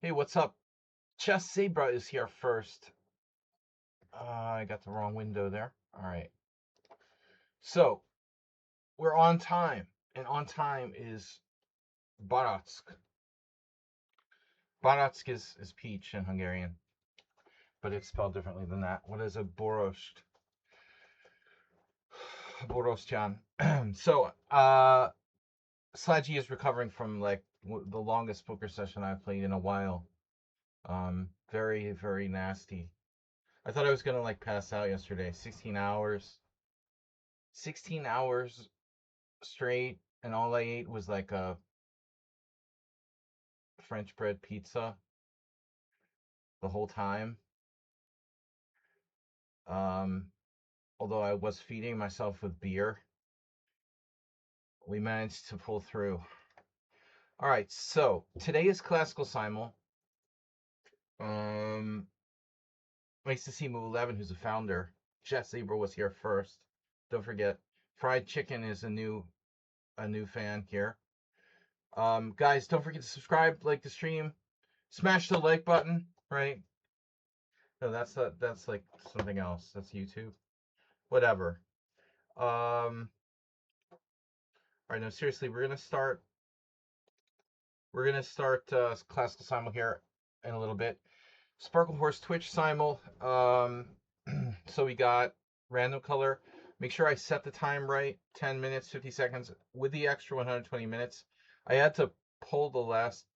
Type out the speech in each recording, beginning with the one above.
Hey, what's up? Chess Zebra is here first. I got the wrong window there. All right. So, we're on time. And on time is Baratsk. Baratsk is peach in Hungarian, but it's spelled differently than that. What is a Borosht? Borostyan. So, Sladgy is recovering from like the longest poker session I've played in a while. Very, very nasty. I thought I was gonna like pass out yesterday. 16 hours. 16 hours straight, and all I ate was like a French bread pizza the whole time. Um, Although I was feeding myself with beer, we managed to pull through. All right, so today is Classical Simul. Nice to see Move 11, who's a founder. Jess Zebra was here first. Don't forget, Fried Chicken is a new fan here. Guys, don't forget to subscribe, like the stream, smash the like button. Right? No, that's like something else. That's YouTube. Whatever. All right, no, seriously, we're gonna start. Classical Simul here in a little bit. Sparkle Horse Twitch Simul. So we got random color. Make sure I set the time right. 10 minutes, 50 seconds with the extra 120 minutes. I had to pull the last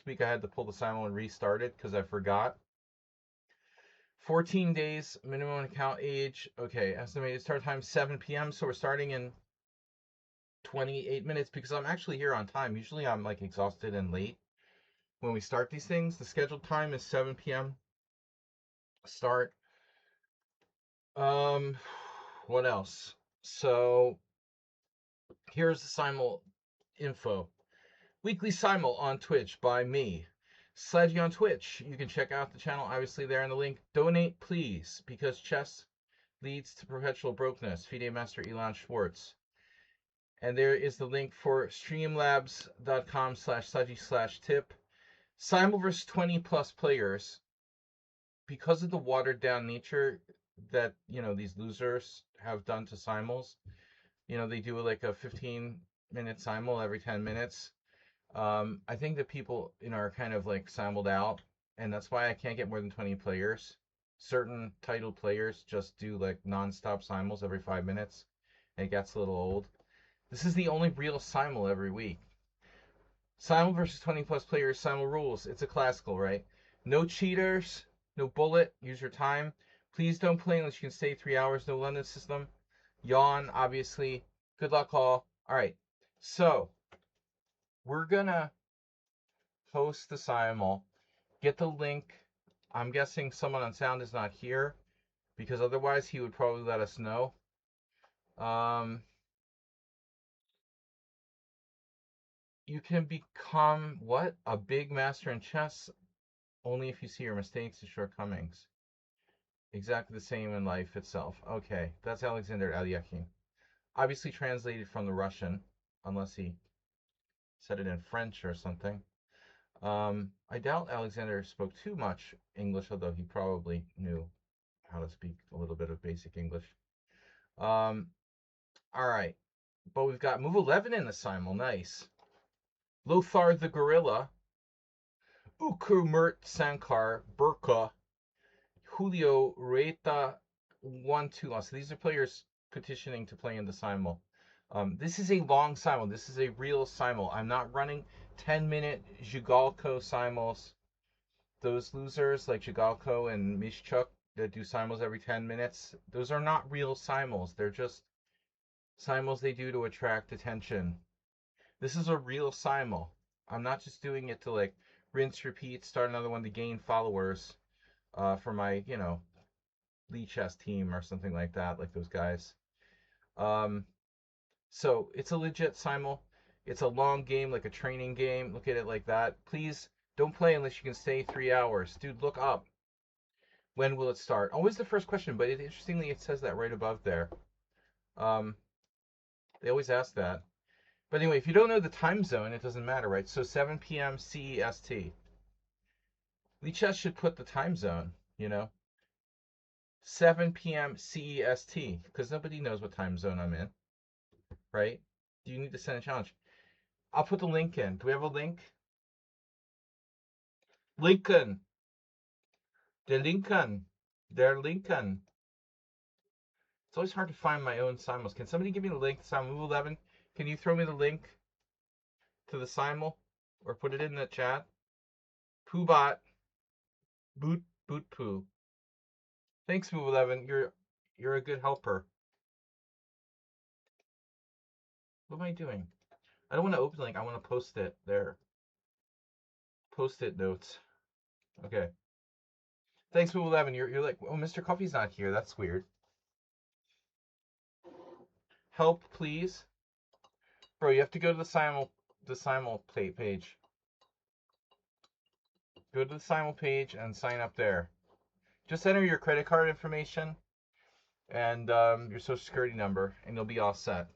week. I had to pull the Simul and restart it because I forgot. 14 days minimum account age. Okay, estimated start time 7 p.m. So we're starting in 28 minutes because I'm actually here on time. Usually I'm like exhausted and late when we start these things. The scheduled time is 7 p.m. start. What else? So here's the Simul info. Weekly Simul on Twitch by me. Sledgy on Twitch. You can check out the channel, obviously, there in the link. Donate, please, because chess leads to perpetual brokenness. FIDE Master Elon Schwartz. And there is the link for streamlabs.com/sledgy/tip. Simul versus 20 plus players. Because of the watered down nature that, these losers have done to Simuls, they do like a 15-minute Simul every 10 minutes. I think that people, are kind of like simuled out, and that's why I can't get more than 20 players. Certain titled players just do like non-stop Simuls every 5 minutes, and it gets a little old. This is the only real Simul every week. Simul versus 20 plus players, Simul rules. It's a classical, right? No cheaters, no bullet, use your time. Please don't play unless you can stay 3 hours, no London system. Yawn, obviously. Good luck, all. All right, so we're gonna host the Simul. Get the link. I'm guessing someone on sound is not here because otherwise he would probably let us know. You can become what? A big master in chess only if you see your mistakes and shortcomings. Exactly the same in life itself. Okay, that's Alexander Alyakin. Obviously translated from the Russian, unless he said it in French or something. I doubt Alexander spoke too much English, although he probably knew how to speak a little bit of basic English. All right, but we've got move 11 in the Simul. Nice. Lothar the Gorilla, Ukumurt Sankar, Burka, Julio Reta 1-2 So these are players petitioning to play in the Simul. This is a long Simul. This is a real Simul. I'm not running 10-minute Zhigalko Simuls. Those losers like Zhigalko and Mishchuk that do Simuls every 10 minutes, those are not real Simuls. They're just Simuls they do to attract attention. This is a real Simul. I'm not just doing it to like rinse, repeat, start another one to gain followers for my, Lee Chess team or something like that, like those guys. So it's a legit Simul. It's a long game, like a training game. Look at it like that. Please don't play unless you can stay 3 hours. Dude, look up. When will it start? Always the first question, but interestingly, it says that right above there. They always ask that. But anyway, if you don't know the time zone, it doesn't matter, right? So 7 p.m. CEST. Lichess should put the time zone, 7 p.m. CEST, because nobody knows what time zone I'm in, right? Do you need to send a challenge? I'll put the link in. Do we have a link? Lincoln. Der Lincoln. Der Lincoln. It's always hard to find my own simul's. Can somebody give me the link? Simul 11. Can you throw me the link to the simul? Or put it in the chat? Poobot. Boot poo. Thanks, Move 11. You're a good helper. What am I doing? I don't want to open the link. I want to post it there. Post-it notes. Okay. Thanks, Move 11. You're like, oh, Mr. Coffee's not here. That's weird. Help, please. Bro, you have to go to the simul page. Go to the simul page and sign up there. Just enter your credit card information and your social security number, and you'll be all set.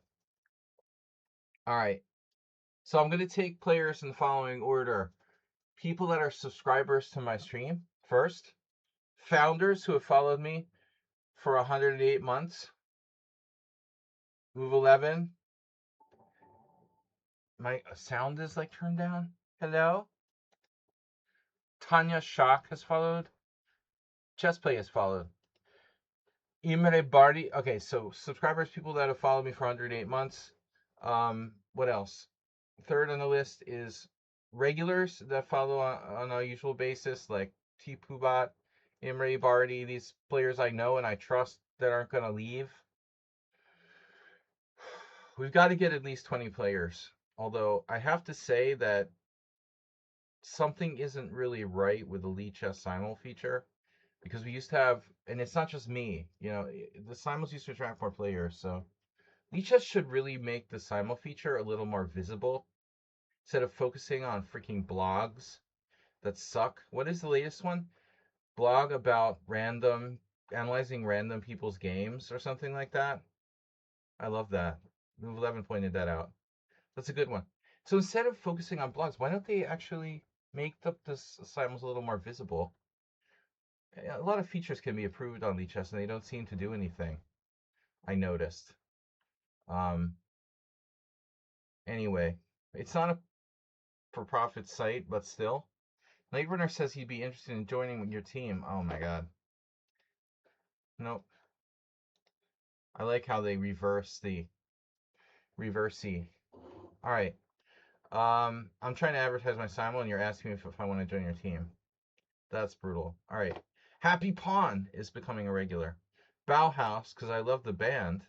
All right. So I'm going to take players in the following order. People that are subscribers to my stream first. Founders who have followed me for 108 months. Move 11. My sound is like turned down. Hello? Tanya Shock has followed. Chessplay has followed. Imre Bardi. Okay, so subscribers, people that have followed me for 108 months. What else? Third on the list is regulars that follow on a usual basis, like T. Pubat, Imre Bardi, these players I know and I trust that aren't going to leave. We've got to get at least 20 players. Although I have to say that something isn't really right with the Lichess Simul feature, because we used to have, and it's not just me, the Simuls used to attract more players, so Lichess should really make the Simul feature a little more visible instead of focusing on freaking blogs that suck. What is the latest one? Blog about analyzing random people's games or something like that. I love that. Move 11 pointed that out. That's a good one. So instead of focusing on blogs, why don't they actually make the Simuls a little more visible? A lot of features can be approved on Lichess, and they don't seem to do anything. I noticed. Anyway, it's not a for-profit site, but still. Night Runner says he'd be interested in joining your team. Oh my god. Nope. I like how they reversey. All right. I'm trying to advertise my Simul, and you're asking me if I want to join your team. That's brutal. All right. Happy Pawn is becoming a regular. Bauhaus, because I love the band.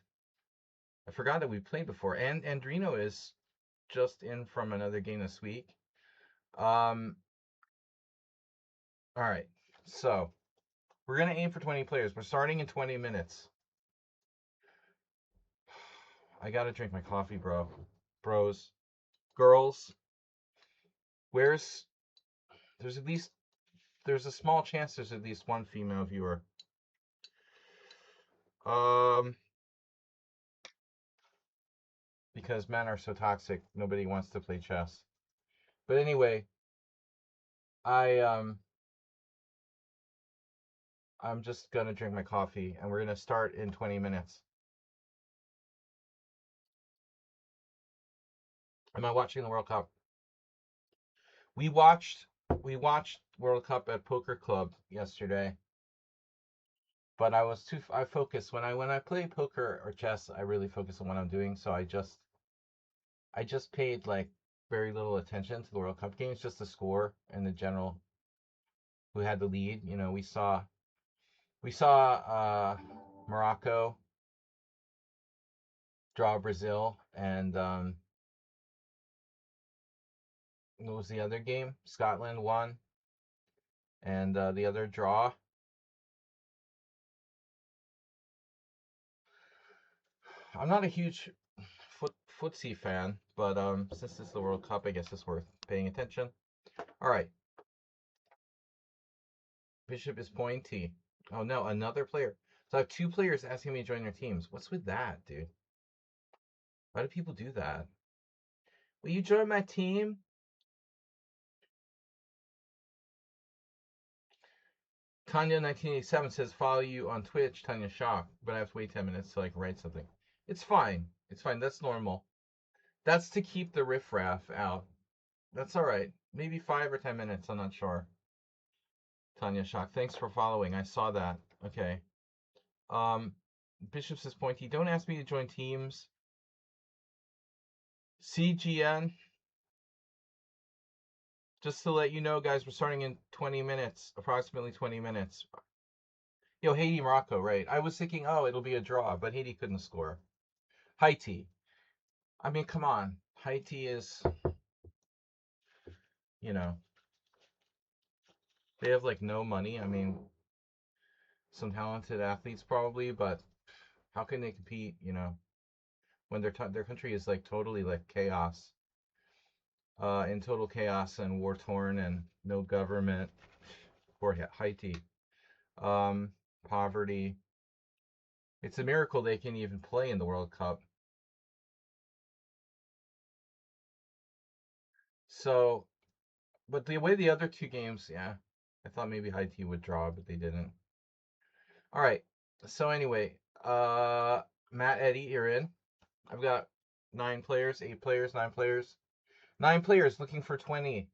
I forgot that we played before. And Andrino is just in from another game this week. All right. So we're gonna aim for 20 players. We're starting in 20 minutes. I gotta drink my coffee, bros, girls. There's a small chance there's at least one female viewer. Because men are so toxic, nobody wants to play chess. But anyway, I'm just gonna drink my coffee, and we're gonna start in 20 minutes. Am I watching the World Cup? We watched World Cup at Poker Club yesterday, but I focused when I play poker or chess. I really focus on what I'm doing, so I just paid like very little attention to the World Cup games, just the score and the general who had the lead. We saw Morocco draw Brazil, and what was the other game? Scotland won, and the other draw. I'm not a huge footsie fan, but since it's the World Cup, I guess it's worth paying attention. All right. Bishop is pointy. Oh no, another player. So I have two players asking me to join their teams. What's with that, dude? Why do people do that? Will you join my team? Tanya 1987 says follow you on Twitch, Tanya Shock, but I have to wait 10 minutes to like write something. It's fine. It's fine. That's normal. That's to keep the riffraff out. That's all right. Maybe 5 or 10 minutes. I'm not sure. Tanya Shock, thanks for following. I saw that. Okay. Bishop says pointy. Don't ask me to join teams. CGN. Just to let you know, guys, we're starting in 20 minutes. Approximately 20 minutes. Yo, Haiti, Morocco, right. I was thinking, oh, it'll be a draw, but Haiti couldn't score. Haiti. I mean, come on. Haiti is, you know, they have like no money. I mean, some talented athletes probably, but how can they compete, when their country is like totally like chaos, in total chaos and war torn and no government for Haiti, poverty. It's a miracle they can even play in the World Cup. So, but the way the other two games, yeah, I thought maybe Haiti would draw, but they didn't. All right. So anyway, Matt, Eddie, you're in. I've got 9 players, 8 players, 9 players. 9 players looking for 20.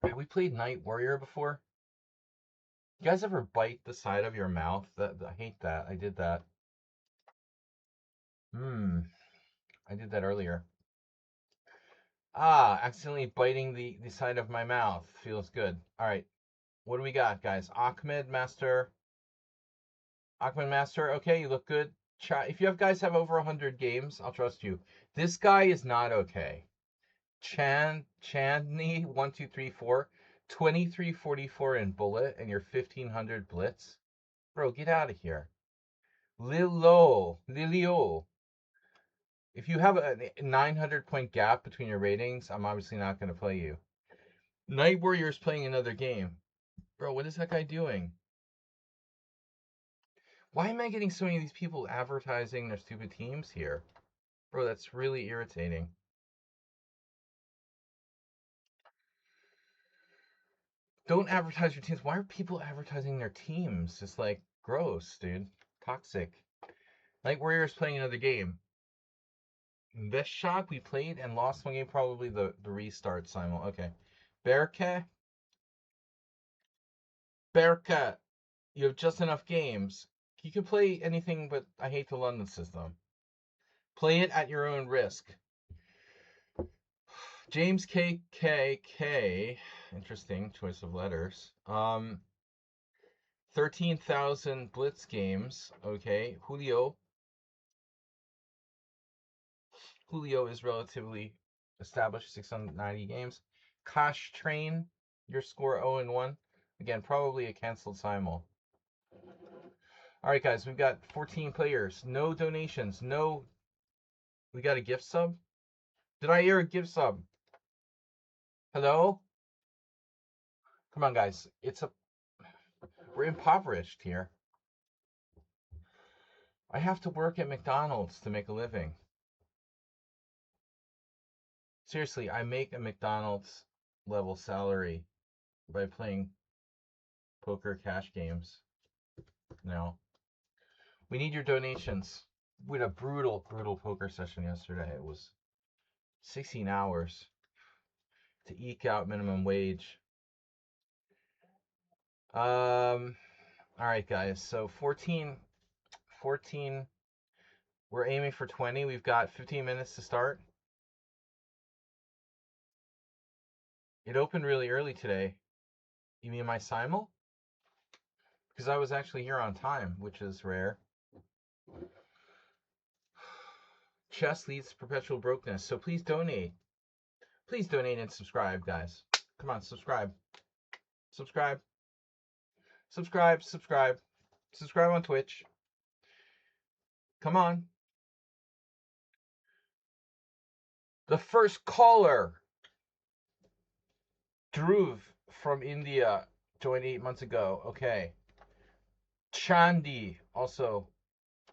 Have we played Night Warrior before? You guys ever bite the side of your mouth? I hate that. I did that. I did that earlier. Accidentally biting the side of my mouth. Feels good. All right. What do we got, guys? Ahmed Master. Okay, you look good. If you guys have over 100 games, I'll trust you. This guy is not okay. Chandni 1234 2344 in bullet and your 1500 blitz. Bro, get out of here. Lilio. If you have a 900 point gap between your ratings, I'm obviously not going to play you. Night Warrior's playing another game. Bro, what is that guy doing? Why am I getting so many of these people advertising their stupid teams here? Bro, that's really irritating. Don't advertise your teams. Why are people advertising their teams? It's like gross, dude. Toxic. Night Warrior's playing another game. Best Shock, we played and lost one game, probably the restart, Simon. Okay. Berke, you have just enough games. You can play anything, but I hate the London system. Play it at your own risk. James KKK, interesting choice of letters. 13,000 Blitz games. Okay. Julio is relatively established, 690 games. Kosh Train, your score 0-1. Again, probably a canceled simul. All right, guys, we've got 14 players. No donations. No. We got a gift sub? Did I hear a gift sub? Hello? Come on, guys. We're impoverished here. I have to work at McDonald's to make a living. Seriously, I make a McDonald's level salary by playing poker cash games. No. We need your donations. We had a brutal poker session yesterday. It was 16 hours to eke out minimum wage. All right, guys. So 14. We're aiming for 20. We've got 15 minutes to start. It opened really early today. You mean my simul? Because I was actually here on time, which is rare. Chess leads to perpetual brokenness. So please donate. Please donate and subscribe, guys. Come on, subscribe. Subscribe on Twitch. Come on. The first caller, Dhruv from India, joined 8 months ago. Okay. Chandi also.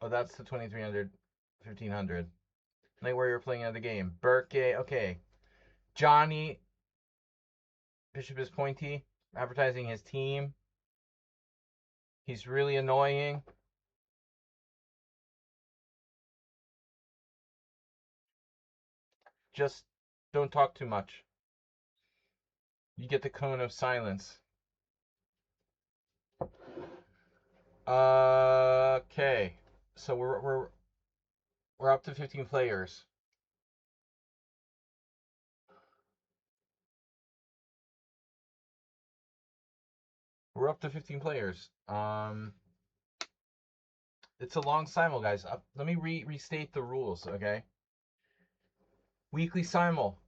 Oh, that's the 2300, 1500. Night Warrior playing another game. Burke. Okay. Johnny Bishop is pointy, advertising his team. He's really annoying. Just don't talk too much. You get the cone of silence. Okay. So we're up to 15 players. We're up to 15 players. It's a long simul, guys. Let me restate the rules, okay? Weekly simul.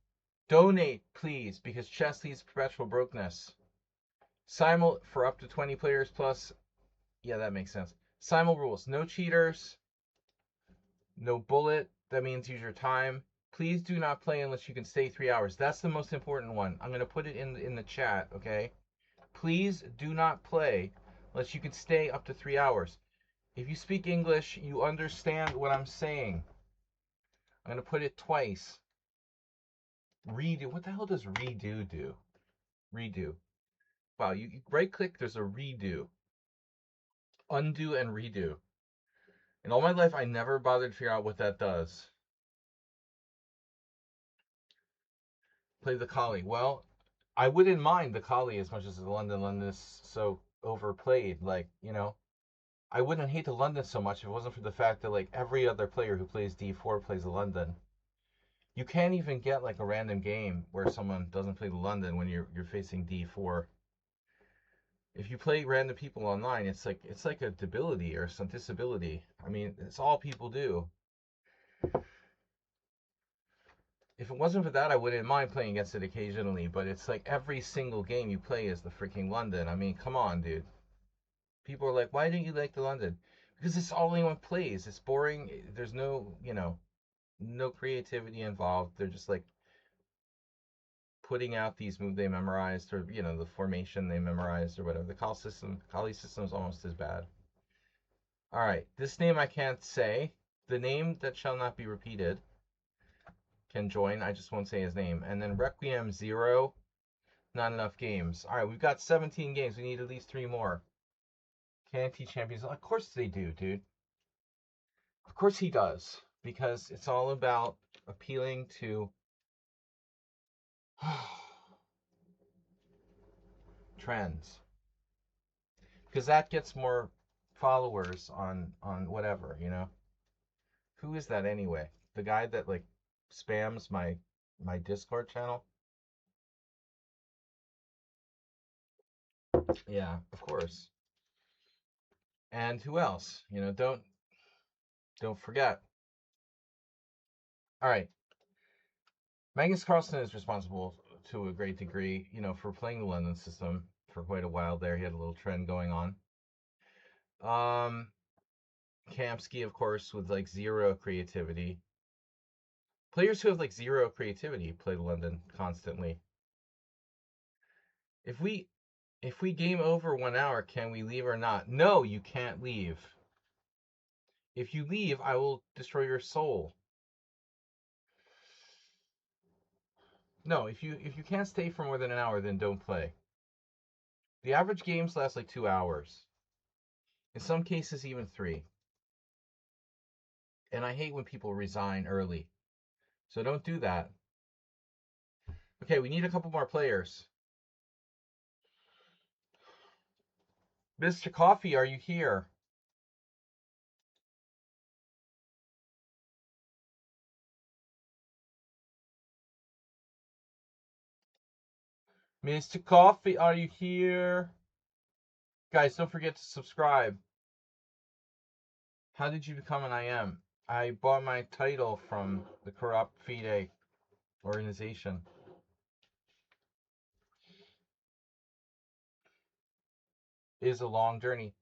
Donate, please, because chess leads to perpetual brokenness. Simul for up to 20 players plus. Yeah, that makes sense. Simul rules. No cheaters. No bullet. That means use your time. Please do not play unless you can stay 3 hours. That's the most important one. I'm going to put it in the chat, okay? Please do not play unless you can stay up to 3 hours. If you speak English, you understand what I'm saying. I'm going to put it twice. Redo. What the hell does redo do? Redo. Wow, you right click, there's a redo. Undo and redo. In all my life, I never bothered to figure out what that does. Play the Collie. Well, I wouldn't mind the Collie as much as the London. London is so overplayed. Like, I wouldn't hate the London so much if it wasn't for the fact that like every other player who plays D4 plays the London. You can't even get like a random game where someone doesn't play the London when you're facing D4. If you play random people online, it's like a debility or some disability. I mean, it's all people do. If it wasn't for that, I wouldn't mind playing against it occasionally, but it's like every single game you play is the freaking London. I mean, come on, dude. People are like, why don't you like the London? Because it's all anyone plays. It's boring. There's no creativity involved. They're just like putting out these moves they memorized, or the formation they memorized, or whatever. The Kali system is almost as bad. All right, this name I can't say. The name that shall not be repeated can join. I just won't say his name. And then Requiem 0, not enough games. All right, we've got 17 games. We need at least 3 more. Canty Champions. Of course they do, dude. Of course he does. Because it's all about appealing to trends. Because that gets more followers on whatever, Who is that anyway? The guy that like spams my Discord channel? Yeah, of course. And who else? Don't forget. All right. Magnus Carlsen is responsible to a great degree, for playing the London system for quite a while there. He had a little trend going on. Kamsky, of course, with like 0 creativity. Players who have like 0 creativity play the London constantly. If we game over 1 hour, can we leave or not? No, you can't leave. If you leave, I will destroy your soul. No, if you can't stay for more than an hour, then don't play. The average games last like 2 hours. In some cases, even 3. And I hate when people resign early. So don't do that. Okay, we need a couple more players. Mr. Coffee, are you here? Mr. Coffee, are you here? Guys, don't forget to subscribe. How did you become an IM? I bought my title from the Corrupt FIDE organization. It is a long journey.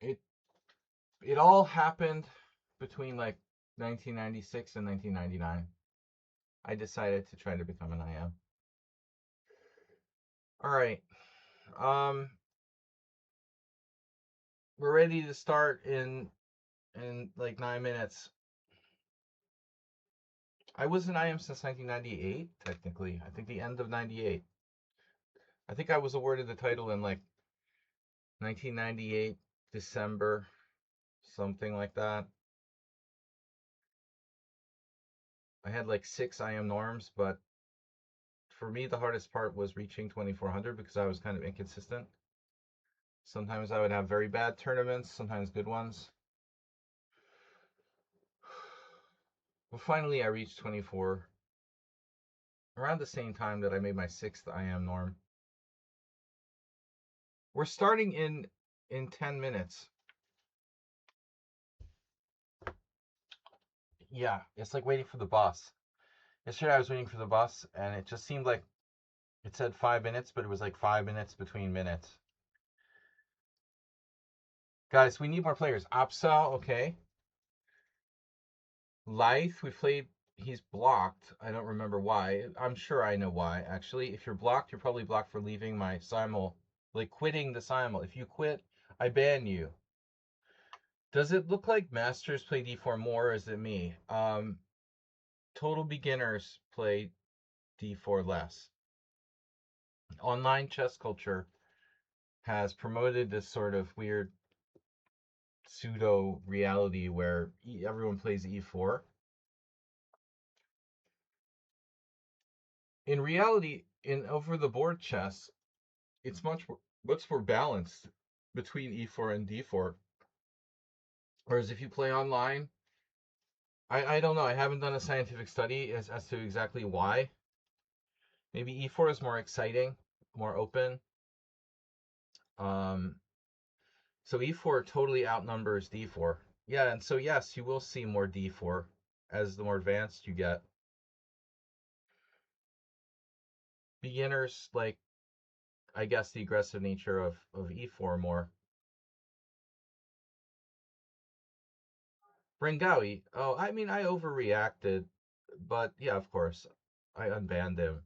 It all happened between like 1996 and 1999. I decided to try to become an IM. All right. We're ready to start in like 9 minutes. I was an IM since 1998, technically. I think the end of 98. I think I was awarded the title in like 1998, December, something like that. I had like 6 IM norms, but for me, the hardest part was reaching 2400 because I was kind of inconsistent. Sometimes I would have very bad tournaments, sometimes good ones. But finally, I reached 24 around the same time that I made my 6th IM norm. We're starting in 10 minutes. Yeah, it's like waiting for the bus. Yesterday I was waiting for the bus and it just seemed like it said 5 minutes, but it was like 5 minutes between minutes. Guys, we need more players. Opsal, okay. Lyth, we played. He's blocked. I don't remember why. I'm sure I know why, actually. If you're blocked, you're probably blocked for leaving my simul. Like quitting the simul. If you quit, I ban you. Does it look like masters play d4 more, or is it me? Total beginners play d4 less. Online chess culture has promoted this sort of weird pseudo reality where everyone plays e4. In reality, in over the board chess, it's much more balanced between e4 and d4. Whereas if you play online, I don't know. I haven't done a scientific study as to exactly why. Maybe e4 is more exciting, more open. Um, so e4 totally outnumbers d4. Yeah, and so yes, you will see more d4 as the more advanced you get. Beginners like, I guess, the aggressive nature of e4 more. Rengawi, oh, I mean, I overreacted, but yeah, of course, I unbanned him.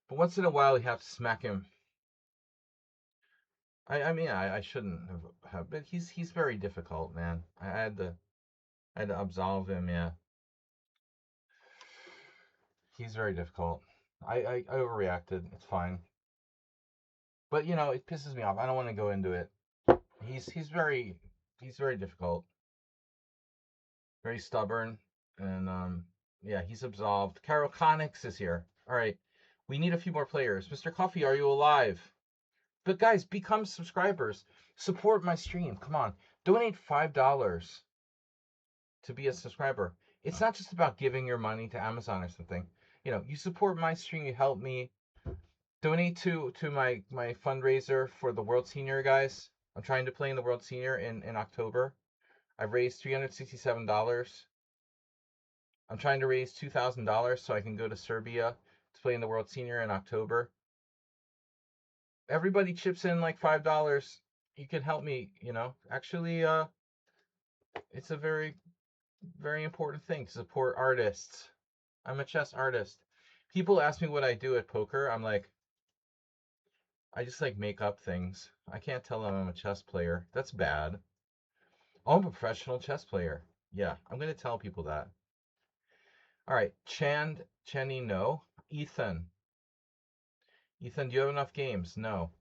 But once in a while, you have to smack him. I mean, I shouldn't have, but he's very difficult, man. I had to absolve him. Yeah, he's very difficult. I overreacted. It's fine, but you know, it pisses me off. I don't want to go into it. He's very difficult, very stubborn, and yeah, he's absolved. Carol Connix is here. All right, we need a few more players. Mr. Coffee, are you alive? But guys, become subscribers. Support my stream. Come on. Donate $5 to be a subscriber. It's not just about giving your money to Amazon or something. You know, you support my stream, you help me. Donate to my fundraiser for the World Senior, guys. I'm trying to play in the World Senior in October. I've raised $367. I'm trying to raise $2,000 so I can go to Serbia to play in the World Senior in October. Everybody chips in like $5. You can help me, you know. Actually, it's a very, very important thing to support artists. I'm a chess artist. People ask me what I do at poker. I'm like, I just like make up things. I can't tell them I'm a chess player. That's bad. Oh, I'm a professional chess player. Yeah, I'm gonna tell people that. All right, Chenny, no. Ethan, do you have enough games? No.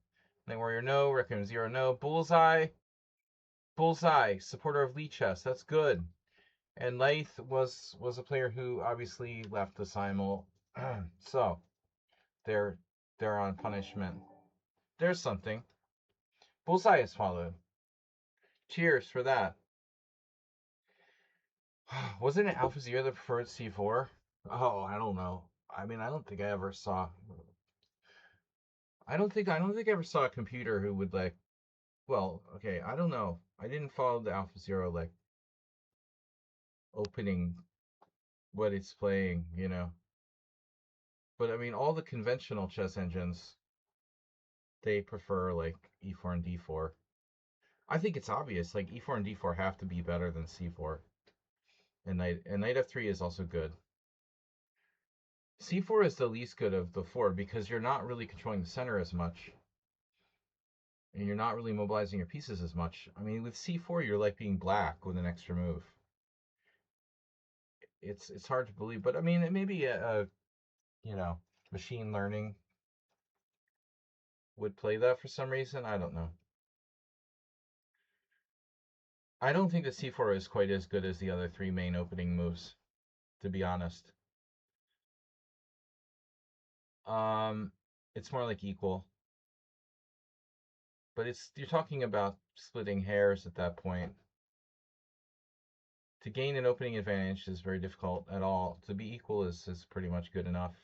Night Warrior, no. Requiem Zero, no. Bullseye, supporter of Lee Chess. That's good. And Leith was a player who obviously left the simul, so they're on punishment. There's something. Bullseye is followed. Cheers for that. Wasn't it AlphaZero that preferred C4? Oh, I don't know. I mean, I don't think I ever saw. I don't think I ever saw a computer who would like. Well, okay, I don't know. I didn't follow the AlphaZero like opening what it's playing, you know. But I mean, all the conventional chess engines they prefer like E4 and D4. I think it's obvious. Like E4 and D4 have to be better than C4. And knight F3 is also good. C4 is the least good of the four because you're not really controlling the center as much. And you're not really mobilizing your pieces as much. I mean, with C4, you're like being black with an extra move. It's hard to believe, but I mean, it may be a you know, machine learning would play that for some reason. I don't know. I don't think the c4 is quite as good as the other three main opening moves, to be honest. It's more like equal. But you're talking about splitting hairs at that point. To gain an opening advantage is very difficult at all. To be equal is pretty much good enough.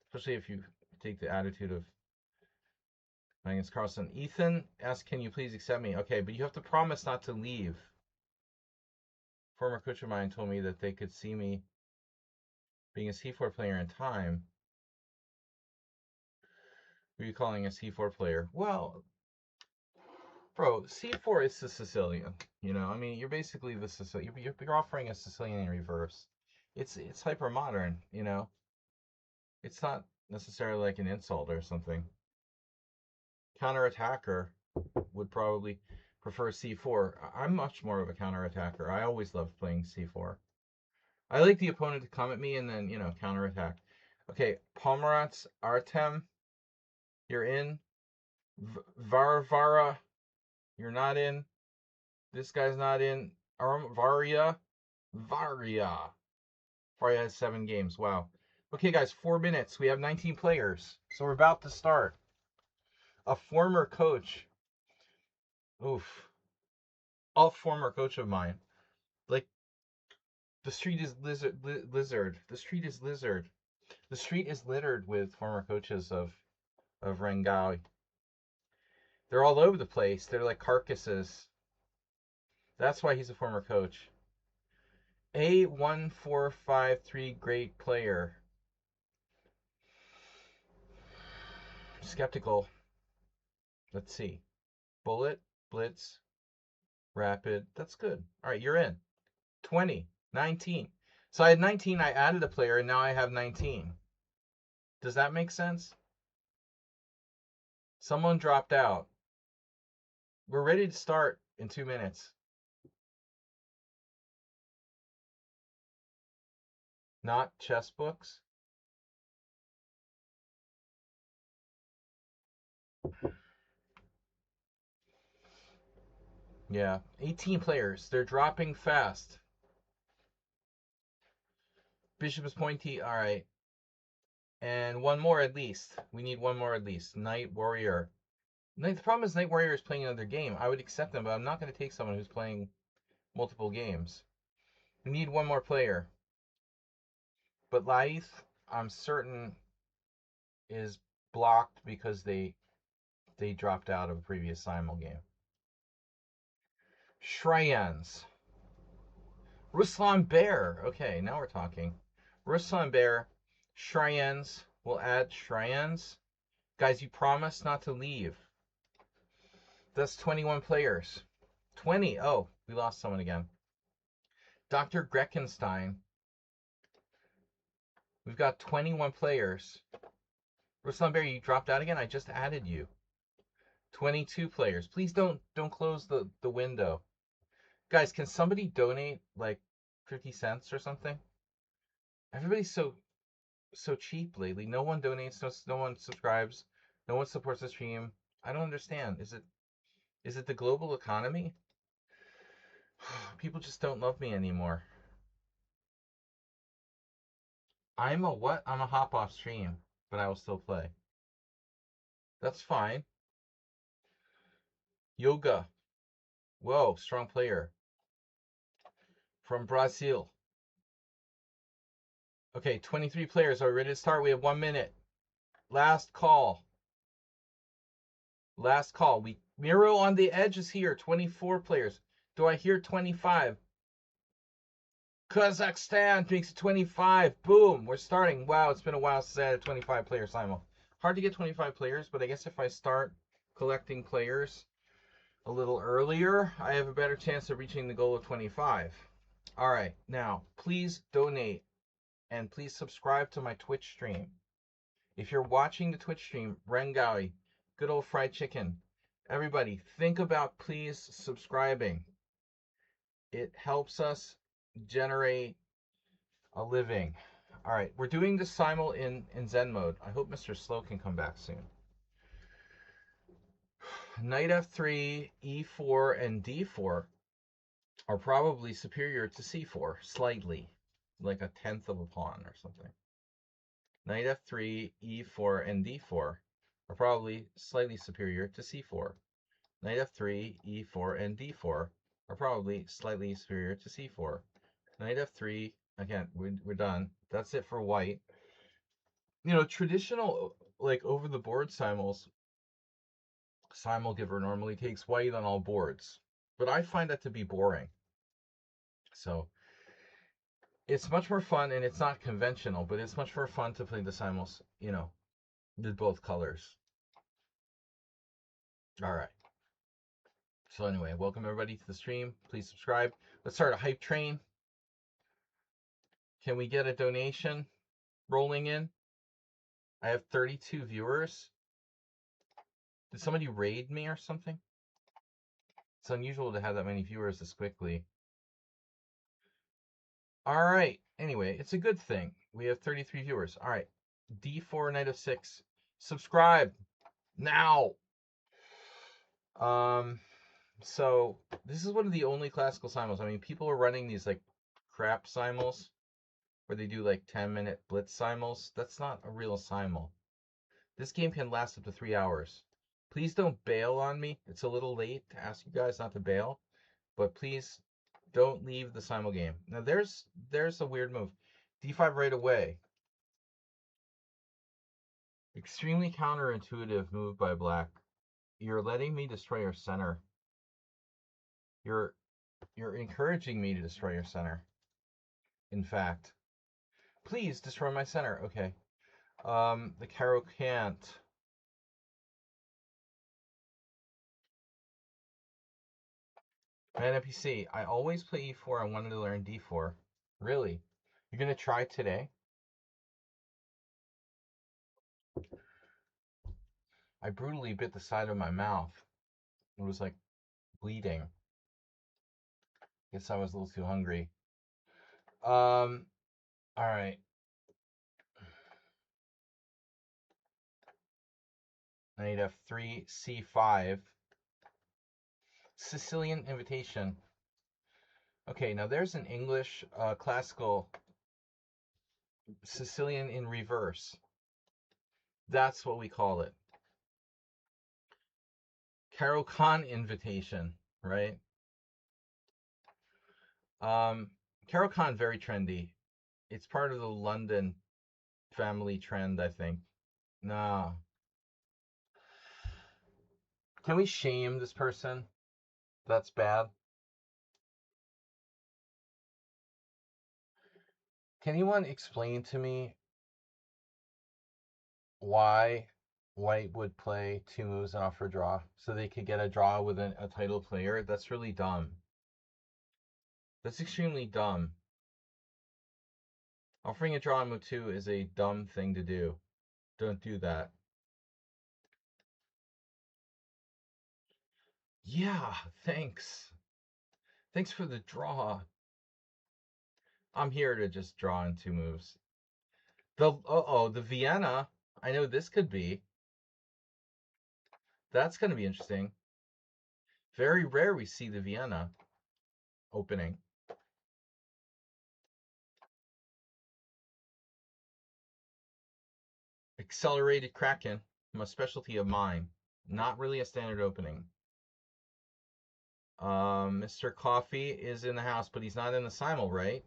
Especially if you take the attitude of Magnus Carlsen. Ethan asks, can you please accept me? Okay, but you have to promise not to leave. Former coach of mine told me that they could see me being a C4 player in time. Who are you calling a C4 player? Well, bro, C4 is the Sicilian. You know, I mean, you're basically the Sicilian. You're offering a Sicilian in reverse. It's hyper modern. You know, it's not necessarily like an insult or something. Counterattacker would probably prefer C4. I'm much more of a counterattacker. I always loved playing C4. I like the opponent to come at me and then, you know, counterattack. Okay, Pomerantz, Artem, you're in. Varvara, you're not in. This guy's not in. Varia. Varia has 7 games. Wow. Okay, guys, 4 minutes. We have 19 players. So we're about to start. A former coach. Oof. A former coach of mine. Like, the street is lizard. The street is lizard. The street is littered with former coaches of Rengai. They're all over the place. They're like carcasses. That's why he's a former coach. A1453, great player. Skeptical. Let's see. Bullet, Blitz, Rapid. That's good. All right, you're in. 20, 19. So I had 19, I added a player, and now I have 19. Does that make sense? Someone dropped out. We're ready to start in 2 minutes. Not chess books? Yeah, 18 players. They're dropping fast. Bishop is pointy. All right. And one more at least. We need one more at least. Knight Warrior. The problem is Knight Warrior is playing another game. I would accept them, but I'm not going to take someone who's playing multiple games. We need one more player. But Laith, I'm certain, is blocked because they dropped out of a previous Simul game. Shreyans. Ruslan Bear. Okay, now we're talking. Ruslan Bear. Shreyans. We'll add Shreyans. Guys, you promised not to leave. That's 21 players. 20. Oh, we lost someone again. Dr. Greckenstein. We've got 21 players. Ruslan Bear, you dropped out again? I just added you. 22 players. Please don't close the window. Guys, can somebody donate like 50 cents or something? Everybody's so cheap lately. No one donates, no one subscribes, no one supports the stream. I don't understand. Is it the global economy? People just don't love me anymore. I'm a what? I'm a hop off stream, but I will still play. That's fine. Yoga. Whoa, strong player. From Brazil. Okay, 23 players. Are we ready to start? We have 1 minute. Last call. Last call. Miro on the edge is here. 24 players. Do I hear 25? Kazakhstan makes it 25. Boom. We're starting. Wow, it's been a while since I had a 25 player Simul. Hard to get 25 players, but I guess if I start collecting players a little earlier, I have a better chance of reaching the goal of 25. All right. Now, please donate and please subscribe to my Twitch stream. If you're watching the Twitch stream, Rengai, good old fried chicken. Everybody, think about please subscribing. It helps us generate a living. All right, we're doing the Simul in Zen mode. I hope Mr. Slow can come back soon. Knight f3, e4, and d4 are probably superior to c4, slightly, like a tenth of a pawn or something. Knight f3, e4, and d4 are probably slightly superior to c4. Knight f3, e4, and d4 are probably slightly superior to c4. Knight f3, again, we're done. That's it for white. You know, traditional, like over the board simuls, Simul Giver normally takes white on all boards, but I find that to be boring. So it's much more fun, and it's not conventional, but it's much more fun to play the Simuls, you know, with both colors. All right. So anyway, welcome everybody to the stream. Please subscribe. Let's start a hype train. Can we get a donation rolling in? I have 32 viewers. Did somebody raid me or something? It's unusual to have that many viewers this quickly. All right. Anyway, it's a good thing. We have 33 viewers. All right. D4, knight of 6. Subscribe now. So this is one of the only classical simuls. I mean, people are running these like crap simuls where they do like 10-minute blitz simuls. That's not a real simul. This game can last up to 3 hours. Please don't bail on me. It's a little late to ask you guys not to bail, but please don't leave the simul game. Now there's a weird move. D5 right away. Extremely counterintuitive move by black. You're letting me destroy your center. You're encouraging me to destroy your center. In fact, please destroy my center. Okay. The Caro can't. Man, NPC, I always play e4. I wanted to learn d4. Really? You're gonna try today? I brutally bit the side of my mouth. It was like bleeding. Guess I was a little too hungry. All right. Knight f3, c5. Sicilian invitation. Okay, now there's an English classical Sicilian in reverse. That's what we call it. Caro Khan invitation, right? Caro Khan, very trendy. It's part of the London family trend, I think. No. Can we shame this person? That's bad. Can anyone explain to me why white would play 2 moves and offer draw so they could get a draw with a title player? That's really dumb. That's extremely dumb. Offering a draw on move 2 is a dumb thing to do. Don't do that. Yeah, thanks. Thanks for the draw. I'm here to just draw in 2 moves. The Vienna. I know this could be. That's going to be interesting. Very rare we see the Vienna opening. Accelerated Kraken, a specialty of mine. Not really a standard opening. Mr. Coffee is in the house, but he's not in the simul, right?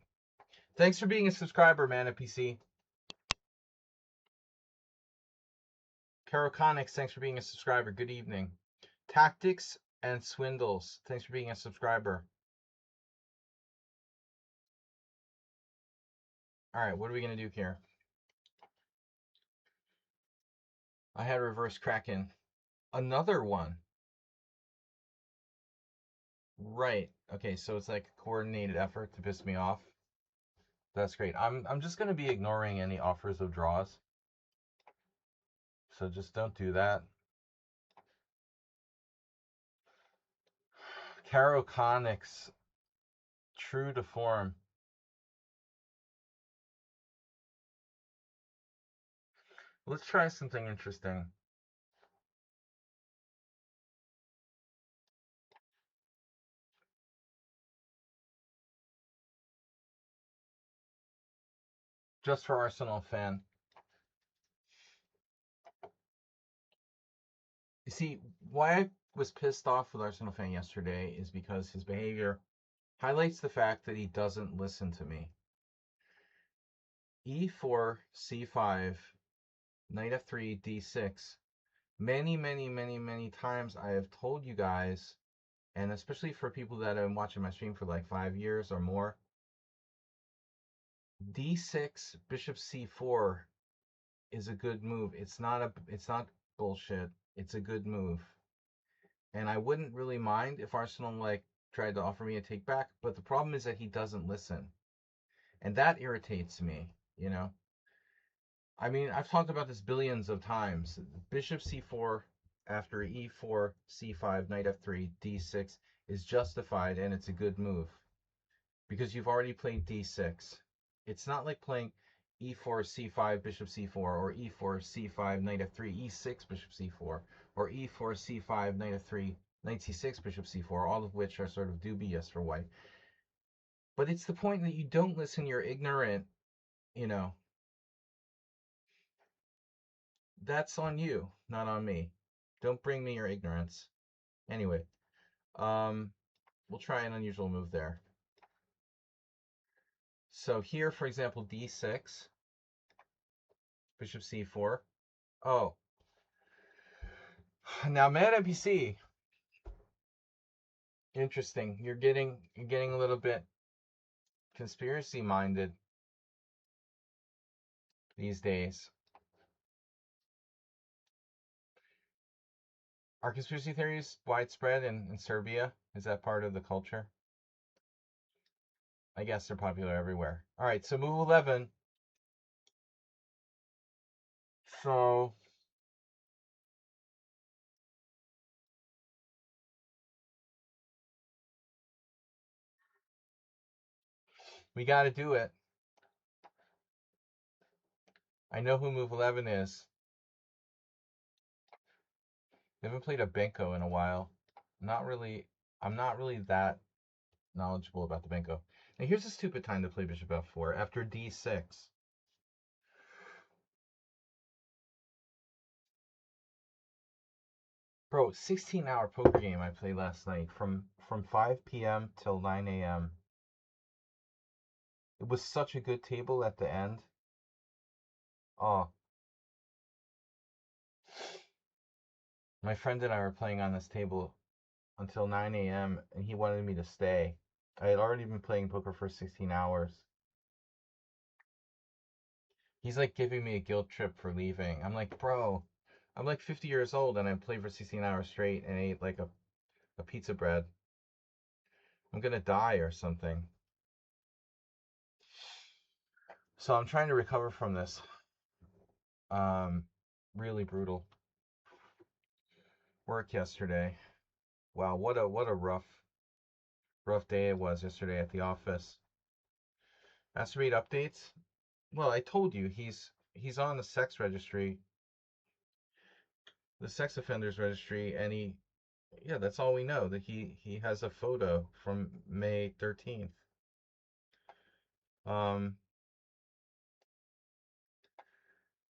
Thanks for being a subscriber, man, at PC. Caroconics, thanks for being a subscriber. Good evening. Tactics and Swindles, thanks for being a subscriber. All right, what are we going to do here? I had reverse Kraken. Another one. Right. Okay, so it's like a coordinated effort to piss me off. That's great. I'm just going to be ignoring any offers of draws. So just don't do that. Caroconics. True to form. Let's try something interesting. just for Arsenal fan. You see, why I was pissed off with Arsenal fan yesterday is because his behavior highlights the fact that he doesn't listen to me. E4, C5, knight f3, d6. Many times I have told you guys, and especially for people that have been watching my stream for like 5 years or more, d6, bishop c4 is a good move. It's not bullshit. It's a good move. And I wouldn't really mind if Arsenal like tried to offer me a take back, but the problem is that he doesn't listen. And that irritates me, you know. I mean, I've talked about this billions of times. Bishop c4 after e4, c5, knight f3, d6 is justified and it's a good move because you've already played d6. It's not like playing e4, c5, bishop c4, or e4, c5, knight f3, e6, bishop c4, or e4, c5, knight f3, knight c6, bishop c4, all of which are sort of dubious for white. But it's the point that you don't listen, you're ignorant, you know. That's on you, not on me. Don't bring me your ignorance. Anyway, we'll try an unusual move there. So here, for example, d6, bishop c4. Oh, now mad NPC. Interesting. You're getting a little bit conspiracy minded these days. Are conspiracy theories widespread in Serbia? Is that part of the culture? I guess they're popular everywhere. All right, so move 11. So we got to do it. I know who move 11 is. We haven't played a Benko in a while. Not really. I'm not really that knowledgeable about the Benko. Now here's a stupid time to play bishop f4 after d6. Bro, 16-hour poker game I played last night from 5 p.m. till 9 a.m. It was such a good table at the end. Oh, my friend and I were playing on this table until 9 a.m. and he wanted me to stay. I had already been playing poker for 16 hours. He's like giving me a guilt trip for leaving. I'm like, bro, I'm like 50 years old and I played for 16 hours straight and ate like a pizza bread. I'm gonna die or something. So I'm trying to recover from this. Really brutal work yesterday. Wow, what a rough day it was yesterday at the office. Masturbate updates. Well, I told you he's on the sex registry, the sex offenders registry, and yeah, that's all we know, that he has a photo from May 13th. Um,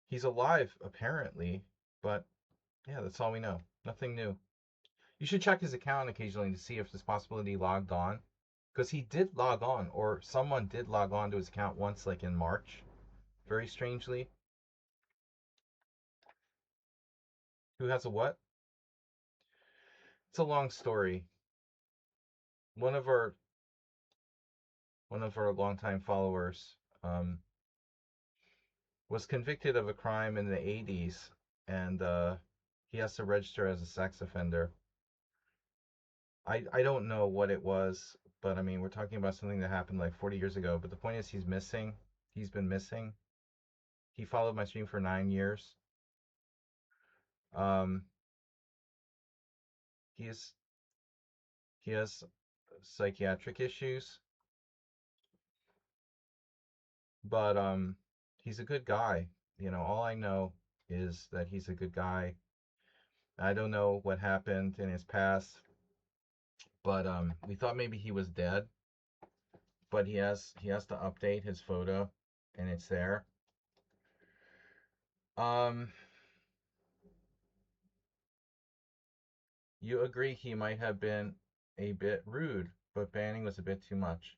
he's alive apparently, but yeah, that's all we know. Nothing new. You should check his account occasionally to see if there's possibility he logged on, because he did log on, or someone did log on to his account once, like in March, very strangely. Who has a what? It's a long story. One of our longtime followers was convicted of a crime in the 80s, and he has to register as a sex offender. I don't know what it was, but I mean, we're talking about something that happened like 40 years ago. But the point is, he's missing. He's been missing. He followed my stream for 9 years. Um, he is he has psychiatric issues, but he's a good guy. You know, all I know is that he's a good guy. I don't know what happened in his past, but we thought maybe he was dead. But he has to update his photo. and it's there. Um, you agree he might have been a bit rude, but banning was a bit too much.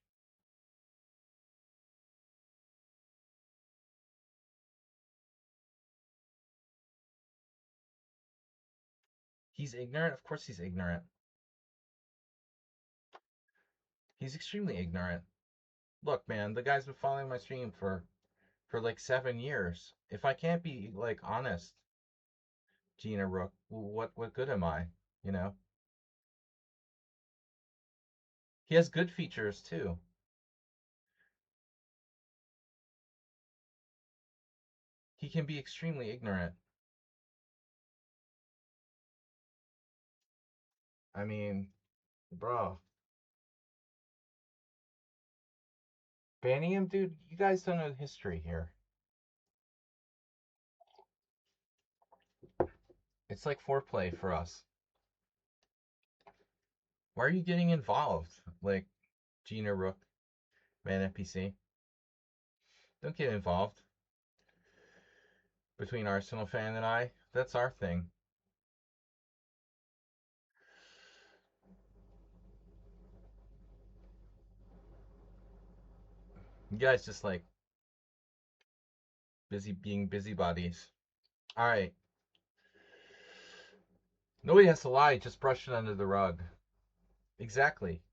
He's ignorant? Of course he's ignorant. He's extremely ignorant. Look, man, the guy's been following my stream for like 7 years. If I can't be like honest, Gina Rook, what good am I? You know? He has good features too. He can be extremely ignorant. I mean, bro, banning him, dude. You guys don't know the history here. It's like foreplay for us. Why are you getting involved? Like Gina Rook, man NPC. Don't get involved between Arsenal fan and I. That's our thing. You guys just like busy being busybodies. All right. Nobody has to lie. Just brush it under the rug. Exactly.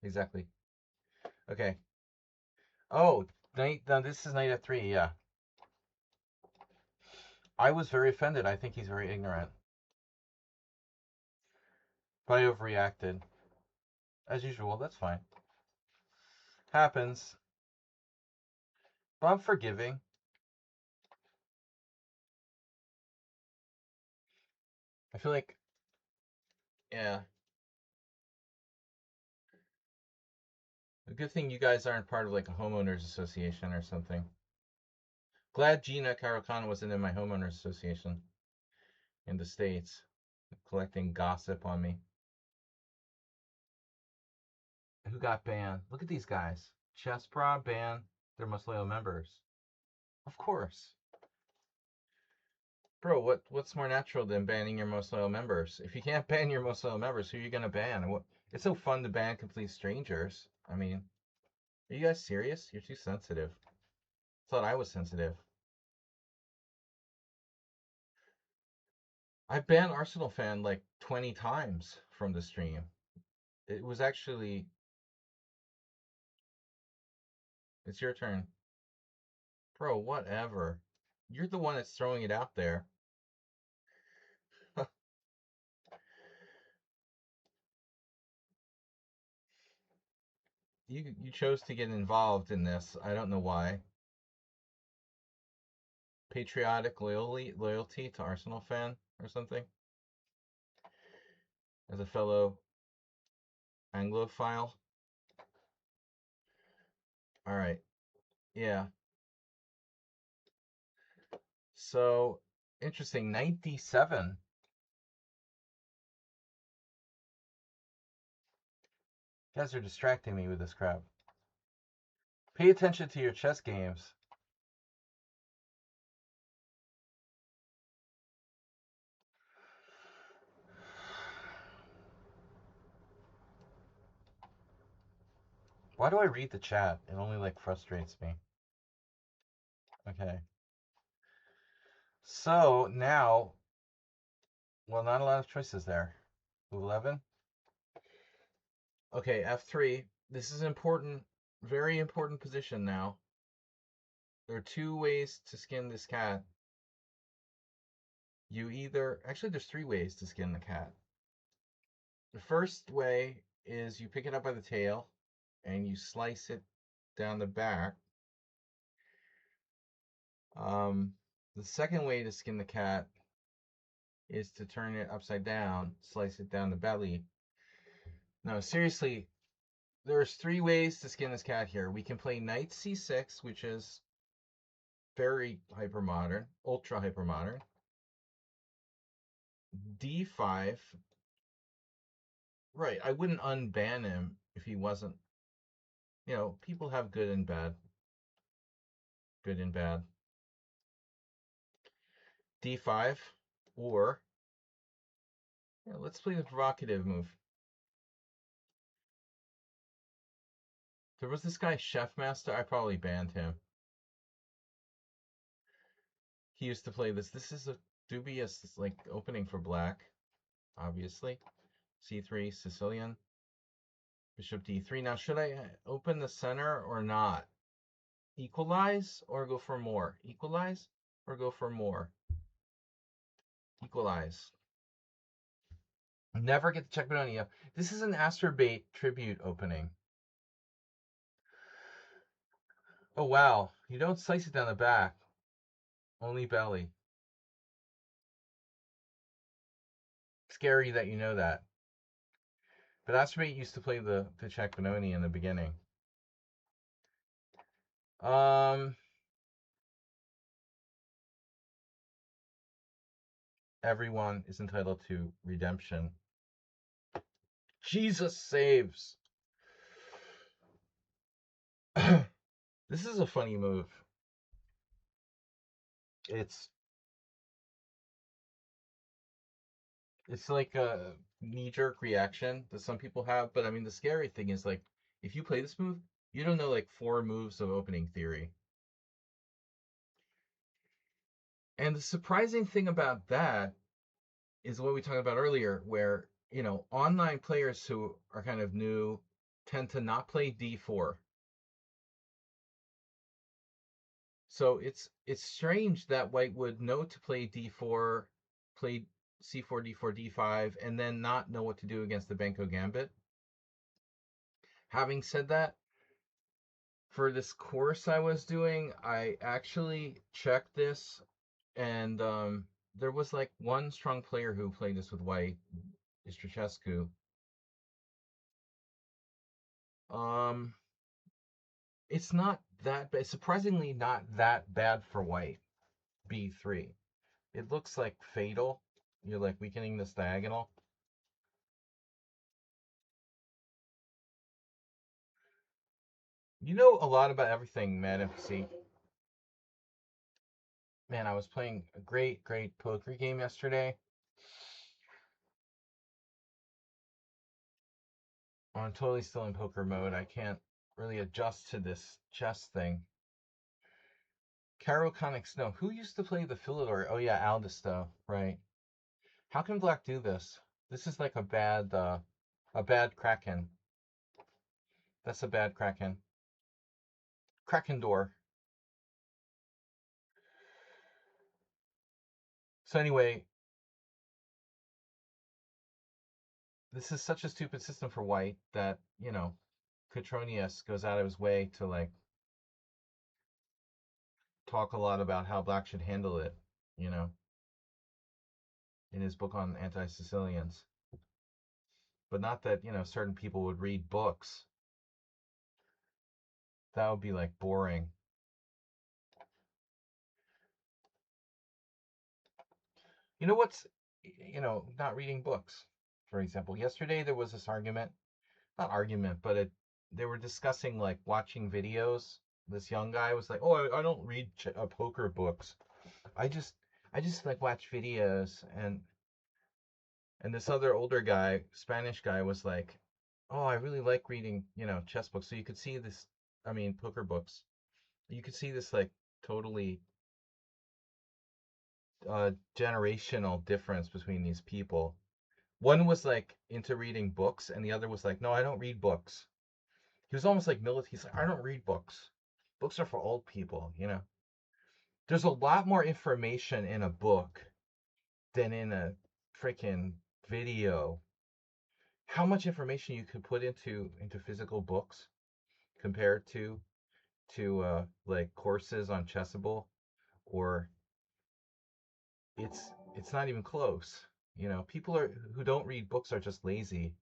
Exactly. Okay. Oh, night. Now this is night at 3. Yeah. I was very offended. I think he's very ignorant. But I overreacted. As usual. That's fine. Happens. But I'm forgiving. I feel like, yeah. A good thing you guys aren't part of like a homeowners association or something. Glad Gina Caracana wasn't in my homeowners association in the States, collecting gossip on me. Who got banned? Look at these guys. Chessbra banned their most loyal members. Of course. Bro, what's more natural than banning your most loyal members? If you can't ban your most loyal members, who are you gonna ban? It's so fun to ban complete strangers. I mean, are you guys serious? You're too sensitive. I thought I was sensitive. I banned Arsenal fan like 20 times from the stream. It was actually, it's your turn. Bro, whatever. You're the one that's throwing it out there. You chose to get involved in this. I don't know why. Patriotic loyalty to Arsenal fan or something? As a fellow Anglophile? Alright. Yeah. So, interesting. 97. You guys are distracting me with this crap. Pay attention to your chess games. Why do I read the chat? It only like frustrates me. Okay. So now, well, not a lot of choices there. 11. Okay, F3. This is important, very important position now. There are 2 ways to skin this cat. Actually, there's 3 ways to skin the cat. The first way is you pick it up by the tail and you slice it down the back. The second way to skin the cat is to turn it upside down, slice it down the belly. No, seriously, there's 3 ways to skin this cat here. We can play knight c6, which is very hyper modern, ultra hyper modern. D5. Right, I wouldn't unban him if he wasn't. People have good and bad. good and bad. D5, or yeah, let's play the provocative move. There was this guy, Chef Master. I probably banned him. He used to play this. This is a dubious like opening for black, obviously. C3, Sicilian. Bishop D3. Now, should I open the center or not? Equalize or go for more? Equalize or go for more? Equalize. Never get to check Bononia. This is an Astrobait tribute opening. Oh, wow. You don't slice it down the back. Only belly. Scary that you know that. But Astrobait used to play the check Benoni in the beginning. Everyone is entitled to redemption. Jesus saves. This is a funny move. It's like a knee-jerk reaction that some people have, but I mean the scary thing is like if you play this move, you don't know like 4 moves of opening theory. And the surprising thing about that is what we talked about earlier, where, you know, online players who are kind of new tend to not play D4. So it's strange that white would know to play D4, play C4, D4, D5, and then not know what to do against the Benko Gambit. Having said that, for this course I was doing, I actually checked this, and there was like one strong player who played this with white, Istrichescu. It's not that bad. Surprisingly, not that bad for white. B3. It looks like fatal. You're like weakening this diagonal. You know a lot about everything, man. FC. Man, I was playing a great poker game yesterday. I'm totally still in poker mode. I can't really adjust to this chess thing. Caroconic Snow. Who used to play the Philidor? Oh yeah, Aldisto. Right. How can black do this? This is like a bad Kraken. That's a bad Kraken. Kraken door. So anyway, this is such a stupid system for white that, you know, Cotronius goes out of his way to like talk a lot about how black should handle it, you know, in his book on anti-Sicilians. But not that, you know, certain people would read books. That would be like boring. You know what's, you know, not reading books, for example. Yesterday there was this argument, not argument, but they were discussing like watching videos. This young guy was like, "Oh, I don't read poker books. I just like watch videos." And this other older guy, Spanish guy, was like, "Oh, I really like reading, you know, chess books." So you could see this, I mean, poker books. You could see this like totally generational difference between these people. One was like into reading books, and the other was like, "No, I don't read books." He was almost like military. He's like, "I don't read books. Books are for old people, you know." There's a lot more information in a book than in a freaking video. How much information you could put into physical books compared to like courses on Chessable, or it's not even close. You know, people who don't read books are just lazy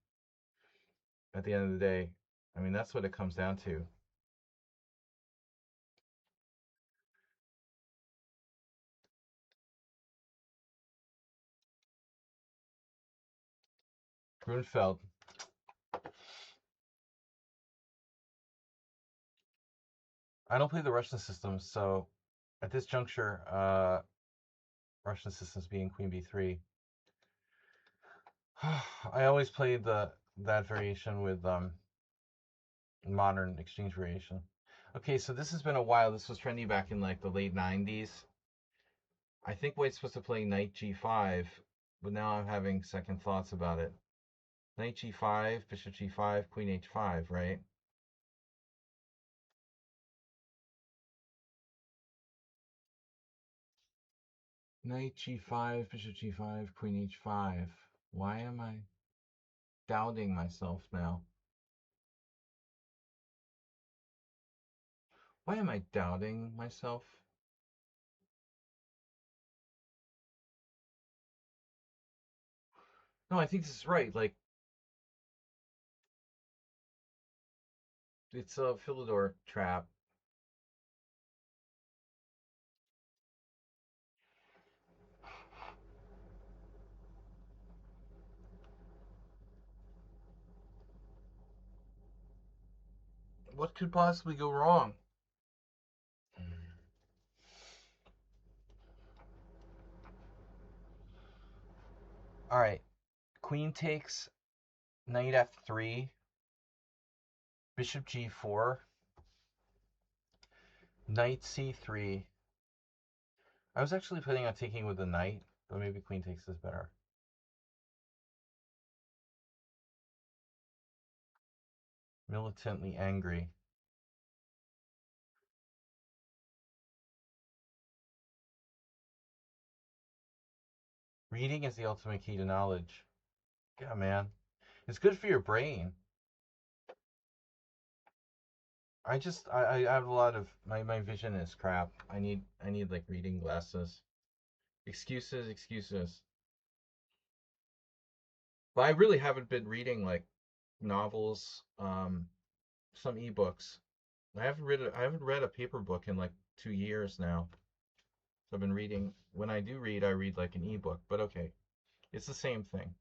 at the end of the day. I mean, that's what it comes down to. Grunfeld. I don't play the Russian system, so at this juncture, Russian systems being Queen B3. I always played that variation with modern exchange variation. Okay, so this has been a while. This was trendy back in like the late 90s. I think White's supposed to play Knight G5, but now I'm having second thoughts about it. Knight G5, Bishop G5, Queen H5, right? Knight G5, Bishop G5, Queen H5. Why am I doubting myself now? Why am I doubting myself? No, I think this is right. Like, it's a Philidor trap. What could possibly go wrong? All right. Queen takes, Knight F3, Bishop G4, Knight C3. I was actually planning on taking with the knight, but maybe Queen takes is better. Militantly angry. Reading is the ultimate key to knowledge. Yeah, man. It's good for your brain. I have a lot of my vision is crap. I need like reading glasses. Excuses. But I really haven't been reading like novels, some ebooks. I haven't read a paper book in like 2 years now. So I've been reading. When I do read, I read like an ebook. But okay, it's the same thing.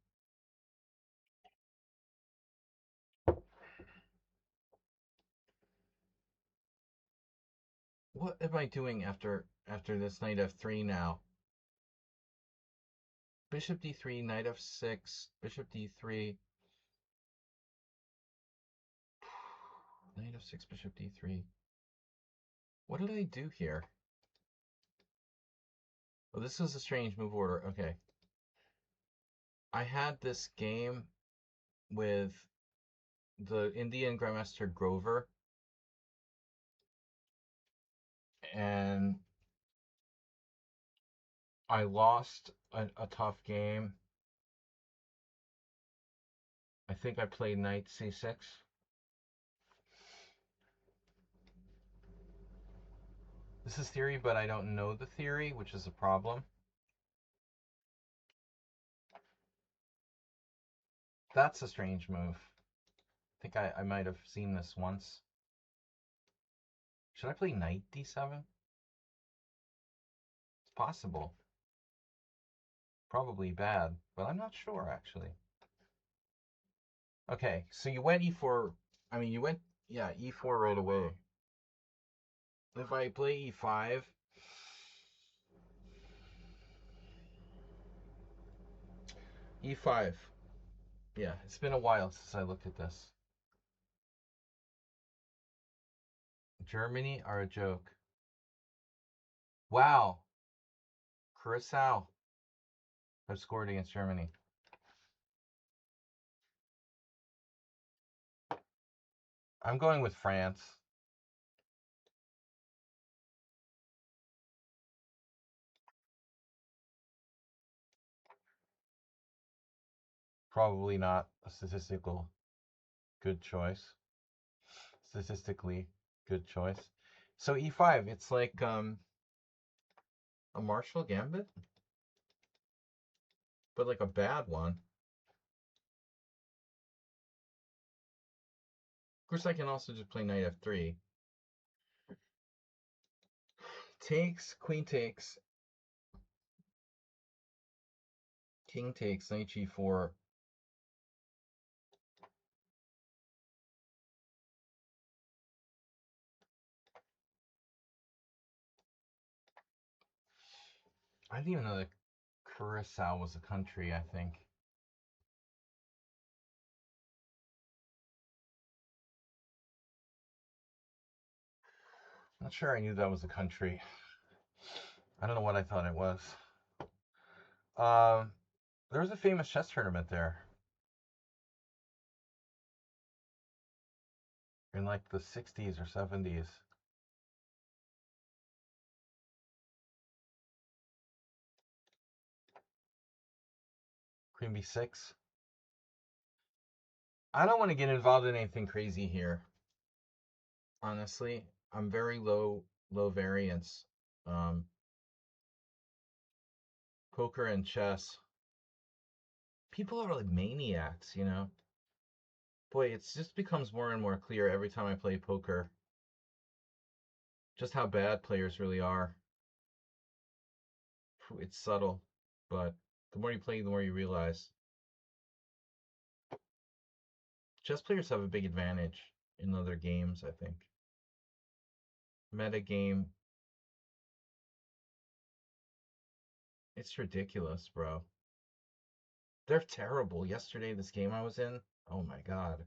What am I doing after this knight f3 now? Bishop d3, knight f6, bishop d3, knight f6, bishop d3. What did I do here? Oh, this is a strange move order. Okay. I had this game with the Indian Grandmaster Grover, and I lost a tough game. I think I played knight c6. This is theory, but I don't know the theory, which is a problem. That's a strange move. I think I might have seen this once. Should I play knight d7? It's possible. Probably bad, but I'm not sure actually. Okay, so you went e4. I mean, you went, yeah, e4 right away. If I play e5, e5. Yeah, it's been a while since I looked at this. Germany are a joke. Wow. Curacao have scored against Germany. I'm going with France. Probably not a statistical good choice. Statistically good choice. So e5, it's like a Marshall Gambit, but like a bad one. Of course, I can also just play knight f3. Takes, queen takes, king takes, knight g4. I didn't even know that Curacao was a country, I think. Not sure I knew that was a country. I don't know what I thought it was. Um, there was a famous chess tournament there in like the 60s or 70s. Queen B6. I don't want to get involved in anything crazy here. Honestly, I'm very low variance. Um, Poker and chess. People are like maniacs, you know. Boy, it just becomes more and more clear every time I play poker just how bad players really are. It's subtle, but the more you play, the more you realize. Chess players have a big advantage in other games, I think. Meta game, it's ridiculous, bro. They're terrible. Yesterday, this game I was in, oh my God.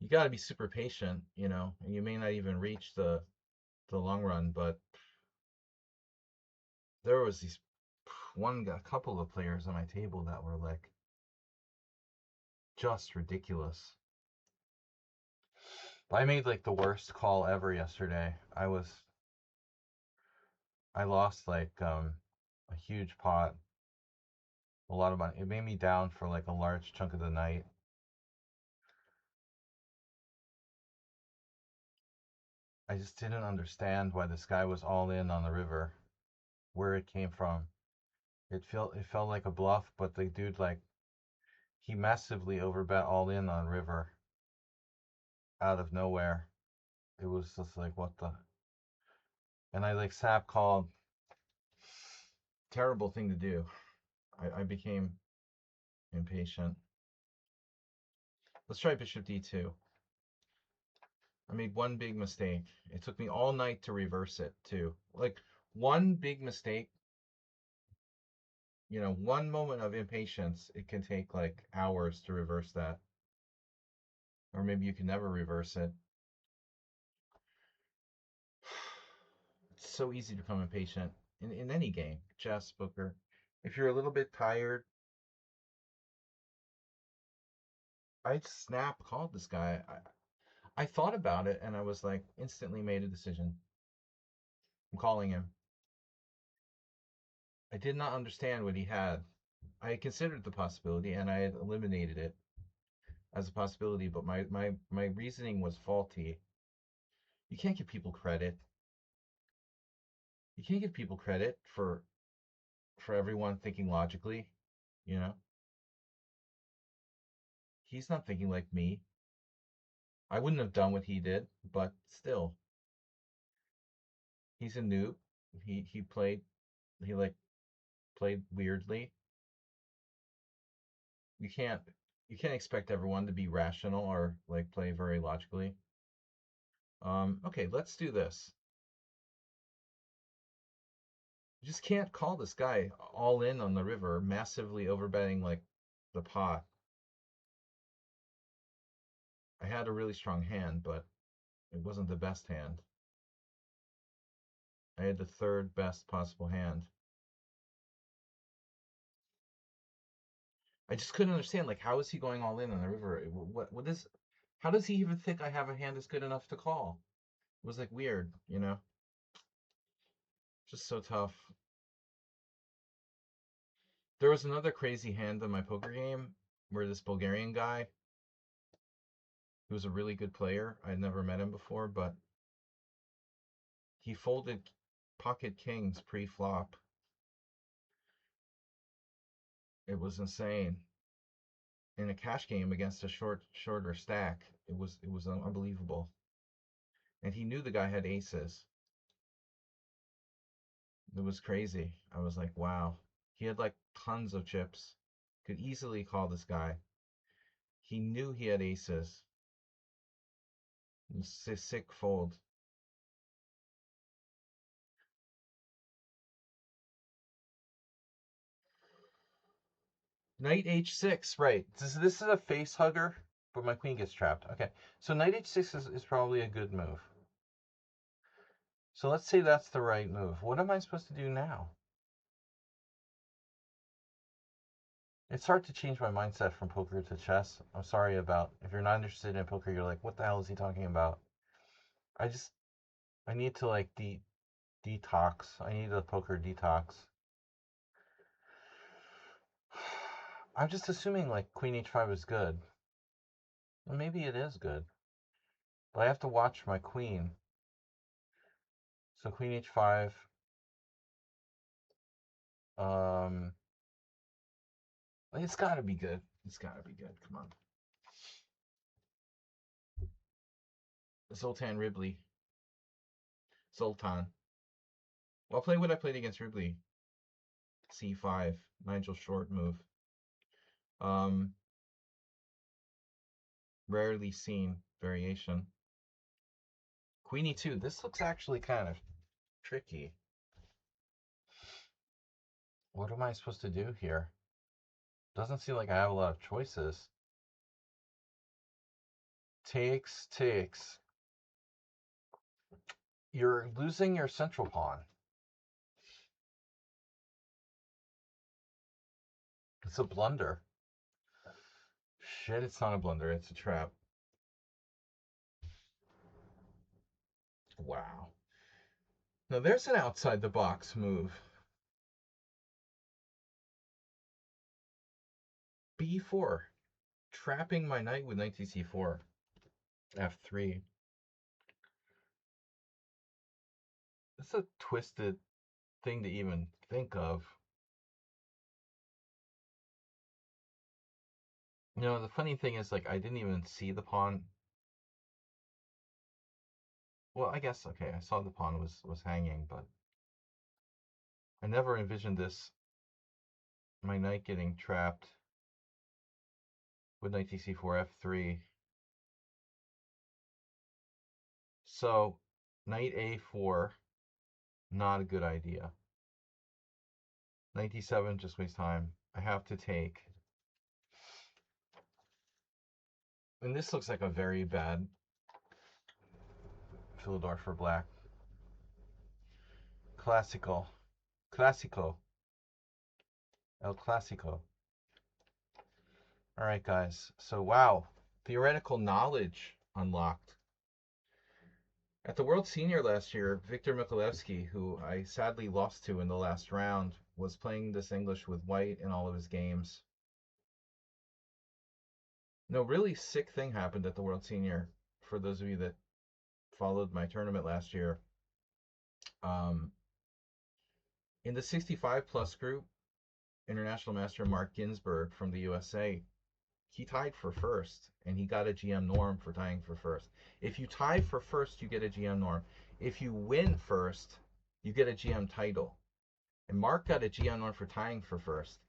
You got to be super patient, you know, and you may not even reach the long run, but there was these a couple of players on my table that were like just ridiculous. I made like the worst call ever yesterday. I lost like a huge pot, a lot of money. It made me down for like a large chunk of the night. I just didn't understand why this guy was all in on the river, where it came from. It felt like a bluff, but the dude like he massively overbet all in on river out of nowhere. It was just like what the, and I like sap called. Terrible thing to do. I became impatient. Let's try bishop d2. I made one big mistake. It took me all night to reverse it, too. Like, one big mistake, you know, one moment of impatience, it can take like hours to reverse that. Or maybe you can never reverse it. It's so easy to become impatient in any game, chess, poker. If you're a little bit tired, I snap called this guy. I thought about it and I was like, instantly made a decision. I'm calling him. I did not understand what he had. I had considered the possibility and I had eliminated it as a possibility, but my reasoning was faulty. You can't give people credit. You can't give people credit for everyone thinking logically, you know? He's not thinking like me. I wouldn't have done what he did, but still, he's a noob. He played he like played weirdly. You can't you can't expect everyone to be rational or like play very logically. Okay, let's do this. You just can't call this guy all in on the river, massively overbetting like the pot. I had a really strong hand, but it wasn't the best hand. I had the third best possible hand. I just couldn't understand, like, how is he going all in on the river? What is, how does he even think I have a hand that's good enough to call? It was like weird, you know? Just so tough. There was another crazy hand in my poker game where this Bulgarian guy, who was a really good player, I'd never met him before, but he folded pocket kings pre-flop. It was insane. In a cash game against a shorter stack, it was unbelievable. And he knew the guy had aces. It was crazy. I was like, wow. He had like tons of chips. Could easily call this guy. He knew he had aces. It was a sick fold. Knight h6, right. This is a face hugger, but my queen gets trapped. Okay, so knight h6 is probably a good move. So let's say that's the right move. What am I supposed to do now? It's hard to change my mindset from poker to chess. I'm sorry about if you're not interested in poker, you're like, what the hell is he talking about? I just I need to like detox. I need a poker detox. I'm just assuming like queen h5 is good. Well, maybe it is good. But I have to watch my queen. So queen h5. Um it's gotta be good. It's gotta be good. Come on. Zoltan Ribley. Zoltan. I'll play what I played against Ribley. c5. Nigel Short move. Um Rarely seen variation. Queen e2. This looks actually kind of tricky. What am I supposed to do here? Doesn't seem like I have a lot of choices. Takes. You're losing your central pawn. It's a blunder. Shit, it's not a blunder. It's a trap. Wow. Now there's an outside the box move. b4. Trapping my knight with knight to c4. f3. It's a twisted thing to even think of. You know, the funny thing is, like, I didn't even see the pawn. Well, I guess, okay, I saw the pawn was hanging, but I never envisioned this, my knight getting trapped with knight to c4, f3. So, knight a4, not a good idea. Knight d7, just waste time. I have to take. And this looks like a very bad Philidor for black. Classico. El Clasico. All right, guys. So, wow. Theoretical knowledge unlocked. At the World Senior last year, Victor Mikulewski, who I sadly lost to in the last round, was playing this English with white in all of his games. No, really sick thing happened at the World Senior. For those of you that followed my tournament last year, um, in the 65 plus group, International Master Mark Ginsburg from the USA, he tied for first, and he got a GM norm for tying for first. If you tie for first, you get a GM norm. If you win first, you get a GM title. And Mark got a GM norm for tying for first.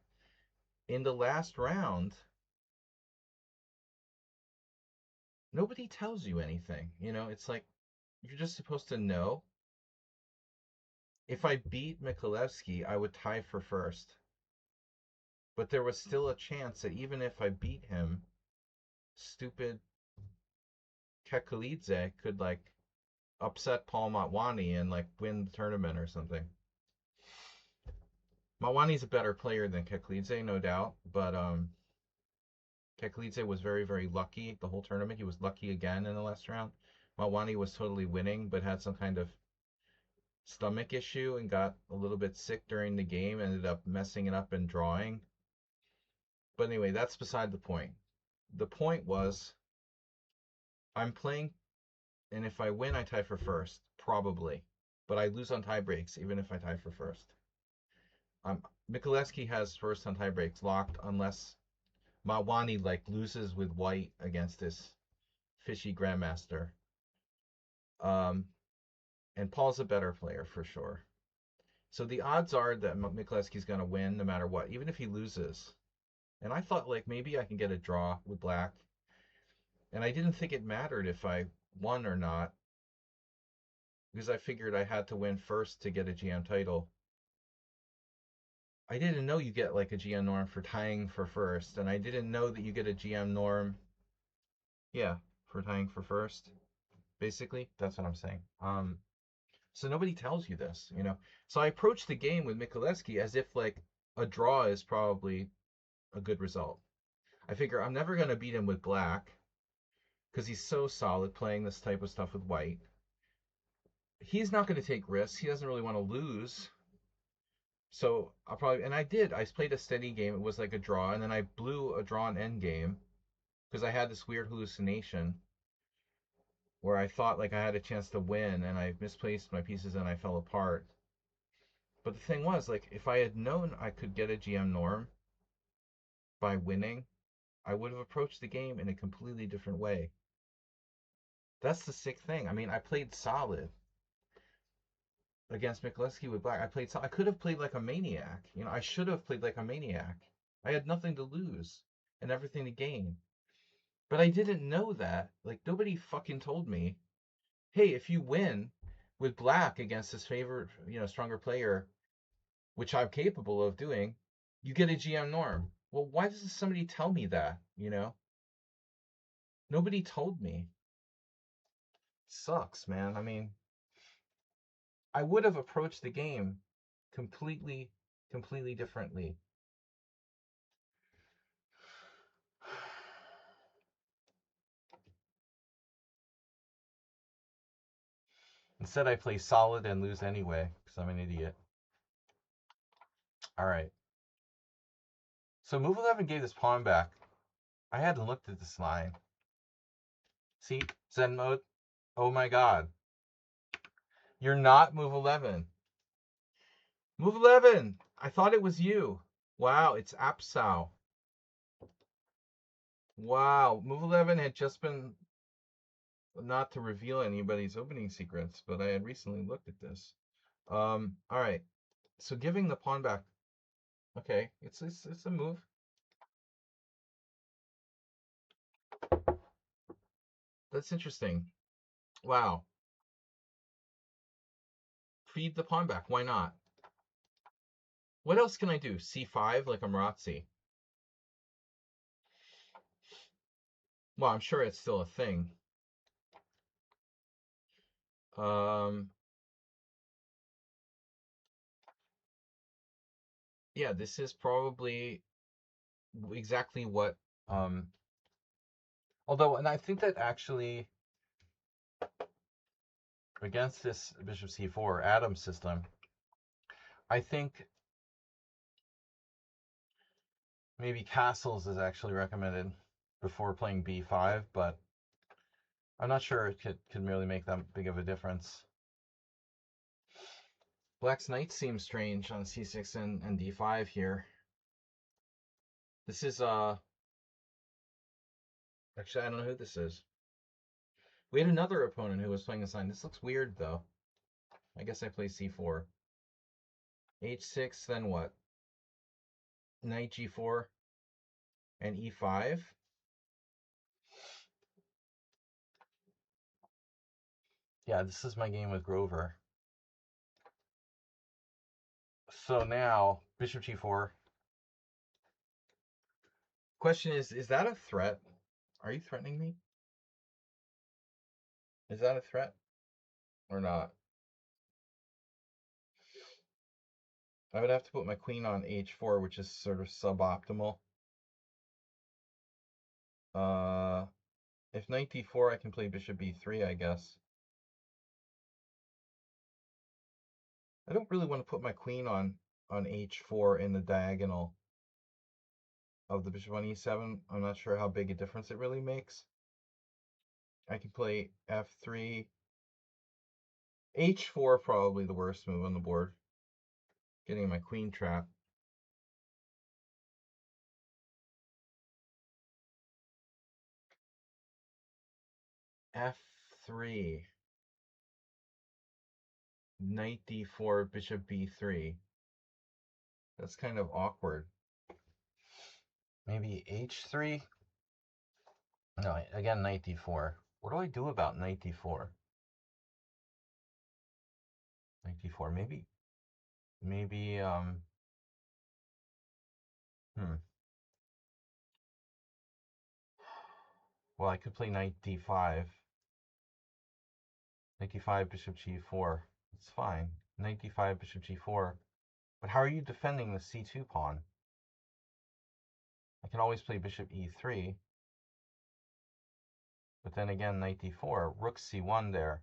In the last round, nobody tells you anything. You know, it's like you're just supposed to know. If I beat Mikulewski, I would tie for first. But there was still a chance that even if I beat him, stupid Kekulidze could like upset Paul Motwani and like win the tournament or something. Motwani's a better player than Kekulidze, no doubt, but Kekulidze was very, very lucky the whole tournament. He was lucky again in the last round. Motwani was totally winning, but had some kind of stomach issue and got a little bit sick during the game, ended up messing it up and drawing. But anyway, that's beside the point. The point was I'm playing, and if I win, I tie for first, probably. But I lose on tie breaks, even if I tie for first. Mikulewski has first on tie breaks locked unless Motwani like loses with white against this fishy grandmaster. Um, and Paul's a better player for sure. So the odds are that Mikulewski's going to win no matter what, even if he loses. And I thought like maybe I can get a draw with black. And I didn't think it mattered if I won or not because I figured I had to win first to get a GM title. I didn't know you get like a GM norm for tying for first, and I didn't know that you get a GM norm, yeah, for tying for first. Basically, that's what I'm saying. So nobody tells you this, you know. So I approached the game with Mikuleski as if like a draw is probably a good result. I figure I'm never gonna beat him with black because he's so solid playing this type of stuff with white. He's not going to take risks. He doesn't really want to lose. So I'll probably, and I did. I played a steady game. It was like a draw, and then I blew a drawn end game because I had this weird hallucination where I thought like I had a chance to win, and I misplaced my pieces and I fell apart. But the thing was, like, if I had known I could get a GM norm by winning, I would have approached the game in a completely different way. That's the sick thing. I mean, I played solid against Mikuleski with black. I could have played like a maniac. You know, I should have played like a maniac. I had nothing to lose and everything to gain. But I didn't know that. Like nobody fucking told me, "Hey, if you win with black against this favorite, stronger player, which I'm capable of doing, you get a GM norm." Well, why doesn't somebody tell me that, you know? Nobody told me. Sucks, man. I mean, I would have approached the game completely completely differently. Instead, I play solid and lose anyway because I'm an idiot. All right. So move 11 gave this pawn back. I hadn't looked at this line. See, Zen mode. Oh my god. You're not move 11. Move 11. I thought it was you. Wow, it's Apsao. Wow, move 11 had just been, not to reveal anybody's opening secrets, but I had recently looked at this. All right. So giving the pawn back. Okay, it's a move. That's interesting. Wow. Feed the pawn back. Why not? What else can I do? C5 like a Marazzi. Well, I'm sure it's still a thing. Yeah, this is probably exactly what. Although, and I think that actually against this Bishop C4 Adam system, I think maybe castles is actually recommended before playing B5, but I'm not sure it could really make that big of a difference. Black's knight seems strange on C6 and D5 here. This is actually, I don't know who this is. We had another opponent who was playing this line. This looks weird though. I guess I play C4. H6, then what? Knight G4 and E5. Yeah, this is my game with Grover. So now, Bishop G4. Question is that a threat? Are you threatening me? Is that a threat or not? I would have to put my queen on H4, which is sort of suboptimal. If knight D4, I can play Bishop B3, I guess. I don't really want to put my queen on H4 in the diagonal of the bishop on E7. I'm not sure how big a difference it really makes. I can play F3. H4 probably the worst move on the board. Getting my queen trapped. F3. Knight D4, bishop B3. That's kind of awkward. Maybe H3? No, again, knight D4. What do I do about knight D4? Knight D4, maybe, Hmm. Well, I could play knight d5. Knight d5, bishop g4. It's fine. Knight d5, bishop g4. But how are you defending the c2 pawn? I can always play bishop e3. But then again, knight d4. Rook c1 there.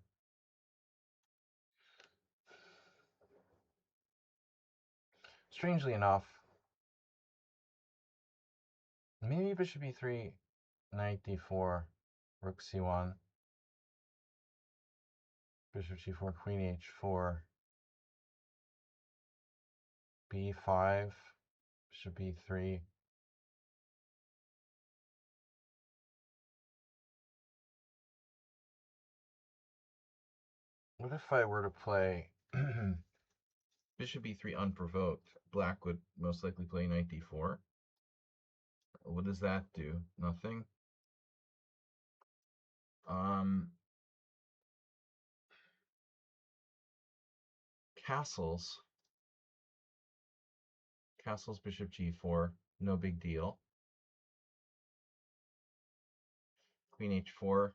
Strangely enough, maybe bishop e3, knight d4, rook c1, bishop g4, queen h4, b5, bishop b3. What if I were to play bishop e3 unprovoked? Black would most likely play knight d4. What does that do? Nothing. Um, castles. Castles, bishop g4. No big deal. Queen h4.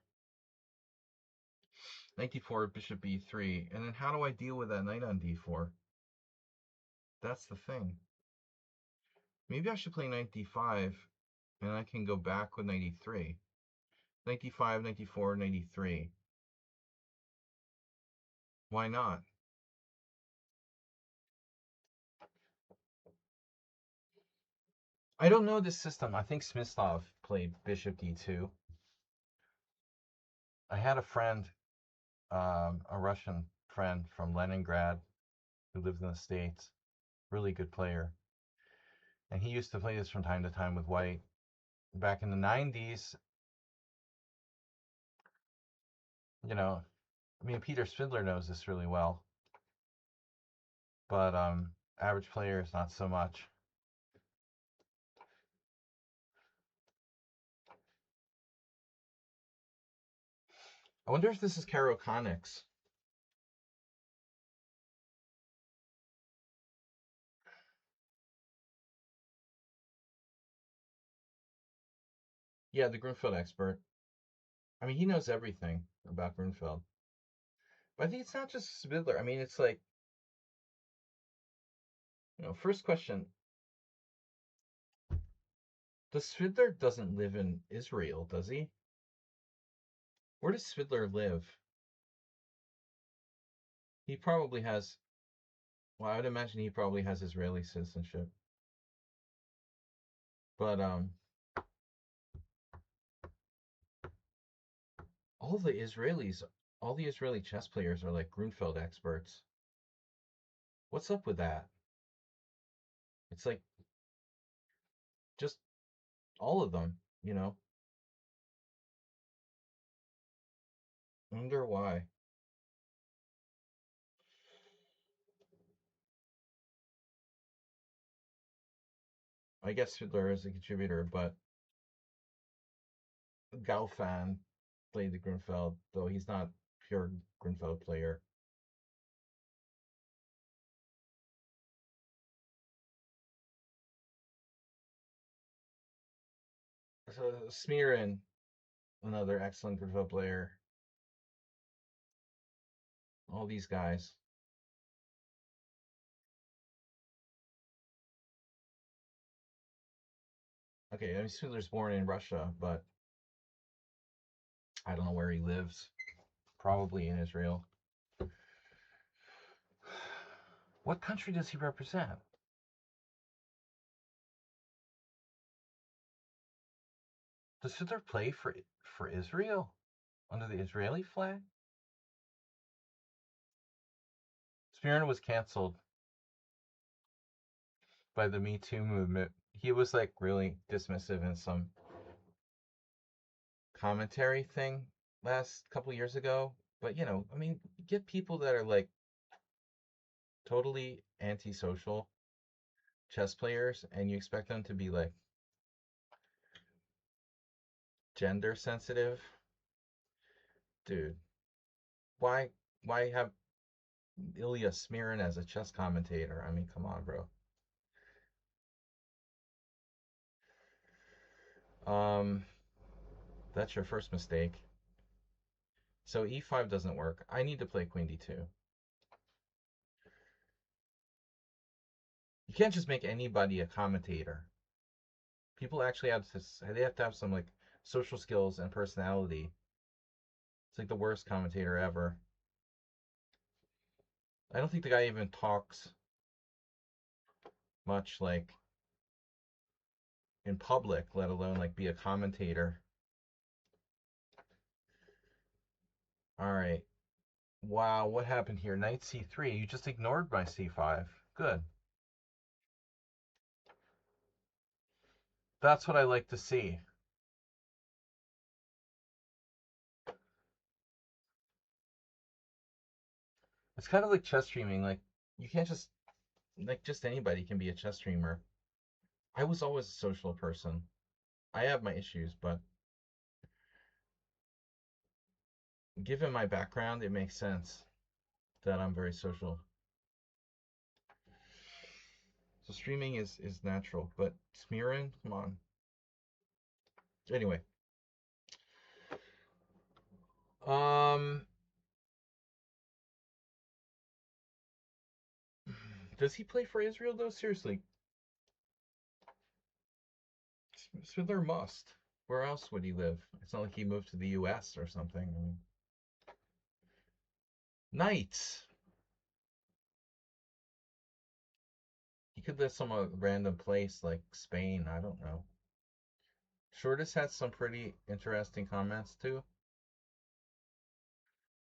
Knight d4, bishop b3. And then how do I deal with that knight on d4? That's the thing. Maybe I should play knight d5, and I can go back with knight e3. Knight d5, knight d4, knight e3. Why not? I don't know this system. I think Smyslov played bishop d2. I had a friend, a Russian friend from Leningrad who lived in the States, really good player. And he used to play this from time to time with white. Back in the 90s, you know, I mean, Peter Spindler knows this really well, but average players, not so much. I wonder if this is Caro-Connix. Yeah, the Grunfeld expert. I mean, he knows everything about Grunfeld. But I think it's not just Spindler. I mean, it's like, first question. Does Spindler doesn't live in Israel, does he? Where does Spindler live? He probably has, well, I would imagine he probably has Israeli citizenship. But all the Israelis, all the Israeli chess players are like Grunfeld experts. What's up with that? It's like just all of them, you know? I wonder why. I guess Fiddler is a contributor, but Galfan played the Grunfeld, though he's not pure Grunfeld player. So Smirin, another excellent Grunfeld player. All these guys. Okay, I mean Fiddler's born in Russia, but I don't know where he lives. Probably in Israel. What country does he represent? Does Fiddler play for Israel under the Israeli flag? Smirin was canceled by the Me Too movement. He was like really dismissive in some commentary thing last couple years ago. But I mean, get people that are like totally antisocial chess players and you expect them to be like gender sensitive. Dude, why have Ilya Smirin as a chess commentator? I mean, come on, bro. Um, that's your first mistake. So e5 doesn't work. I need to play queen d2. You can't just make anybody a commentator. People actually have to have some like social skills and personality. It's like the worst commentator ever. I don't think the guy even talks much like in public, let alone like be a commentator. All right. Wow, what happened here? Knight c3. You just ignored my c5. Good. That's what I like to see. It's kind of like chess streaming. Like you can't just anybody can be a chess streamer. I was always a social person. I have my issues, but given my background, it makes sense that I'm very social. So streaming is natural, but smearing, come on. Anyway, um, does he play for Israel though? Seriously, Spindler must. Where else would he live? It's not like he moved to the U.S. or something. I mean, Knights. He could live some random place like Spain. I don't know. Shortest had some pretty interesting comments too.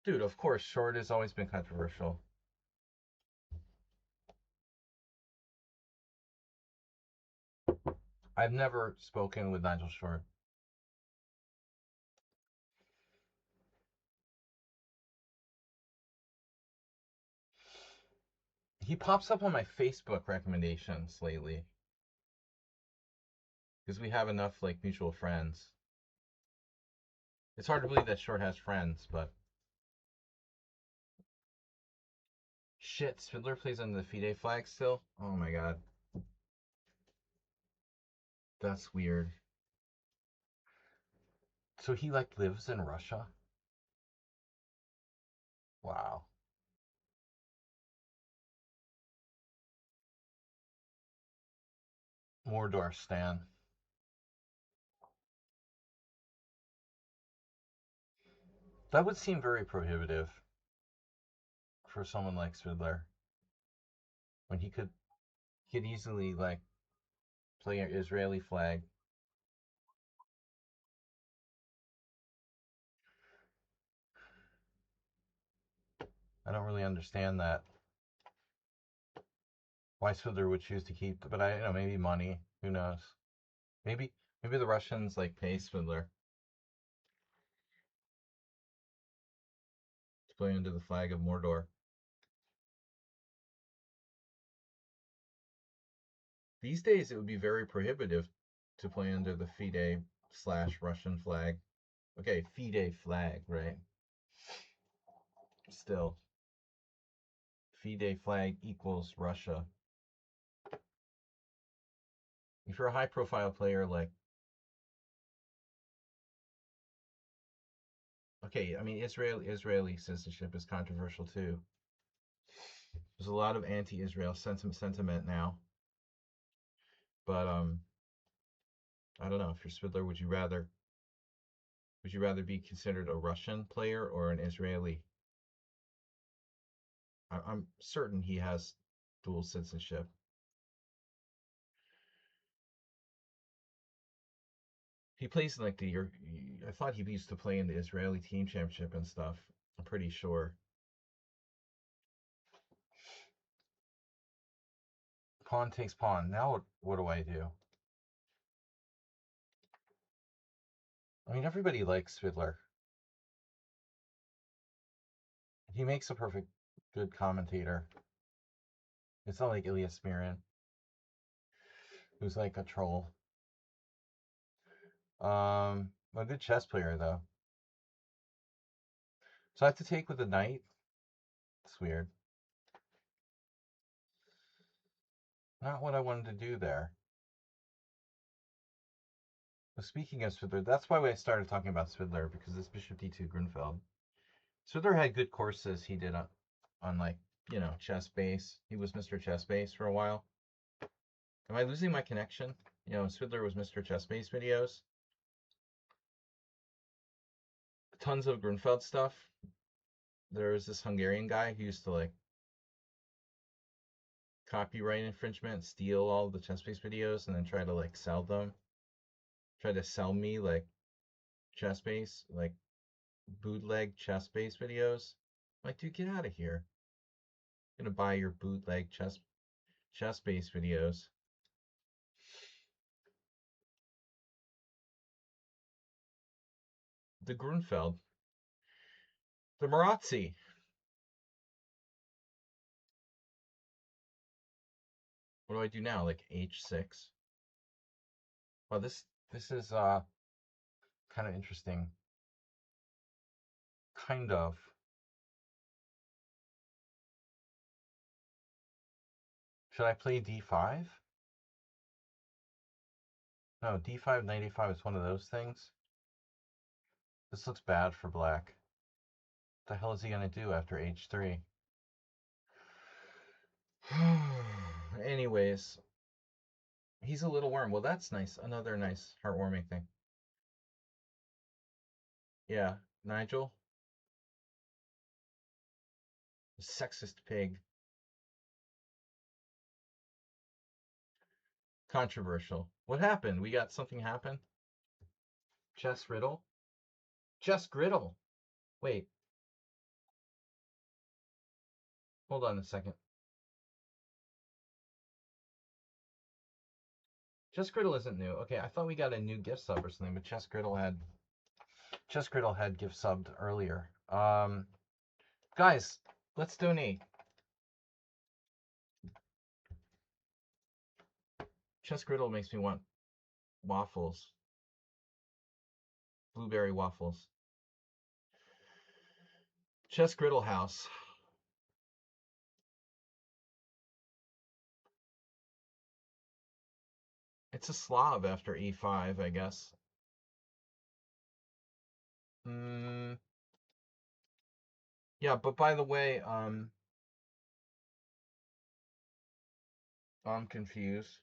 Dude, of course, Short has always been controversial. I've never spoken with Nigel Short. He pops up on my Facebook recommendations lately because we have enough like mutual friends. It's hard to believe that Short has friends, but shit, Spindler plays under the FIDE flag still. Oh my god, that's weird. So he like lives in Russia. Wow. Mordor Stan. That would seem very prohibitive for someone like Spindler when he could easily like play an Israeli flag. I don't really understand that. Why Spindler would choose to keep, but I know maybe money. Who knows? Maybe maybe the Russians like pay Spindler to play under the flag of Mordor. These days, it would be very prohibitive to play under the FIDE/Russian flag. Okay, FIDE flag, right? Still, FIDE flag equals Russia. If you're a high-profile player, like, okay, I mean, Israeli citizenship is controversial too. There's a lot of anti-Israel sentiment now, but I don't know. If you're Spidler, would you rather be considered a Russian player or an Israeli? I'm certain he has dual citizenship. He plays in like I thought he used to play in the Israeli team championship and stuff. I'm pretty sure. Pawn takes pawn. Now what do I do? I mean, everybody likes Fiddler. He makes a perfect good commentator. It's not like Ilya Smirin, who's like a troll. A good chess player though. So I have to take with the knight. It's weird. Not what I wanted to do there. Speaking of Swidler, that's why I started talking about Swidler, because this Bishop D2 Grunfeld. Swidler had good courses he did on like, chess base. He was Mr. Chess Base for a while. Am I losing my connection? Swidler was Mr. Chess Base videos. Tons of Grunfeld stuff. There was this Hungarian guy who used to like copyright infringement, steal all the chess base videos, and then try to like sell them. Try to sell me like chess base, like bootleg chess base videos. I'm like, dude, get out of here. I'm gonna buy your bootleg chess base videos. The Grunfeld. The Marazzi. What do I do now? Like H6? Well, this is kind of interesting. Kind of. Should I play D5? No, D5 95 is one of those things. This looks bad for black. What the hell is he gonna do after H3? Anyways, he's a little worm. Well, that's nice. Another nice, heartwarming thing. Yeah, Nigel, sexist pig. Controversial. What happened? We got something happen? Chess riddle? Chess griddle. Wait, hold on a second. Chess griddle isn't new. Okay, I thought we got a new gift sub or something, but Chess griddle had gift subbed earlier. Guys, let's donate. Chess griddle makes me want waffles. Blueberry waffles. Chess griddle house. It's a Slav after E5, I guess. Yeah, but by the way, I'm confused.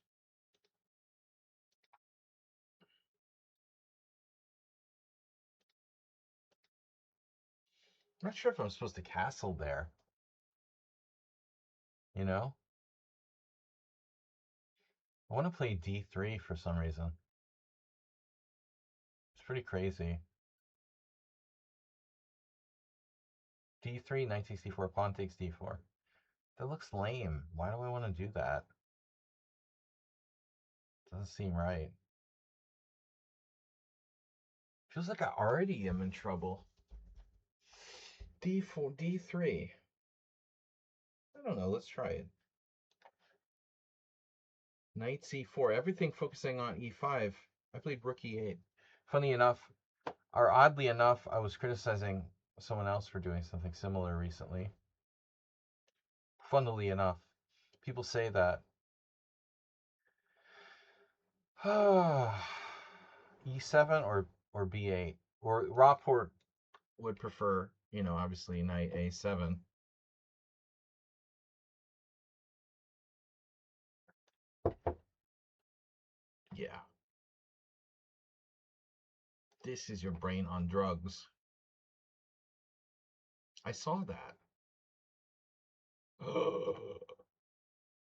I'm not sure if I'm supposed to castle there. You know? I want to play D3 for some reason. It's pretty crazy. D3, knight takes D4, pawn takes D4. That looks lame. Why do I want to do that? Doesn't seem right. Feels like I already am in trouble. D4, D3. I don't know. Let's try it. Knight C4. Everything focusing on E5. I played rook E8. Funny enough, or oddly enough, I was criticizing someone else for doing something similar recently. Funnily enough, people say that E7 or B8, or Rockport would prefer, obviously knight A7. Yeah. This is your brain on drugs. I saw that.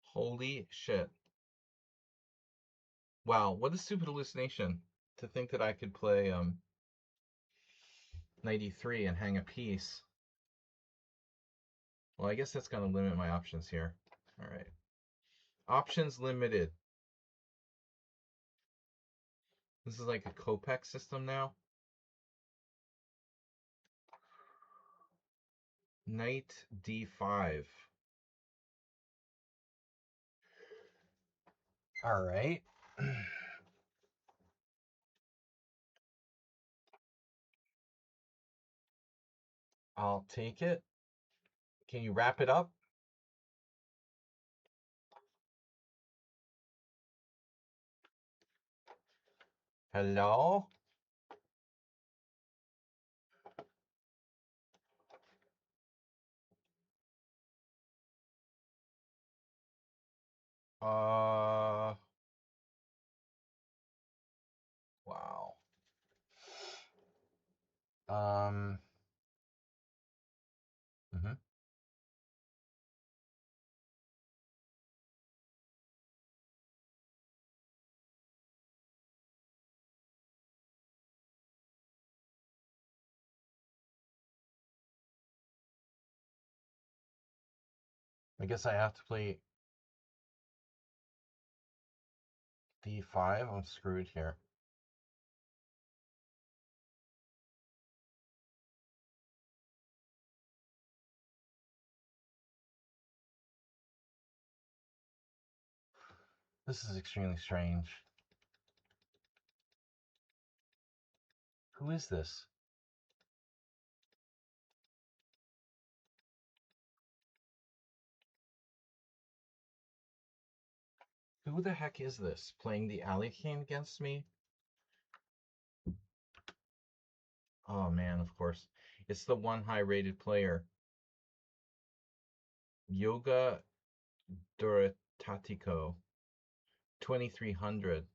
Holy shit. Wow, what a stupid hallucination to think that I could play 93 and hang a piece. Well, I guess that's going to limit my options here. All right. Options limited. This is like a Kopek system now. Knight D5. All right. I'll take it. Can you wrap it up? Hello? Wow. Um, mhm. I guess I have to play d5. I'm screwed here. This is extremely strange. Who is this? Who the heck is this playing the alley king against me? Oh man, of course. It's the one high rated player. Yoga Duratatico. 2300.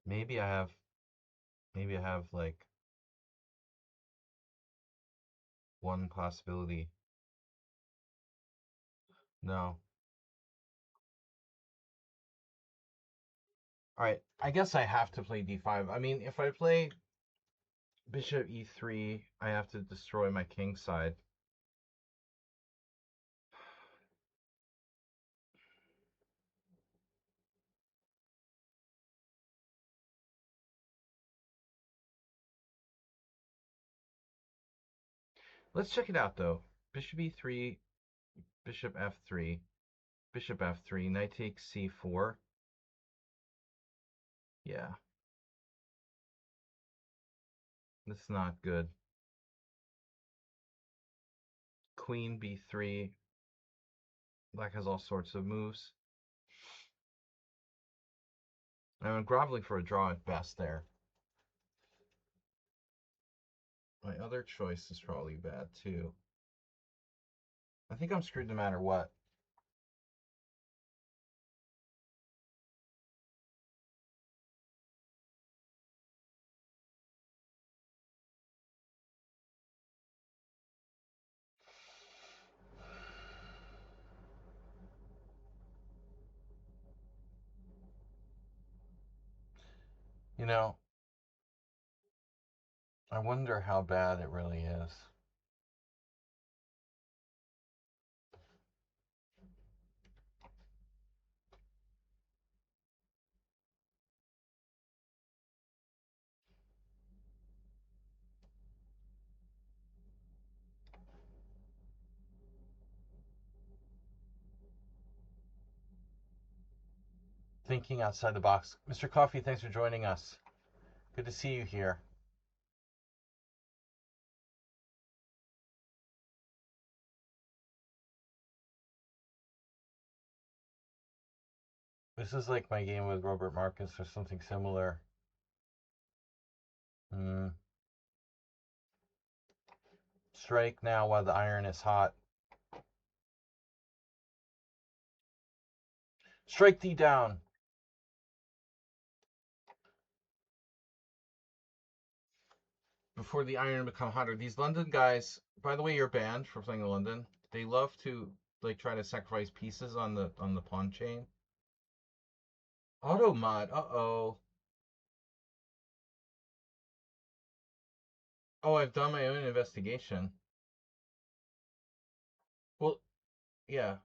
Maybe I have like one possibility. No. Alright, I guess I have to play d5. I mean, if I play bishop e3, I have to destroy my king side. Let's check it out though. Bishop e3, bishop f3, bishop f3, knight takes c4. Yeah, that's not good. Queen b3. Black has all sorts of moves. I'm groveling for a draw at best there. My other choice is probably bad too. I think I'm screwed no matter what. You know, I wonder how bad it really is. Thinking outside the box. Mr. Coffee, thanks for joining us. Good to see you here. This is like my game with Robert Marcus or something similar. Strike now while the iron is hot. Strike thee down. Before the iron become hotter. These London guys, by the way, you're banned for playing in London. They love to like try to sacrifice pieces on the pawn chain. Auto mod. Uh-oh. Oh, I've done my own investigation. Well, yeah.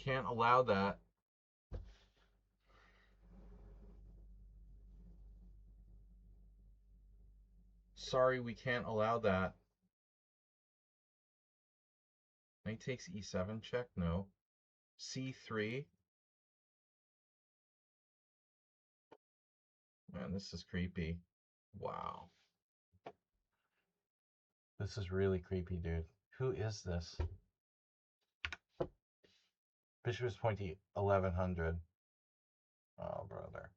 can't allow that. Sorry, we can't allow that. Knight takes e7 check? No. c3. Man, this is creepy. Wow. This is really creepy, dude. Who is this? Bishop is pointy 1100. Oh, brother.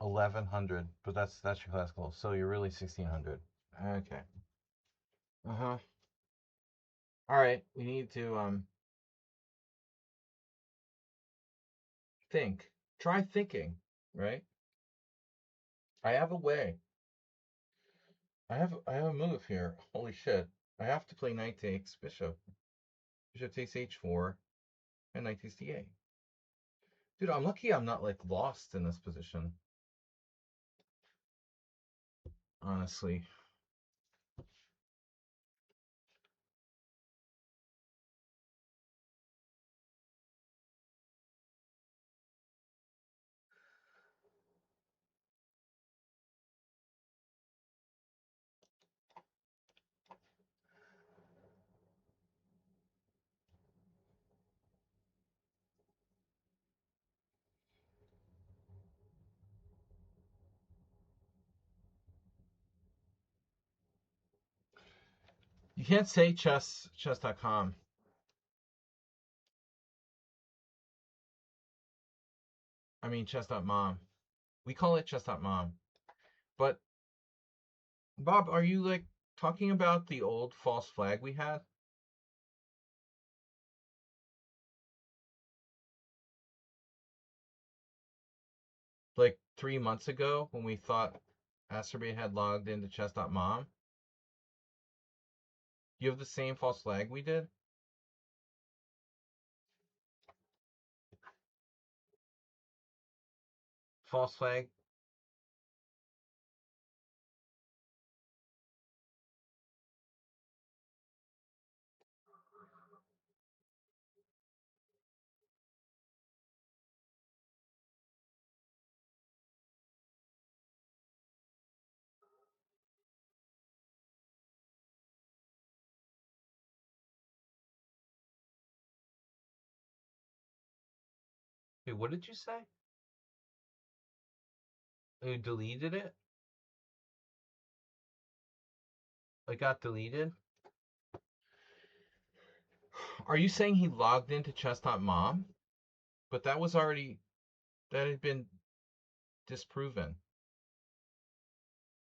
$1,100, but that's your classical. So you're really 1,600. Okay. Uh-huh. All right. We need to think. Try thinking, right? I have a way. I have a move here. Holy shit. I have to play knight takes bishop. Bishop takes h4 and knight takes d8. Dude, I'm lucky I'm not like lost in this position. Honestly. You can't say chess.com. I mean chess.mom. We call it chess.mom. But Bob, are you like talking about the old false flag we had? Like 3 months ago when we thought Asterbate had logged into chess.mom? You have the same false flag we did? False flag? Wait, what did you say? You deleted it? It got deleted? Are you saying he logged into chess.mom? But that was already, that had been disproven.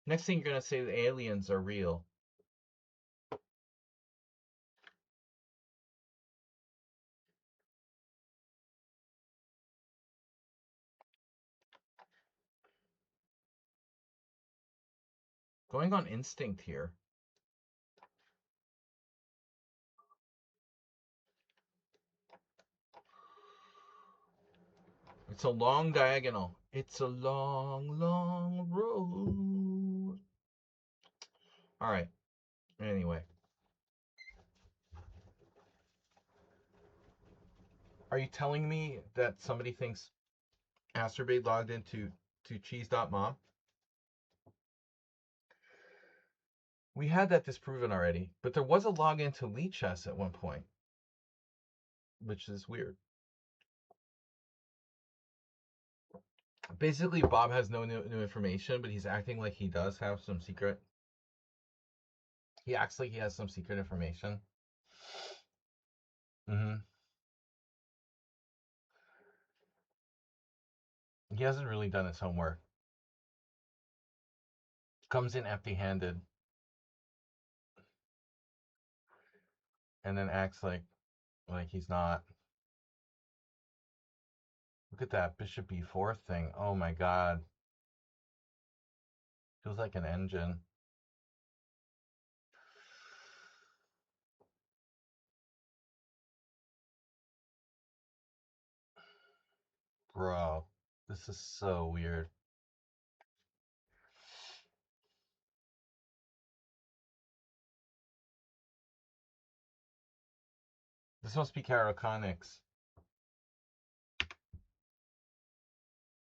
Next thing you're going to say the aliens are real. Going on instinct here. It's a long diagonal. It's a long, long road. All right. Anyway. Are you telling me that somebody thinks Asterbate logged into cheese.mom? We had that disproven already, but there was a login to Lichess at one point, which is weird. Basically, Bob has no new information, but he's acting like he does have some secret. He acts like he has some secret information. Mm-hmm. He hasn't really done his homework. Comes in empty-handed, and then acts like he's not. Look at that bishop e4 thing. Oh my god. Feels like an engine. Bro. This is so weird. This must be Caraconix.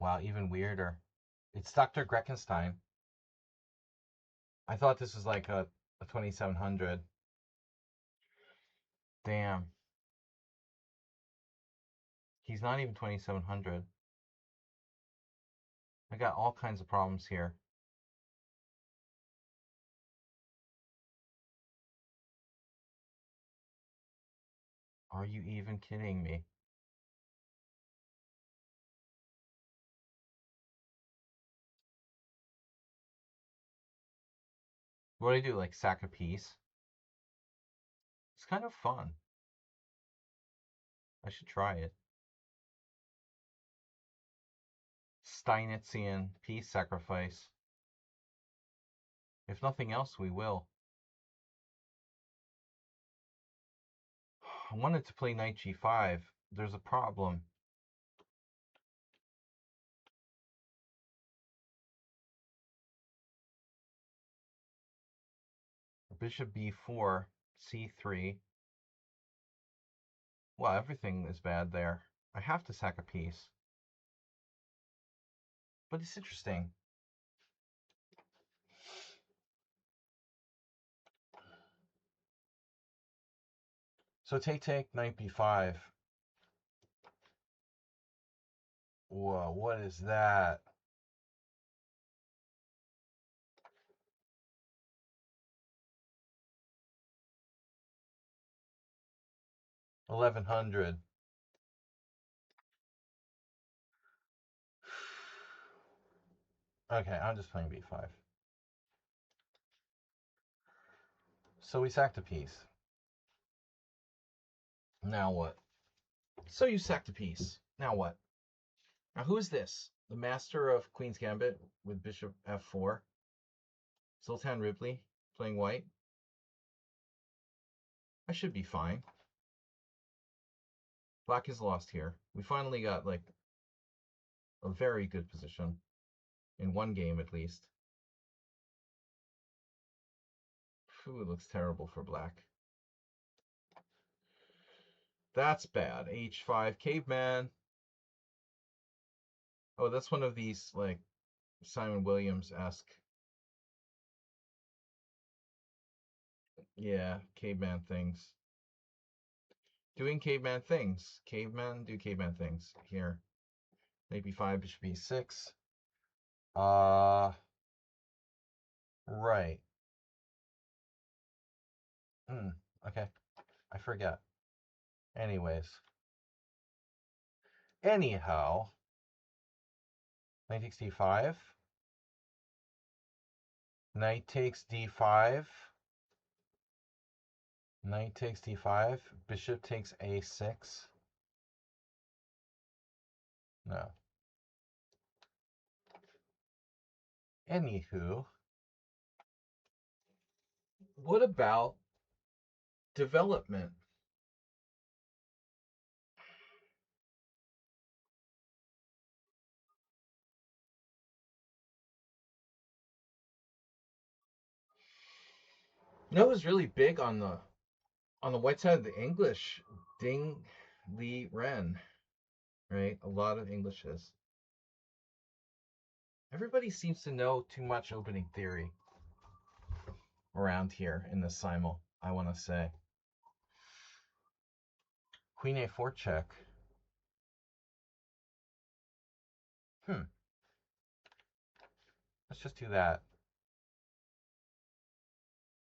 Wow, even weirder. It's Dr. Greckenstein. I thought this was like a 2700. Damn. He's not even 2700. I got all kinds of problems here. Are you even kidding me? What do I do? Like sack a piece? It's kind of fun. I should try it. Steinitzian peace sacrifice. If nothing else, we will. I wanted to play knight g5. There's a problem. Bishop b4, c3. Well, everything is bad there. I have to sack a piece. But it's interesting. So take, knight b5. Whoa, what is that? $1,100. Okay, I'm just playing b5. So we sacked a piece. Now what? So you sacked a piece. Now what? Now who is this? The master of Queen's Gambit with bishop f4. Sultan Ripley playing white. I should be fine. Black is lost here. We finally got like a very good position in one game at least. Ooh, it looks terrible for black. That's bad. H5 caveman. Oh, that's one of these like Simon Williams-esque. Yeah, caveman things. Doing caveman things. Cavemen do caveman things. Here. Knight b5, bishop b6. Right. Okay. I forget. Anyways. Anyhow. Knight takes d5. Knight takes d5. Knight takes d5. Bishop takes a6. No. Anywho. What about development? Noah's really big on the white side of the English. Ding Li Ren. Right? A lot of Englishes. Everybody seems to know too much opening theory around here in the simul, I want to say. Queen a4 check. Let's just do that.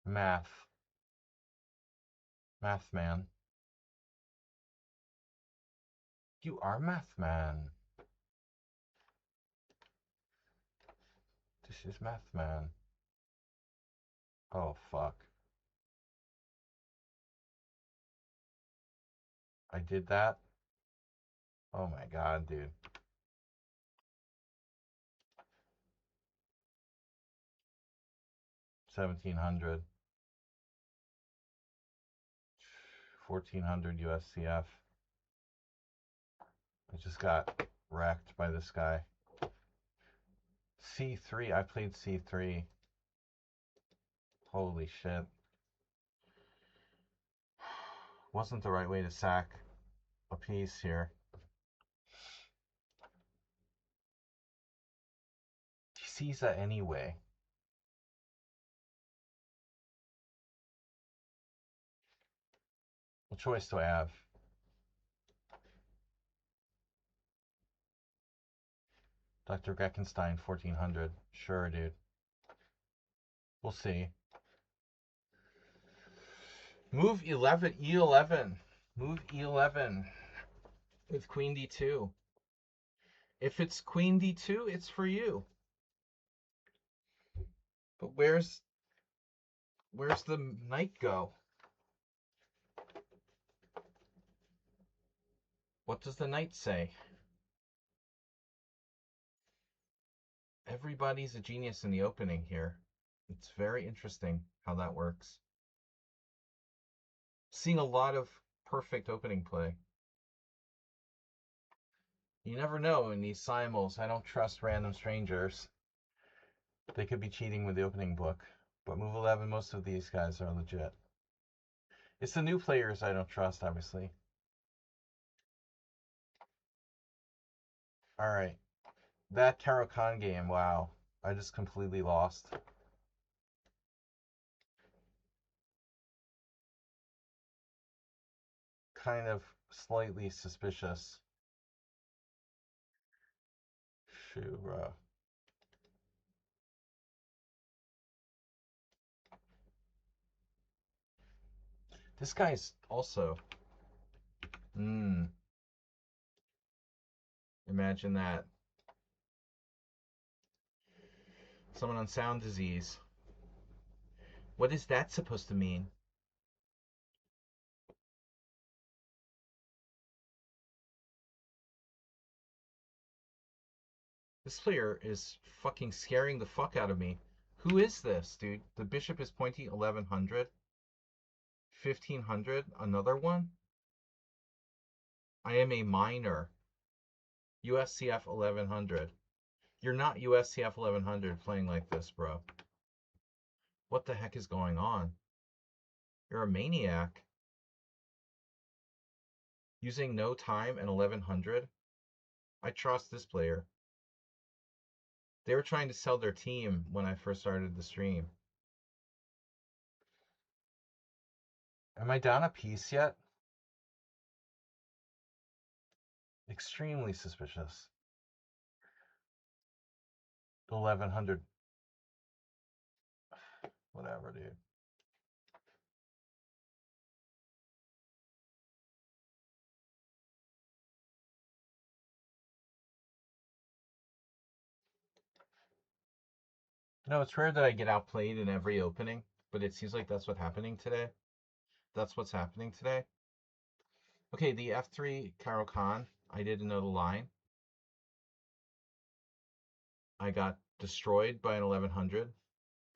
Math. Math man. You are math man. This is math man. Oh, fuck. I did that? Oh my god, dude. 1700. 1400 USCF. I just got wrecked by this guy. C3. I played C3. Holy shit. Wasn't the right way to sack a piece here. He sees that anyway. What choice do I have? Dr. Geckenstein, 1400. Sure, dude. We'll see. Move 11, E11. Move E11 with Queen D2. If it's Queen D2, it's for you. But where's the knight go? What does the knight say? Everybody's a genius in the opening here. It's very interesting how that works. Seeing a lot of perfect opening play. You never know in these simuls. I don't trust random strangers. They could be cheating with the opening book. But move 11, most of these guys are legit. It's the new players I don't trust, obviously. Alright. That Caro-Kann game, wow. I just completely lost. Kind of slightly suspicious. Shoo, bro. This guy's also... Imagine that. Someone on sound disease. What is that supposed to mean? This player is fucking scaring the fuck out of me. Who is this, dude? The bishop is pointy 1100. 1500. Another one? I am a minor. USCF 1100. You're not USCF 1100 playing like this, bro. What the heck is going on? You're a maniac. Using no time and 1100. I trust this player. They were trying to sell their team when I first started the stream. Am I down a piece yet? Extremely suspicious. 1100. Whatever, dude. No, it's rare that I get outplayed in every opening, but it seems like that's what's happening today. That's what's happening today. Okay, the F3 Caro-Kann. I didn't know the line. I got destroyed by an 1100.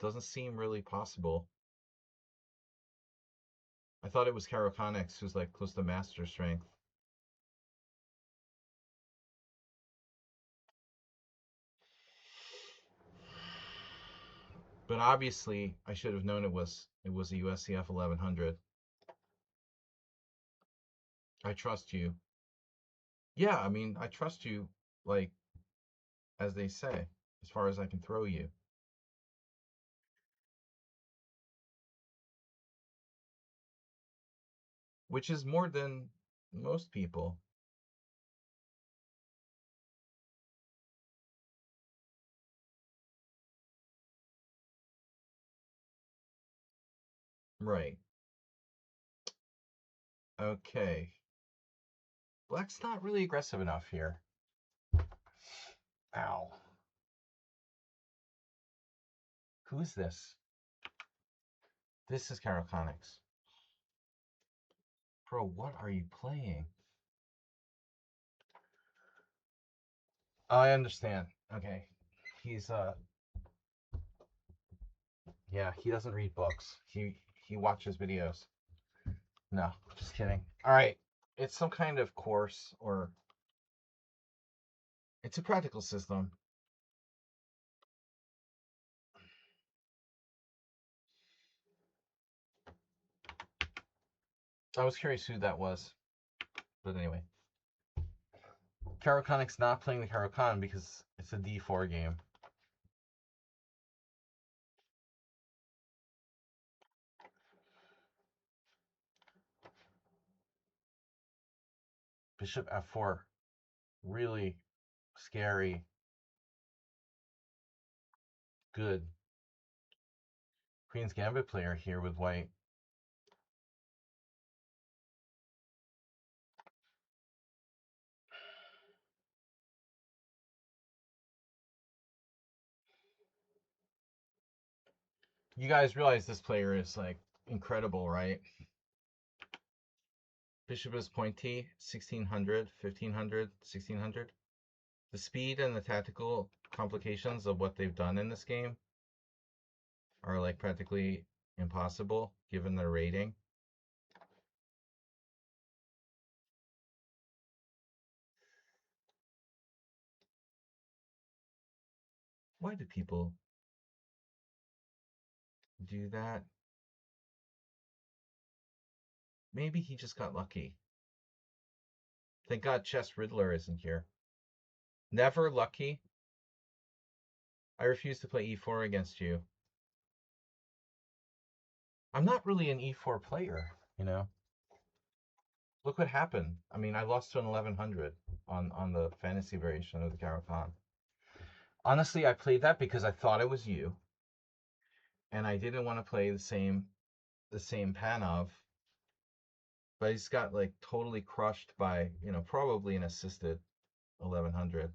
Doesn't seem really possible. I thought it was Caro-Kann X, who's like close to master strength. But obviously, I should have known it was a USCF 1100. I trust you. Yeah, I mean, I trust you, like, as they say, as far as I can throw you. Which is more than most people. Right. Okay. Black's not really aggressive enough here. Ow. Who's this? This is Caro-Kann. Bro, what are you playing? Oh, I understand. Okay. He's yeah, he doesn't read books. He watches videos. No, just kidding. All right. It's some kind of course or It's a practical system. I was curious who that was. But anyway. Caro-Connic's not playing the Caro-Con because it's a D4 game. Bishop F4. Really scary. Good. Queen's Gambit player here with white. You guys realize this player is like incredible, right? Bishop is pointy, 1600, 1500, 1600. The speed and the tactical complications of what they've done in this game are like practically impossible given their rating. Why do people do that? Maybe he just got lucky. Thank God Chess Riddler isn't here. Never lucky. I refuse to play e4 against you. I'm not really an e4 player, you know. Look what happened. I mean, I lost to an 1100 on the fantasy variation of the Caro-Con. Honestly, I played that because I thought it was you, and I didn't want to play the same Panov, but he's got like totally crushed by, you know, probably an assisted 1100.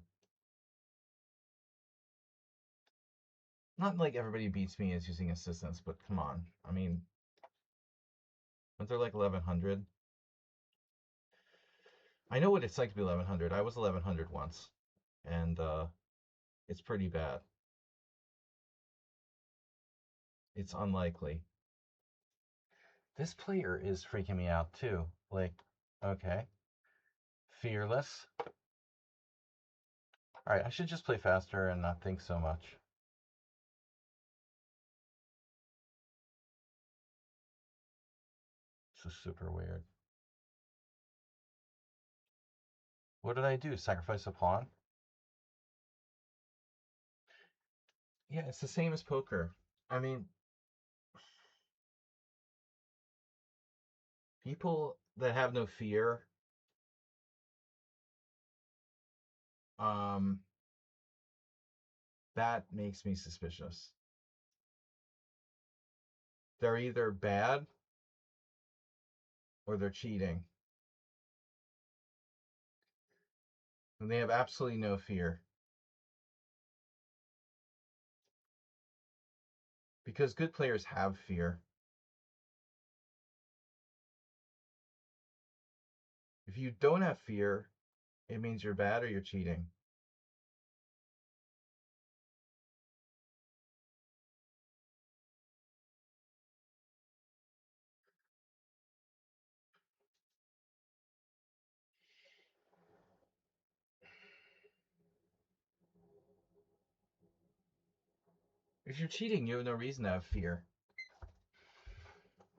Not like everybody beats me is using assistants, but come on. I mean, aren't there like 1100? I know what it's like to be 1100. I was 1100 once, and it's pretty bad. It's unlikely. This player is freaking me out too. Like, okay. Fearless. Alright, I should just play faster and not think so much. This is super weird. What did I do? Sacrifice a pawn? Yeah, it's the same as poker. I mean, people that have no fear, um, that makes me suspicious. They're either bad or they're cheating. And they have absolutely no fear. Because good players have fear. If you don't have fear, it means you're bad or you're cheating. If you're cheating, you have no reason to have fear.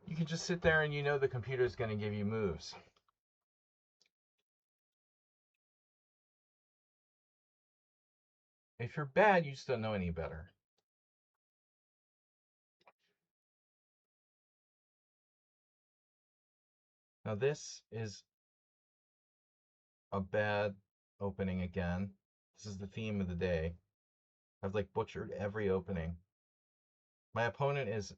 You can just sit there and you know the computer's going to give you moves. If you're bad, you just don't know any better. Now this is a bad opening again. This is the theme of the day. I've like butchered every opening. My opponent is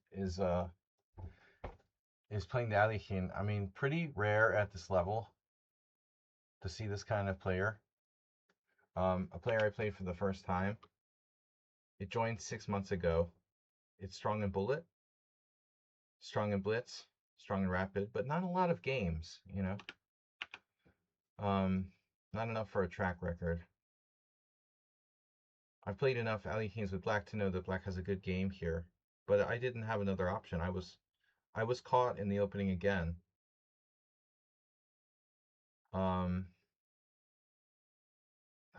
playing the Alichin. I mean, pretty rare at this level to see this kind of player. A player I played for the first time. It joined 6 months ago. It's strong in bullet, strong in blitz, strong in rapid, but not a lot of games, you know. Not enough for a track record. I've played enough Alichins with black to know that black has a good game here, but I didn't have another option. I was caught in the opening again.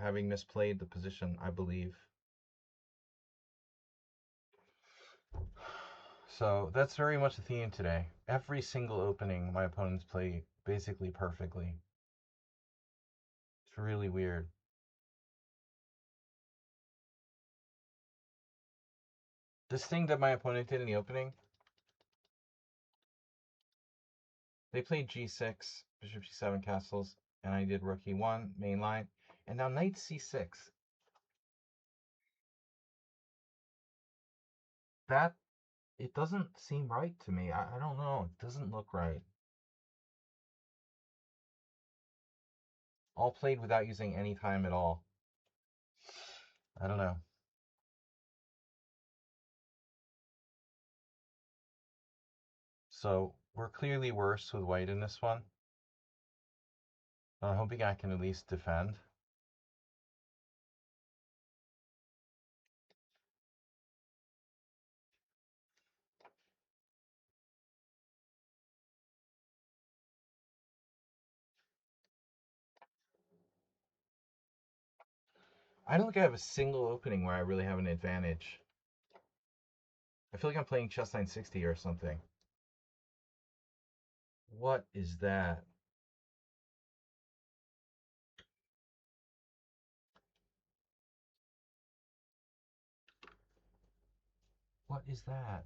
having misplayed the position, I believe. So that's very much the theme today. Every single opening, my opponents play basically perfectly. It's really weird. This thing that my opponent did in the opening, they played g6, bishop g7 castles, and I did rook e1, main line, and now knight c6. That, it doesn't seem right to me. I don't know. It doesn't look right. All played without using any time at all. I don't know. So we're clearly worse with white in this one. I'm hoping I can at least defend. I don't think I have a single opening where I really have an advantage. I feel like I'm playing chess 960 or something. What is that? What is that?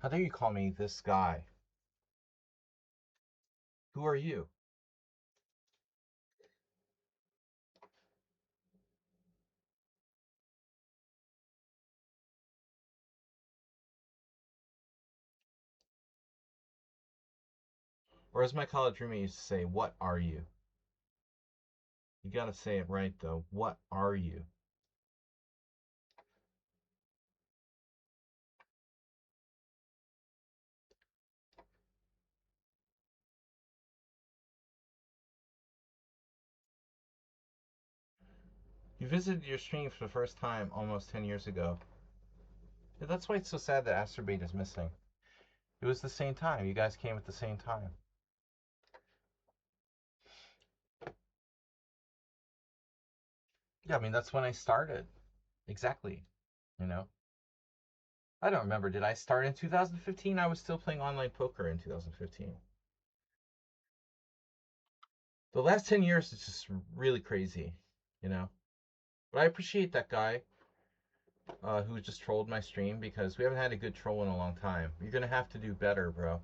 How dare you call me this guy? Who are you? Or as my college roommate used to say, what are you? You gotta say it right though. What are you? You visited your stream for the first time almost 10 years ago. Yeah, that's why it's so sad that Asterbait is missing. It was the same time. You guys came at the same time. Yeah, I mean, that's when I started. Exactly. You know? I don't remember. Did I start in 2015? I was still playing online poker in 2015. The last 10 years is just really crazy, you know? But I appreciate that guy who just trolled my stream because we haven't had a good troll in a long time. You're going to have to do better, bro.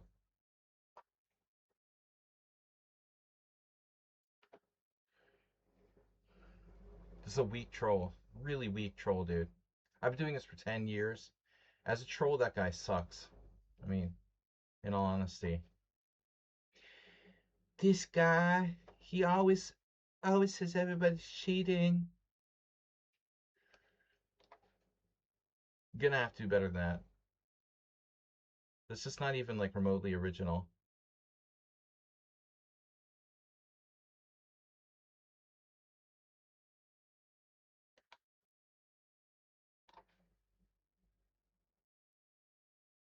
This is a weak troll. Really weak troll, dude. I've been doing this for 10 years. As a troll, that guy sucks. I mean, in all honesty. This guy, he always says everybody's cheating. You're gonna have to do better than that. This is not even like remotely original.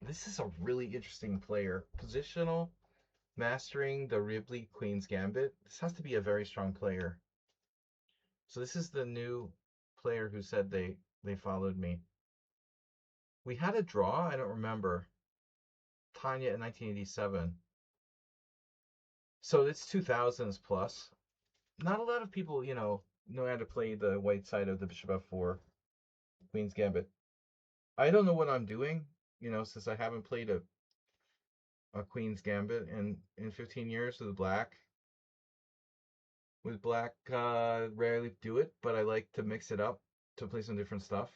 This is a really interesting player. Positional, mastering the Ripley Queen's Gambit. This has to be a very strong player. So this is the new player who said they followed me. We had a draw, I don't remember. Tanya in 1987. So it's 2000s plus. Not a lot of people, know how to play the white side of the bishop f4, Queen's Gambit. I don't know what I'm doing, since I haven't played a a Queen's Gambit in 15 years with black. With black, rarely do it, but I like to mix it up to play some different stuff.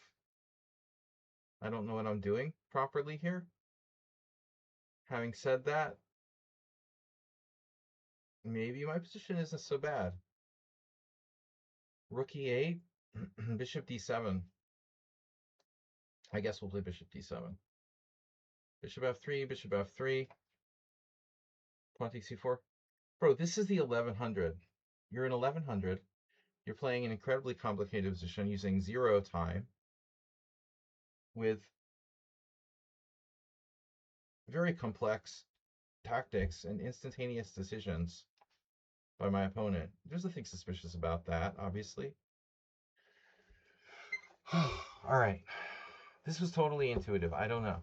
I don't know what I'm doing properly here. Having said that, maybe my position isn't so bad. Rook e8, bishop d7. I guess we'll play bishop d7. Bishop f3, bishop f3. Pawn takes c4. Bro, this is the 1100. You're in 1100. You're playing an incredibly complicated position using 0 time with very complex tactics and instantaneous decisions by my opponent. There's nothing suspicious about that, obviously. All right. This was totally intuitive. I don't know.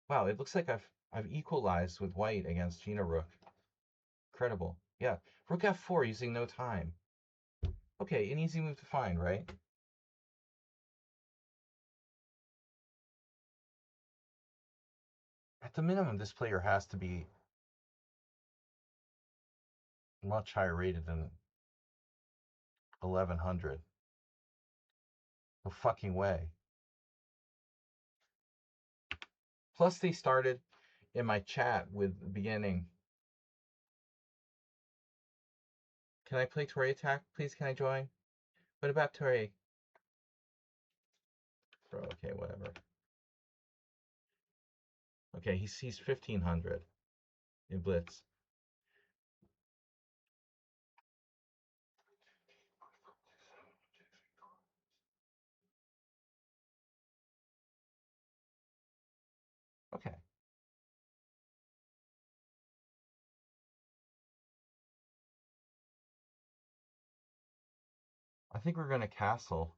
Wow, it looks like I've equalized with white against Gina Rook. Incredible. Yeah. Rook f4 using no time. Okay, an easy move to find, right? At the minimum, this player has to be much higher rated than 1100. No fucking way. Plus, they started in my chat with the beginning. Can I play Tory attack? Please, can I join? What about Tory? Bro, okay, whatever. Okay, he's 1500 in Blitz. Okay. I think we're gonna castle.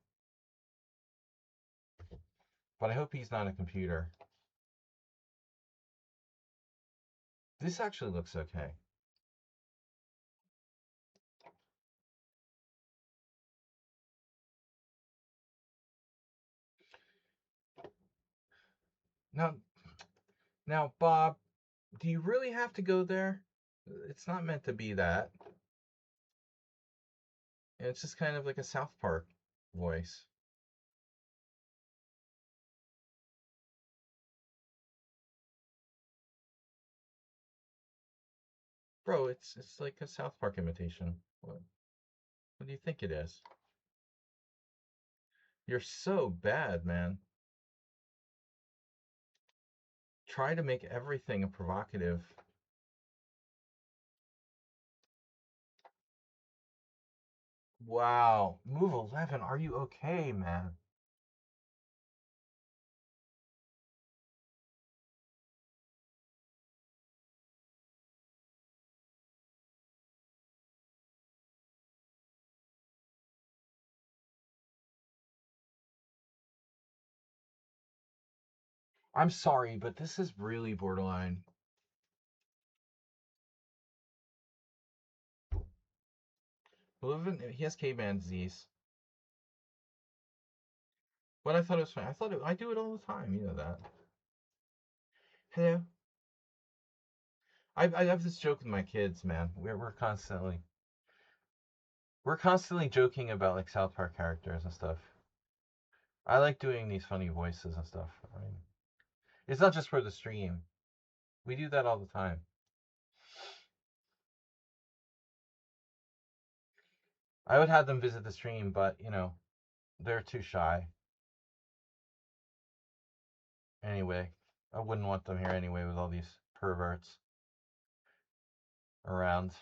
But I hope he's not a computer. This actually looks okay. Now, Bob, do you really have to go there? It's not meant to be that. It's just kind of like a South Park voice. Bro, it's like a South Park imitation. What do you think it is? You're so bad, man. Try to make everything a provocative. Wow. Move 11. Are you okay, man? I'm sorry, but this is really borderline. He has caveman disease. But I thought it was fine. I do it all the time. You know that. Hello. I have this joke with my kids, man. We're constantly joking about like South Park characters and stuff. I like doing these funny voices and stuff. I mean, it's not just for the stream. We do that all the time. I would have them visit the stream, but you know, they're too shy. Anyway, I wouldn't want them here anyway with all these perverts around.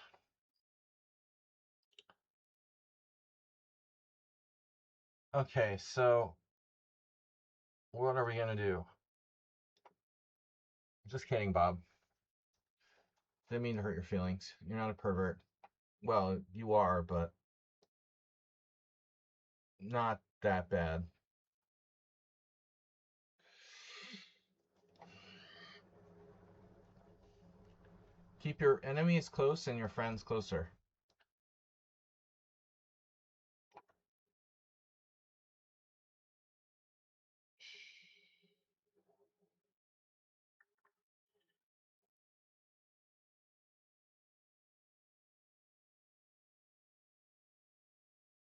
Okay, so what are we gonna do? Just kidding, Bob. Didn't mean to hurt your feelings. You're not a pervert. Well, you are, but not that bad. Keep your enemies close and your friends closer.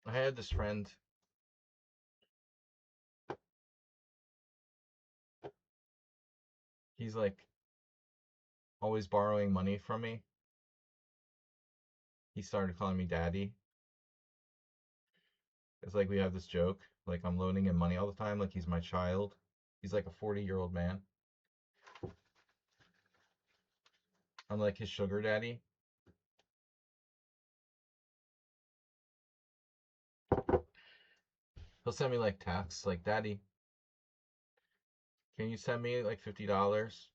I had this friend. He's like always borrowing money from me. He started calling me daddy. It's like we have this joke. Like I'm loaning him money all the time, like he's my child. He's like a 40-year-old man. I'm like his sugar daddy. He'll send me like texts like, Daddy, can you send me like $50?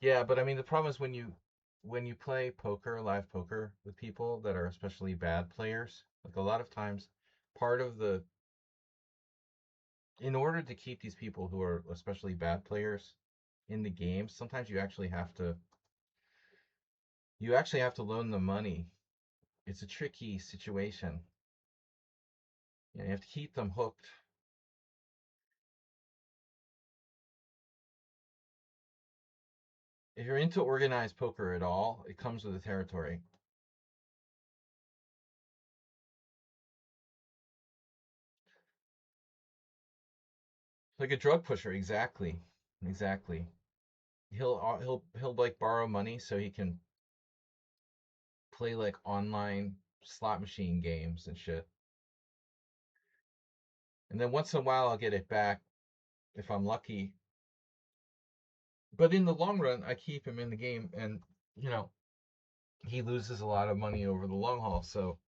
Yeah, but I mean the problem is when you play poker, live poker with people that are especially bad players, like a lot of times part of the in order to keep these people who are especially bad players in the game, sometimes you actually have to loan them money. It's a tricky situation. You have to keep them hooked. If you're into organized poker at all, it comes with the territory. Like a drug pusher, exactly. Exactly. He'll like borrow money so he can play like online slot machine games and shit. And then once in a while I'll get it back if I'm lucky. But in the long run, I keep him in the game and you know, he loses a lot of money over the long haul. So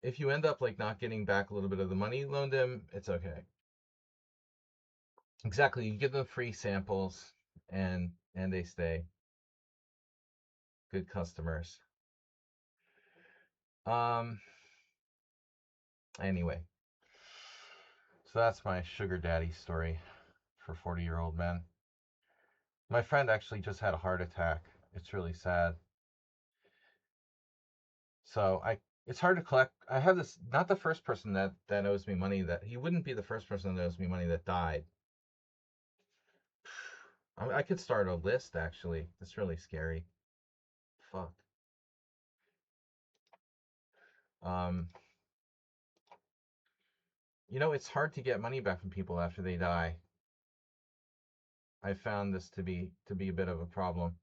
if you end up like not getting back a little bit of the money you loaned him, it's okay. Exactly. You give them free samples and they stay good customers. Um anyway, so that's my sugar daddy story for 40-year-old men. My friend actually just had a heart attack. It's really sad. So it's hard to collect. I have this not the first person that owes me money that he wouldn't be the first person that owes me money that died. I could start a list actually. It's really scary. Fuck. Um, it's hard to get money back from people after they die. I found this to be a bit of a problem.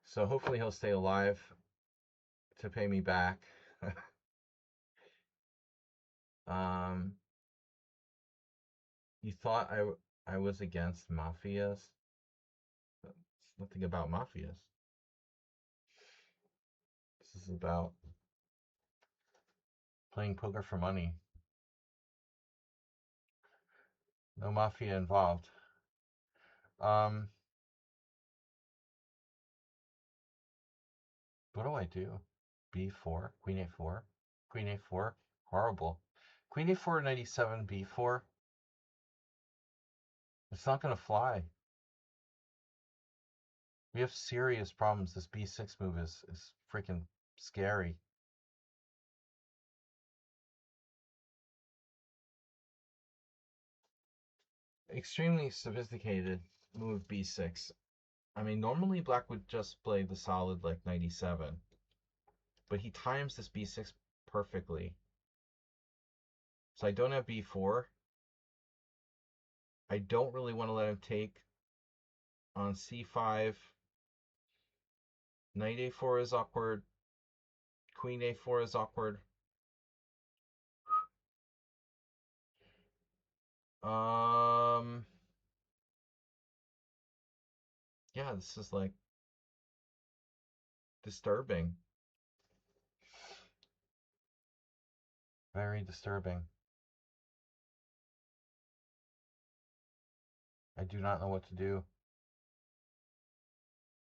So hopefully he'll stay alive to pay me back. um, you thought I was against mafias? It's nothing about mafias. This is about playing poker for money. No mafia involved. Um, what do I do? B4, Queen A4, Queen A4, horrible. Queen A4 97 B4. It's not gonna fly. We have serious problems. This B6 move is freaking scary. Extremely sophisticated move B6. I mean, normally black would just play the solid like 97, but he times this B6 perfectly. So I don't have B4. I don't really want to let him take on C5. Knight A4 is awkward. Queen A4 is awkward. Um, yeah, this is like disturbing. Very disturbing. I do not know what to do.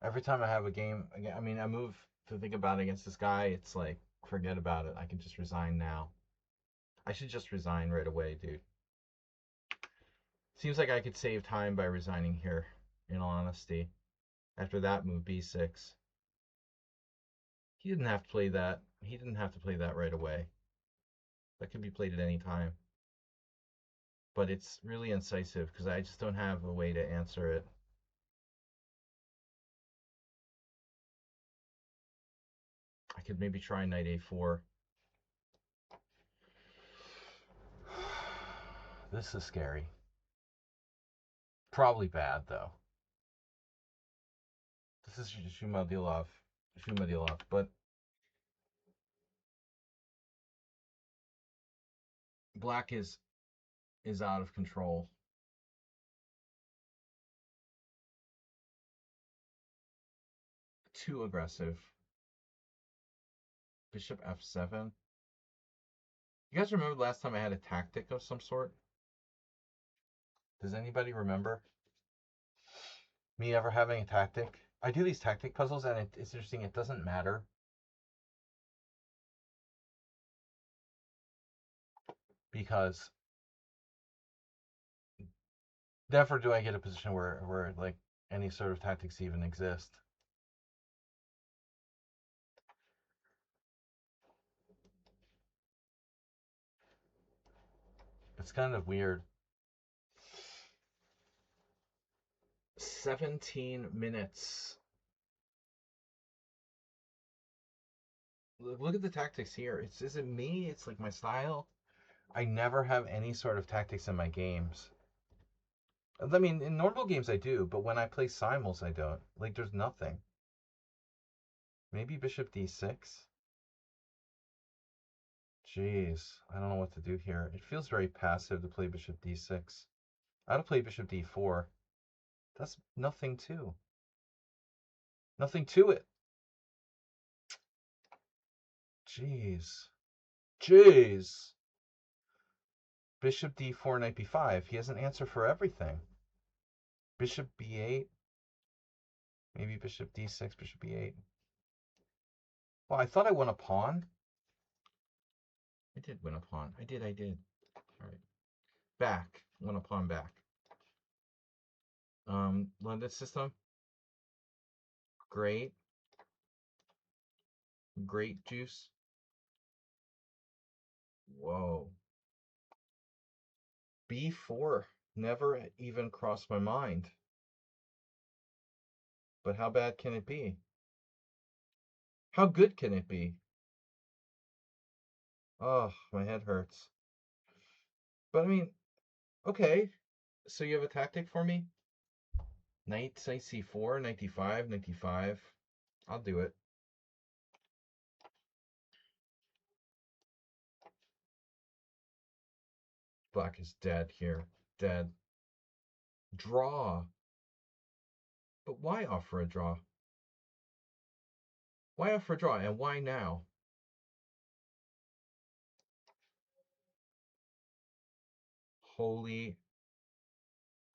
Every time I have a game, I mean, I move to think about it against this guy. It's like, forget about it. I can just resign now. I should just resign right away, dude. Seems like I could save time by resigning here, in all honesty. After that move, B6. He didn't have to play that. He didn't have to play that right away. That could be played at any time. But it's really incisive because I just don't have a way to answer it. could maybe try knight a4. This is scary. Probably bad, though. This is Shumadilov. But black is out of control. Too aggressive. Bishop f7. You guys remember the last time I had a tactic of some sort? Does anybody remember me ever having a tactic? I do these tactic puzzles, and it's interesting. It doesn't matter. Because never do I get a position where like any sort of tactics even exist. It's kind of weird. 17 minutes. Look at the tactics here. Is it me? It's like my style. I never have any sort of tactics in my games. I mean, in normal games I do, but when I play simuls, I don't. Like, there's nothing. Maybe bishop d6? Jeez, I don't know what to do here. It feels very passive to play bishop d6. I ought to play bishop d4. That's nothing too. Nothing to it. Jeez. Bishop d4, knight b5. He has an answer for everything. Bishop b8. Maybe bishop d6, bishop b8. Well, I thought I won a pawn. I did win a pawn. I did. All right. Back. Won a pawn back. London system. Great. Great juice. Whoa. b4 never even crossed my mind. But how bad can it be? How good can it be? Oh, my head hurts. But I mean, okay. So you have a tactic for me? Knight c4, knight d5, knight d5. I'll do it. Black is dead here. Dead. Draw. But why offer a draw? Why offer a draw, and why now? Holy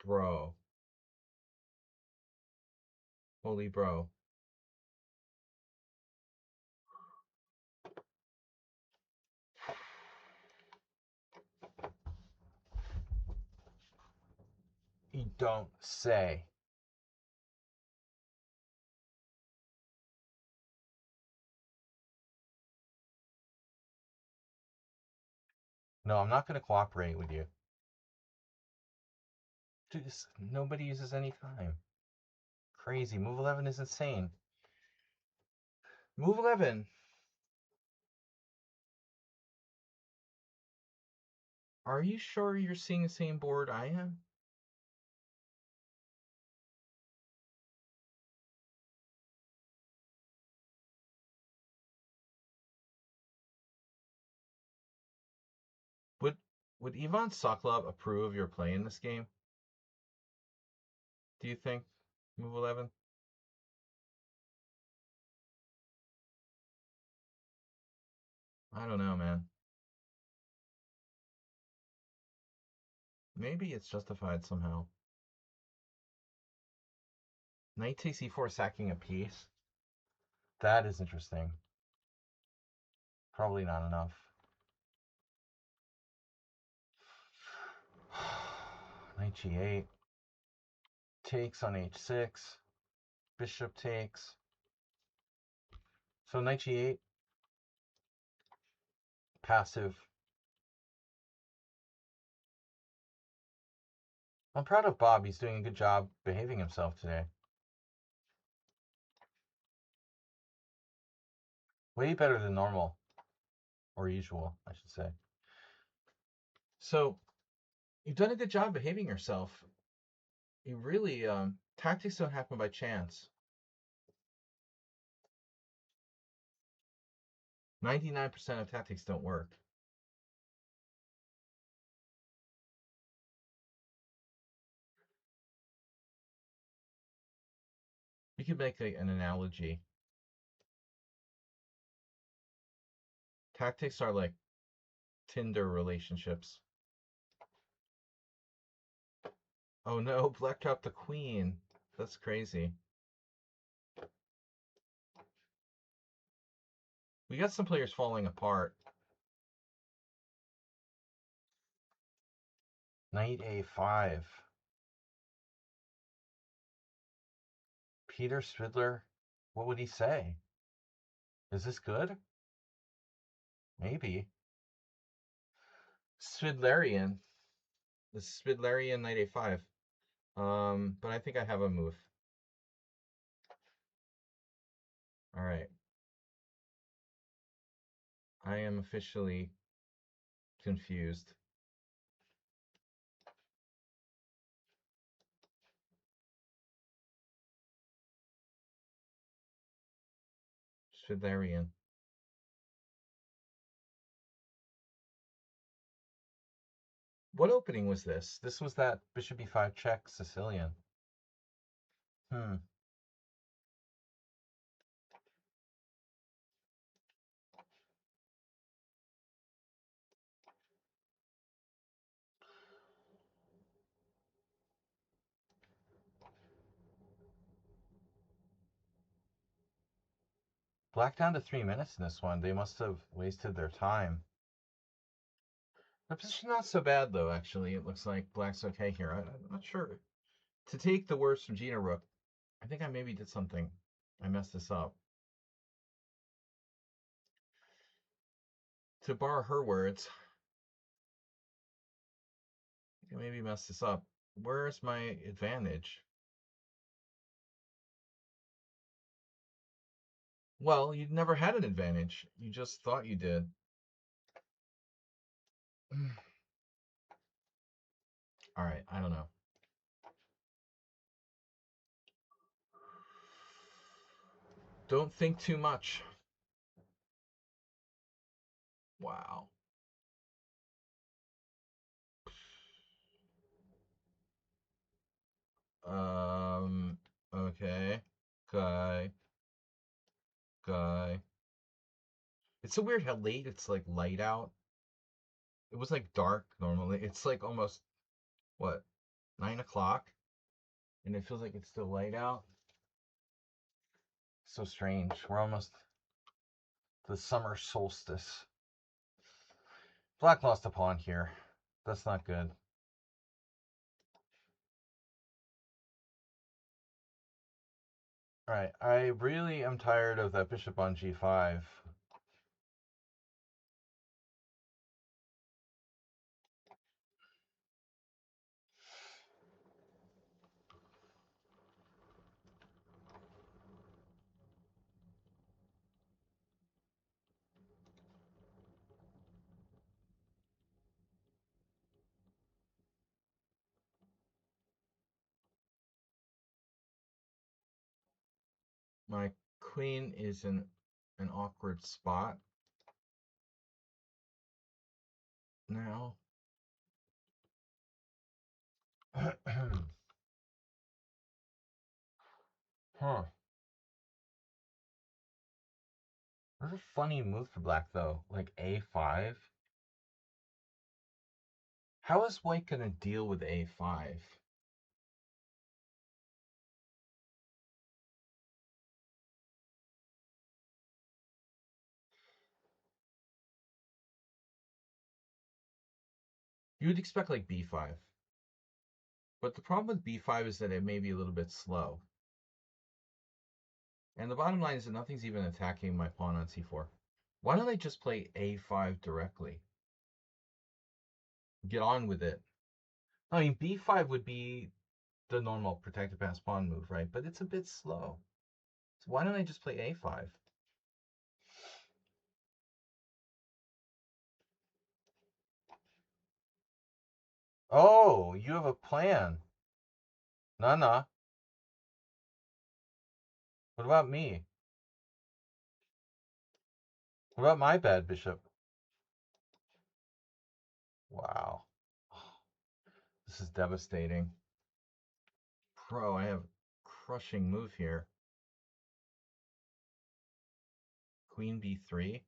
bro. Holy bro. You don't say. No, I'm not going to cooperate with you. Dude, nobody uses any time. Crazy. Move 11 is insane. Move 11. Are you sure you're seeing the same board I am? Would Ivan Sokolov approve of your play in this game? Do you think? Move 11? I don't know, man. Maybe it's justified somehow. Knight takes e4, sacking a piece. That is interesting. Probably not enough. Knight g8. Takes on h6. Bishop takes. So knight g8. Passive. I'm proud of Bob. He's doing a good job behaving himself today. Way better than normal. Or usual, I should say. So, you've done a good job behaving yourself. You really, tactics don't happen by chance. 99% of tactics don't work. You could make an analogy. Tactics are like Tinder relationships. Oh no, black dropped the queen. That's crazy. We got some players falling apart. Knight a5. Peter Spidler, what would he say? Is this good? Maybe. Spidlerian. The Spidlerian Knight a5. But I think I have a move. All right. I am officially confused. Spidlerian. What opening was this? This was that bishop e5 check Sicilian. Black down to 3 minutes in this one. They must have wasted their time. The position not so bad though, actually. It looks like black's okay here. I'm not sure. To take the worst from Gina Rook, I think I maybe did something. I messed this up. To borrow her words, I maybe messed this up. Where's my advantage? Well, you never had an advantage. You just thought you did. All right, I don't know. Don't think too much. Wow. Okay. Guy. It's so weird how late it's like light out. It was like dark normally. It's like almost, what, 9 o'clock? And it feels like it's still light out. So strange. We're almost the summer solstice. Black lost a pawn here. That's not good. Alright, I really am tired of that bishop on g5. My queen is in an awkward spot now. Huh. That's a funny move for black, though. Like a5. How is white going to deal with a5? You would expect like b5. But the problem with b5 is that it may be a little bit slow. And the bottom line is that nothing's even attacking my pawn on c4. Why don't I just play a5 directly? Get on with it. I mean, b5 would be the normal protected pass pawn move, right? But it's a bit slow. So why don't I just play a5? Oh, you have a plan. Nah, nah. What about me? What about my bad bishop? Wow. This is devastating. Bro, I have crushing move here. Queen b3.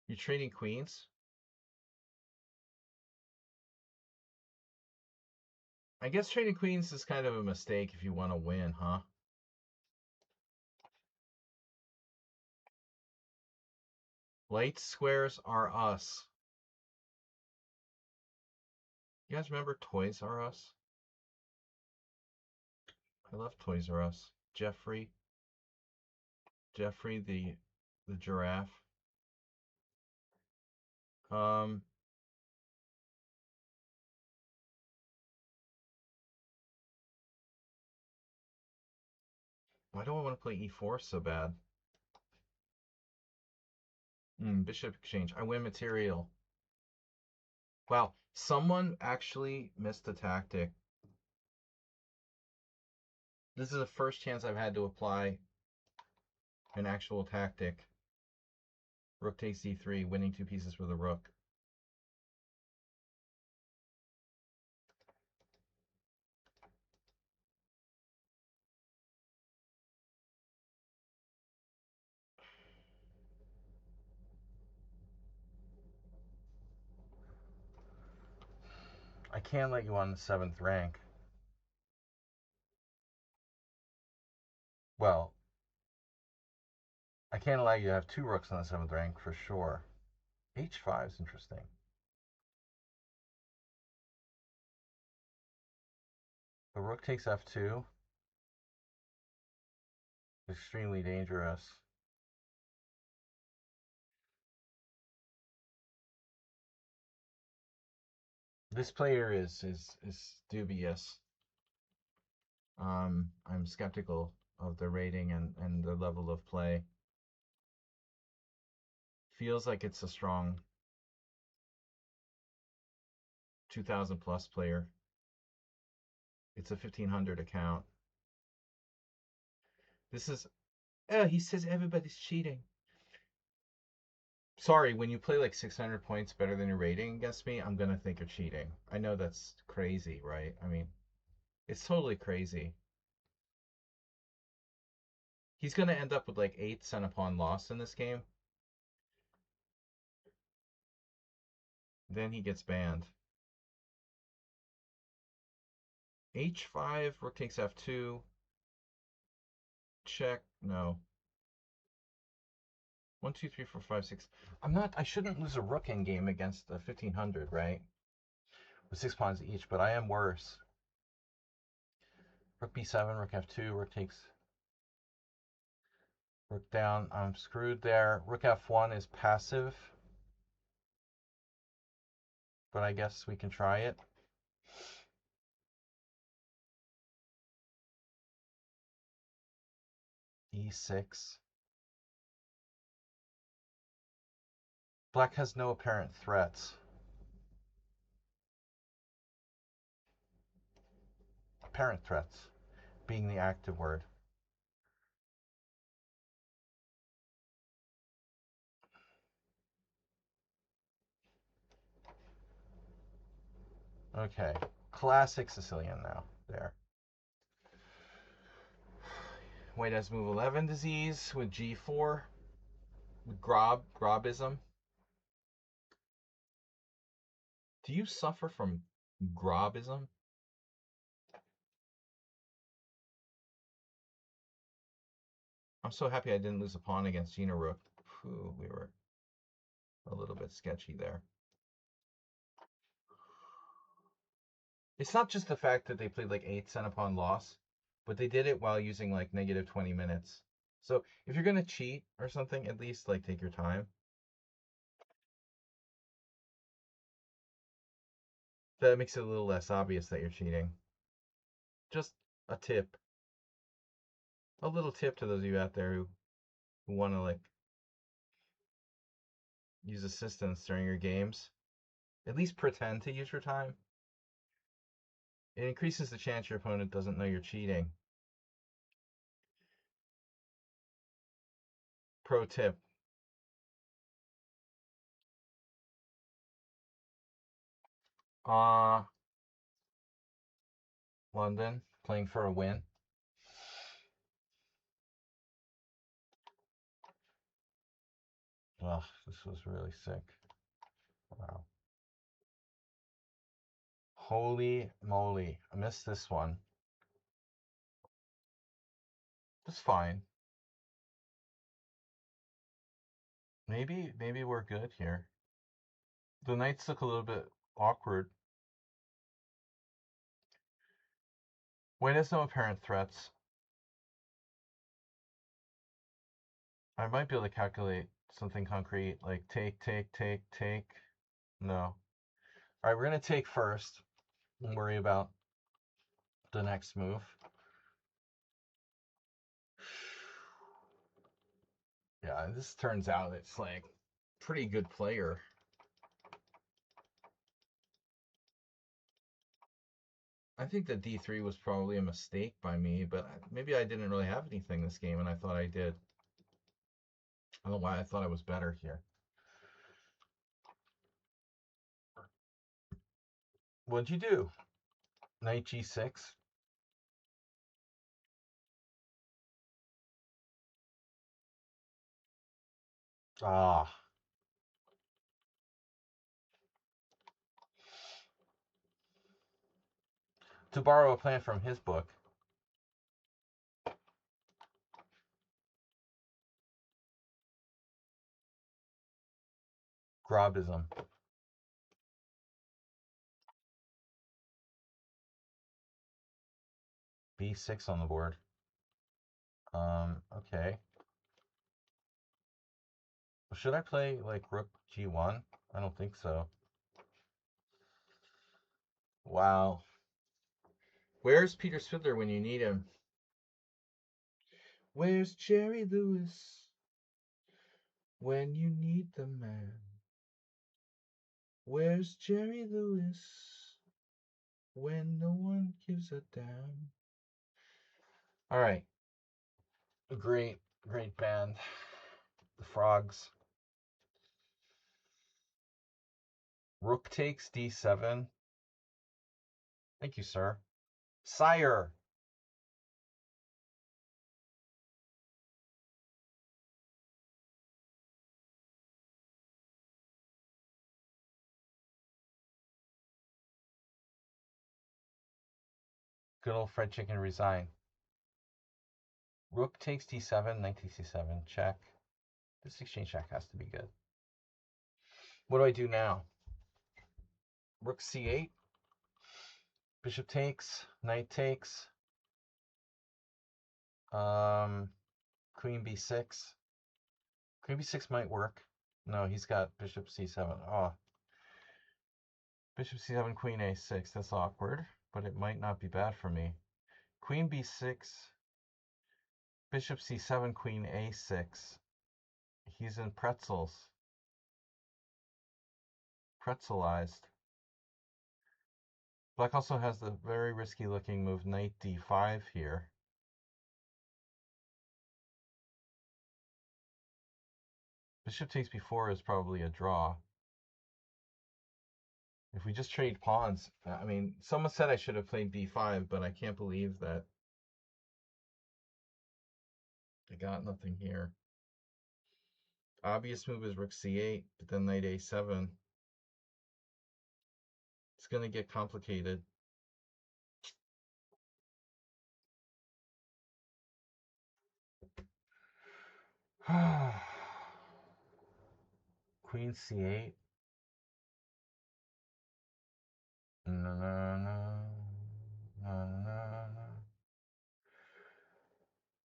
You're trading queens? I guess trading queens is kind of a mistake if you want to win, huh? Light squares are us. You guys remember Toys R Us? I love Toys R Us. Jeffrey the giraffe. Um, why do I want to play e4 so bad? Bishop exchange. I win material. Wow, someone actually missed a tactic. This is the first chance I've had to apply an actual tactic. Rook takes d3, winning 2 pieces with a rook. I can't let you on the 7th rank. Well, I can't allow you to have 2 rooks on the 7th rank for sure. h5 is interesting. The rook takes f2. Extremely dangerous. This player is dubious. I'm skeptical of the rating and the level of play. Feels like it's a strong 2,000 plus player. It's a 1,500 account. This is. Oh, he says everybody's cheating. Sorry, when you play like 600 points better than your rating against me, I'm gonna think you're cheating. I know that's crazy, right? I mean, it's totally crazy. He's gonna end up with like 8 cent upon loss in this game. Then he gets banned. h5, rook takes f2. Check. No. 1, 2, 3, 4, 5, 6. I shouldn't lose a rook in game against the 1,500, right? With 6 pawns each, but I am worse. Rook b7, rook f2, rook takes. Rook down. I'm screwed there. Rook f1 is passive. But I guess we can try it. e6. Black has no apparent threats. Apparent threats being the active word. Okay. Classic Sicilian now. There. White has move 11 disease with g4. With grobism. Do you suffer from grobism? I'm so happy I didn't lose a pawn against Gina Rook. Whew, we were a little bit sketchy there. It's not just the fact that they played like 8 cent upon loss, but they did it while using like negative 20 minutes. So if you're gonna cheat or something, at least like take your time. That makes it a little less obvious that you're cheating. Just a tip. A little tip to those of you out there who want to like use assistance during your games. At least pretend to use your time. It increases the chance your opponent doesn't know you're cheating. Pro tip. Uh, London, playing for a win. Ugh, this was really sick. Wow. Holy moly. I missed this one. That's fine. Maybe we're good here. The knights look a little bit awkward. White has no apparent threats. I might be able to calculate something concrete, like take, take, take, take. No. All right, we're going to take first and worry about the next move. Yeah, this turns out it's like pretty good player. I think that D3 was probably a mistake by me, but maybe I didn't really have anything this game and I thought I did. I don't know why I thought I was better here. What'd you do? Knight G6. Ah. To borrow a plan from his book. Grobism. B6 on the board. Okay. Should I play like Rook G1? I don't think so. Wow. Where's Peter Spidler when you need him? Where's Jerry Lewis when you need the man? Where's Jerry Lewis when no one gives a damn? All right. Great band. The Frogs. Rook takes D7. Thank you, sir. Sire. Good old fried chicken resign. Rook takes D7, knight takes D7. Check. This exchange check has to be good. What do I do now? Rook C8. Bishop takes. Knight takes. Queen B6. Queen B6 might work. No, he's got Bishop C7. Oh. Bishop C7, Queen A6. That's awkward, but it might not be bad for me. Queen B6. Bishop C7, Queen A6. He's in pretzels. Pretzelized. Black also has the very risky looking move Knight D5 here. Bishop takes B4 is probably a draw. If we just trade pawns, I mean, someone said I should have played B5, but I can't believe that I got nothing here. Obvious move is Rook C8, but then Knight A7. It's going to get complicated. Queen C8. No, no, no. No, no, no.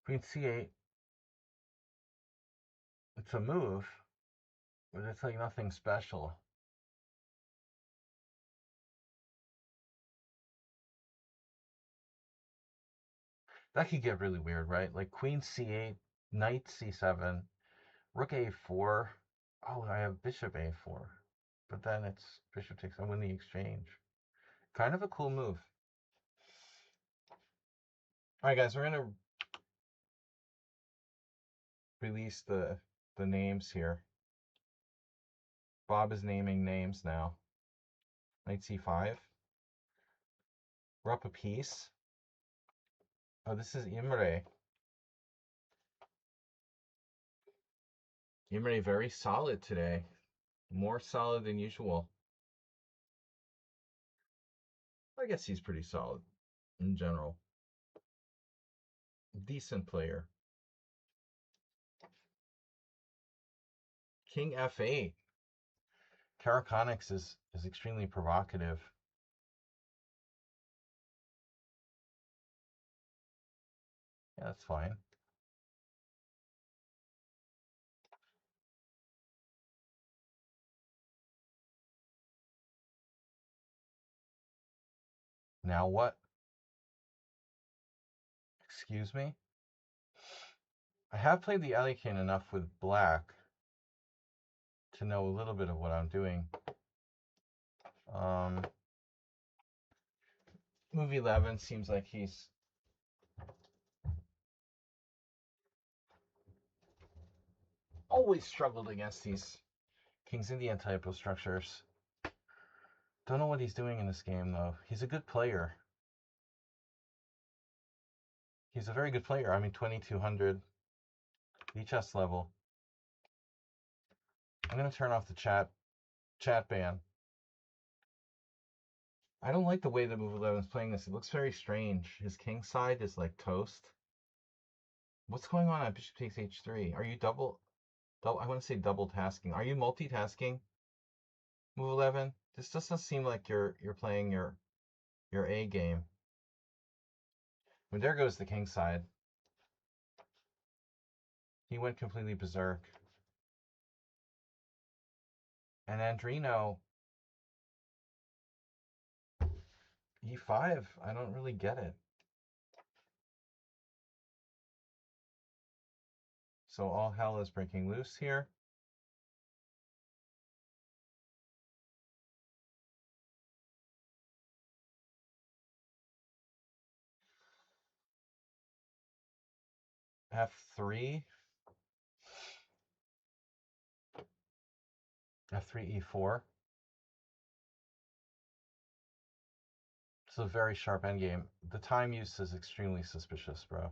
Queen C8. It's a move, but it's like nothing special. That could get really weird, right? Like Queen C8, Knight C7, Rook A4. Oh, I have Bishop A4. But then it's bishop takes, I win the exchange. Kind of a cool move. All right, guys, we're going to release the names here. Bob is naming names now. Knight c5. We're up a piece. Oh, this is Imre. Imre very solid today. More solid than usual. I guess he's pretty solid in general. Decent player. King f8. Karakonics is extremely provocative. Yeah, that's fine. Now what? Excuse me? I have played the Alekhine enough with black to know a little bit of what I'm doing. Move 11 seems like he's always struggled against these King's Indian type of structures. Don't know what he's doing in this game, though. He's a good player. He's a very good player. I mean, 2200 VChess level. I'm going to turn off the chat ban. I don't like the way that Move 11 is playing this. It looks very strange. His king side is like toast. What's going on at bishop takes h3? Are you double I want to say double tasking. Are you multitasking? Move 11? This doesn't seem like you're playing your A game. I mean, there goes the king side. He went completely berserk. And Andrino, e5. I don't really get it. So all hell is breaking loose here. F3. F3, E4. It's a very sharp endgame. The time use is extremely suspicious, bro.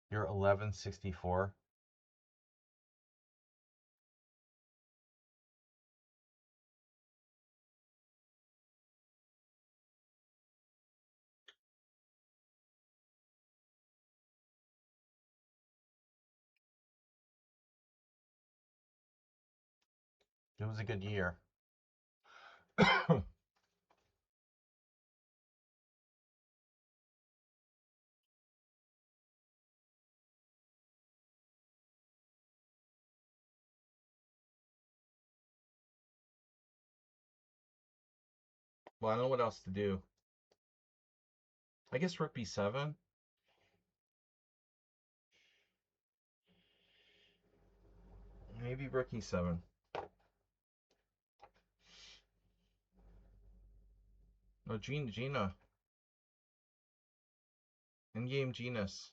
You're 1164. It was a good year. Well, I don't know what else to do. I guess rook b7. Maybe rook e7. No, Gina. Endgame genus.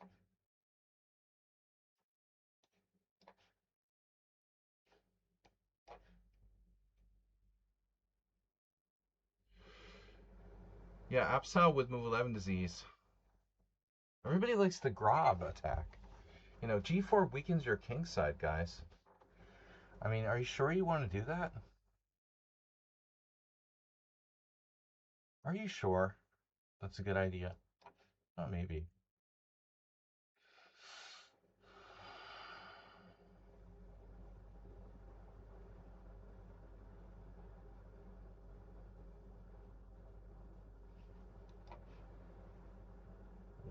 Yeah, Apsal with move 11 disease. Everybody likes the Grob attack. You know, g4 weakens your king side, guys. I mean, are you sure you want to do that? Are you sure that's a good idea? Oh, maybe.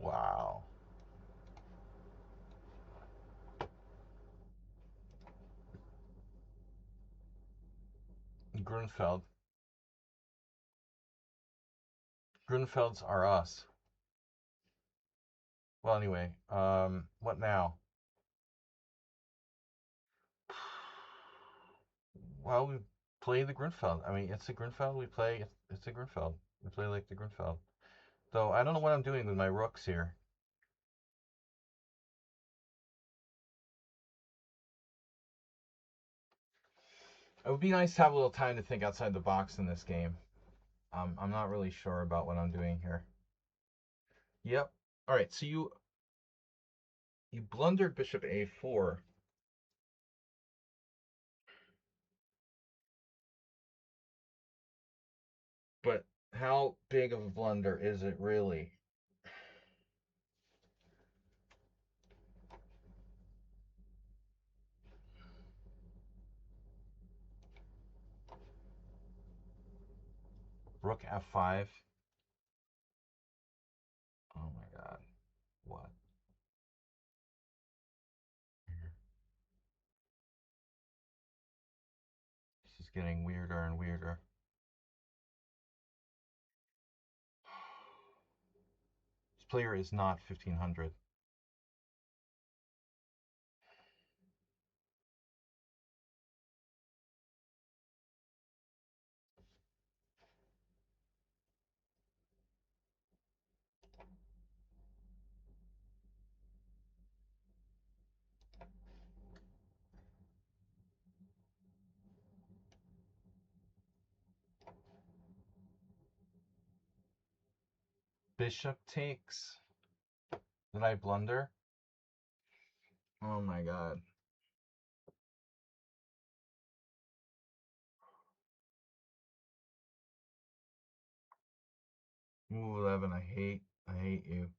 Wow. Grunfeld. Grunfelds are us. Well, anyway, what now? Well, we play the Grunfeld. I mean, it's a Grunfeld. We play. It's a Grunfeld. We play like the Grunfeld. Though I don't know what I'm doing with my rooks here. It would be nice to have a little time to think outside the box in this game. I'm not really sure about what I'm doing here. Yep. All right. So you blundered Bishop A4. But how big of a blunder is it really? Rook F5. Oh my god. What? This is getting weirder and weirder. This player is not 1500. Bishop takes. Did I blunder? Oh my god. Move 11. I hate you.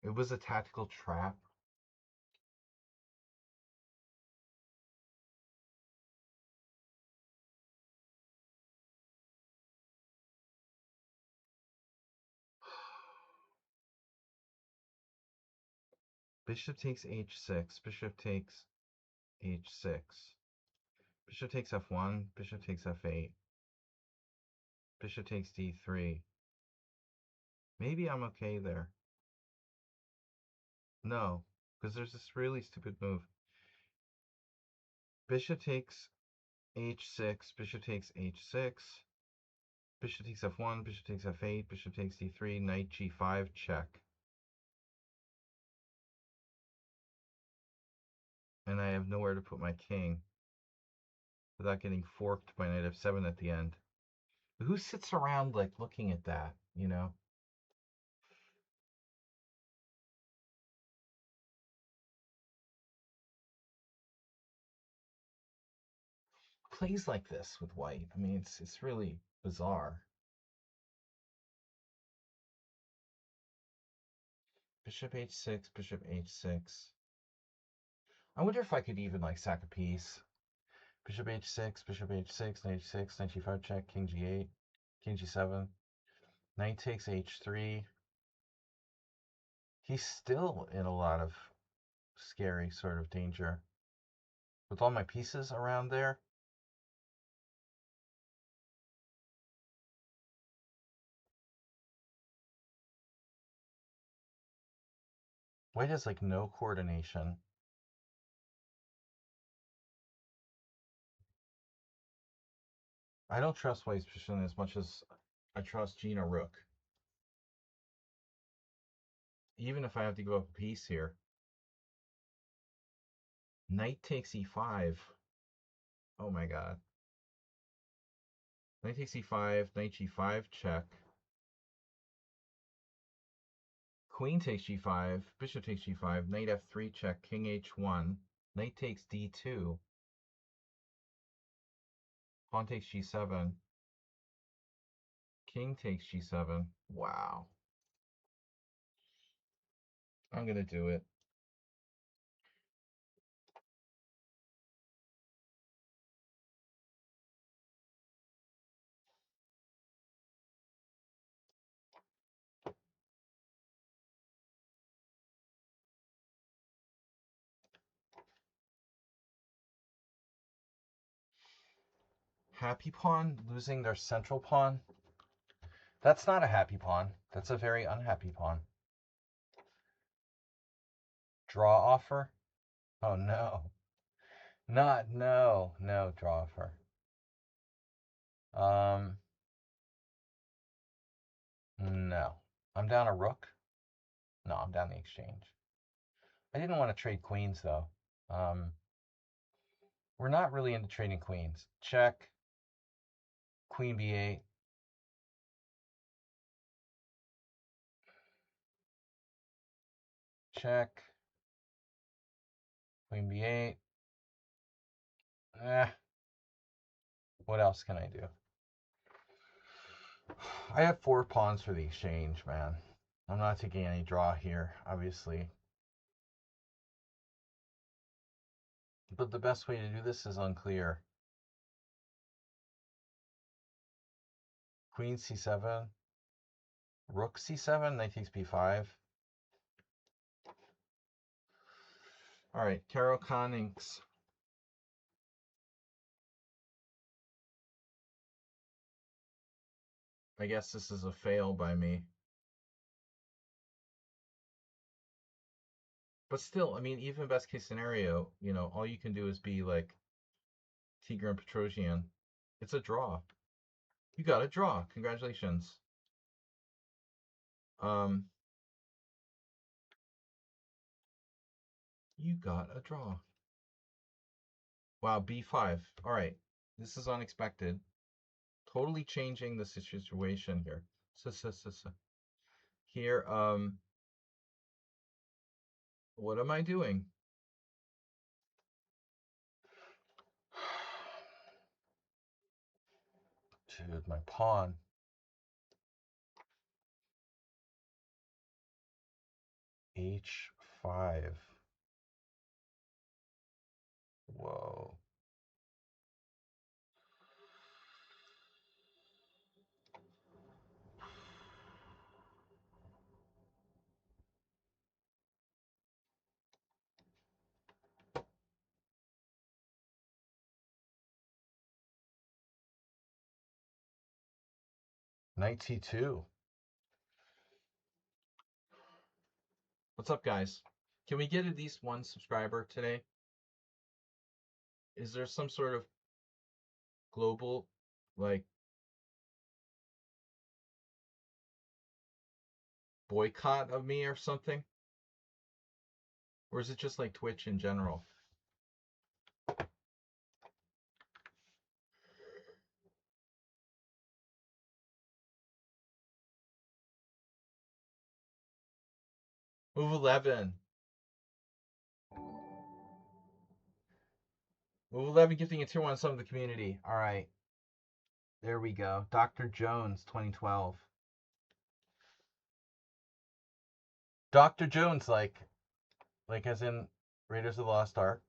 It was a tactical trap. Bishop takes h6. Bishop takes h6. Bishop takes f1. Bishop takes f8. Bishop takes d3. Maybe I'm okay there. No, because there's this really stupid move. Bishop takes h6. Bishop takes h6. Bishop takes f1. Bishop takes f8. Bishop takes d3. Knight g5. Check. And I have nowhere to put my king without getting forked by knight f7 at the end. Who sits around like looking at that, you know? Plays like this with white. I mean, it's really bizarre. Bishop h6, bishop h6. I wonder if I could even like sack a piece. Bishop h6, bishop h6, knight h6, knight g5 check, king g8, king g7, knight takes h3. He's still in a lot of scary sort of danger. With all my pieces around there, white has like no coordination. I don't trust white's position as much as I trust Gina Rook. Even if I have to give up a piece here. Knight takes e5. Oh my god. Knight takes e5, knight g5, check. Queen takes g5, bishop takes g5, knight f3, check, king h1, knight takes d2, pawn takes g7, king takes g7. Wow. I'm gonna do it. Happy pawn losing their central pawn. That's not a happy pawn. That's a very unhappy pawn. Draw offer? Oh no. No draw offer. No. I'm down a rook. No, I'm down the exchange. I didn't want to trade queens though. We're not really into trading queens. Check. Queen b8. Check. Queen b8. What else can I do? I have 4 pawns for the exchange, man. I'm not taking any draw here, obviously. But the best way to do this is unclear. Queen c7. Rook c7, knight takes b5. All right, Caro Connings. I guess this is a fail by me. But still, I mean, even best case scenario, all you can do is be like Tigran Petrosian. It's a draw. You got a draw. Congratulations. You got a draw. Wow, b5. All right. This is unexpected. Totally changing the situation here. Here, what am I doing? Dude, my pawn. h5. Whoa. Knight c2. What's up, guys? Can we get at least one subscriber today? Is there some sort of global, like, boycott of me or something? Or is it just like Twitch in general? Move 11. Move 11 gifting a tier 1 sub of the community. All right. There we go. Dr. Jones, 2012. Dr. Jones, like as in Raiders of the Lost Ark.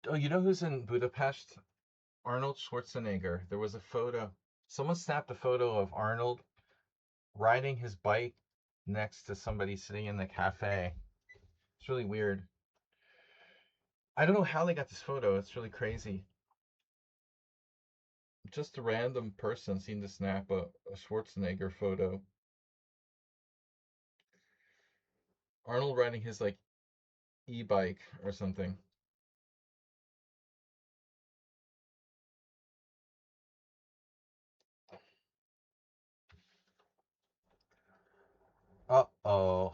Oh, you know who's in Budapest? Arnold Schwarzenegger. There was a photo. Someone snapped a photo of Arnold riding his bike next to somebody sitting in the cafe. It's really weird. I don't know how they got this photo. It's really crazy. Just a random person seemed to snap a Schwarzenegger photo. Arnold riding his like e-bike or something. Uh-oh.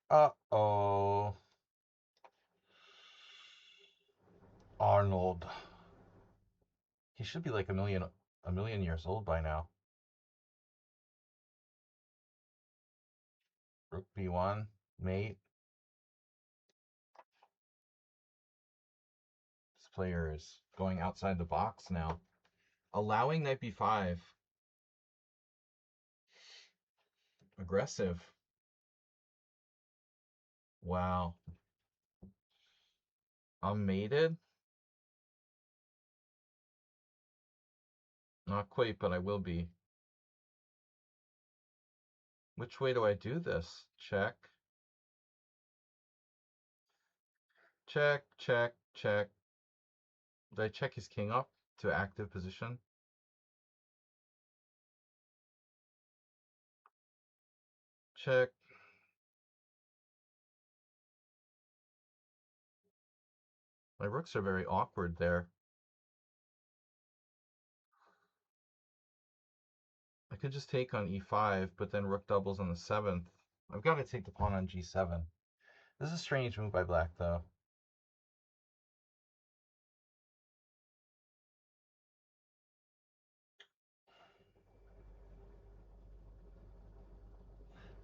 Uh-oh. Arnold. He should be like a million years old by now. Rook b1, mate. This player is going outside the box now. Allowing knight b5. Aggressive. Wow. I'm mated? Not quite, but I will be. Which way do I do this? Check. Check, check, check. Did I check his king up? to active position. Check. My rooks are very awkward there. I could just take on e5, but then rook doubles on the 7th. I've got to take the pawn on g7. This is a strange move by black, though.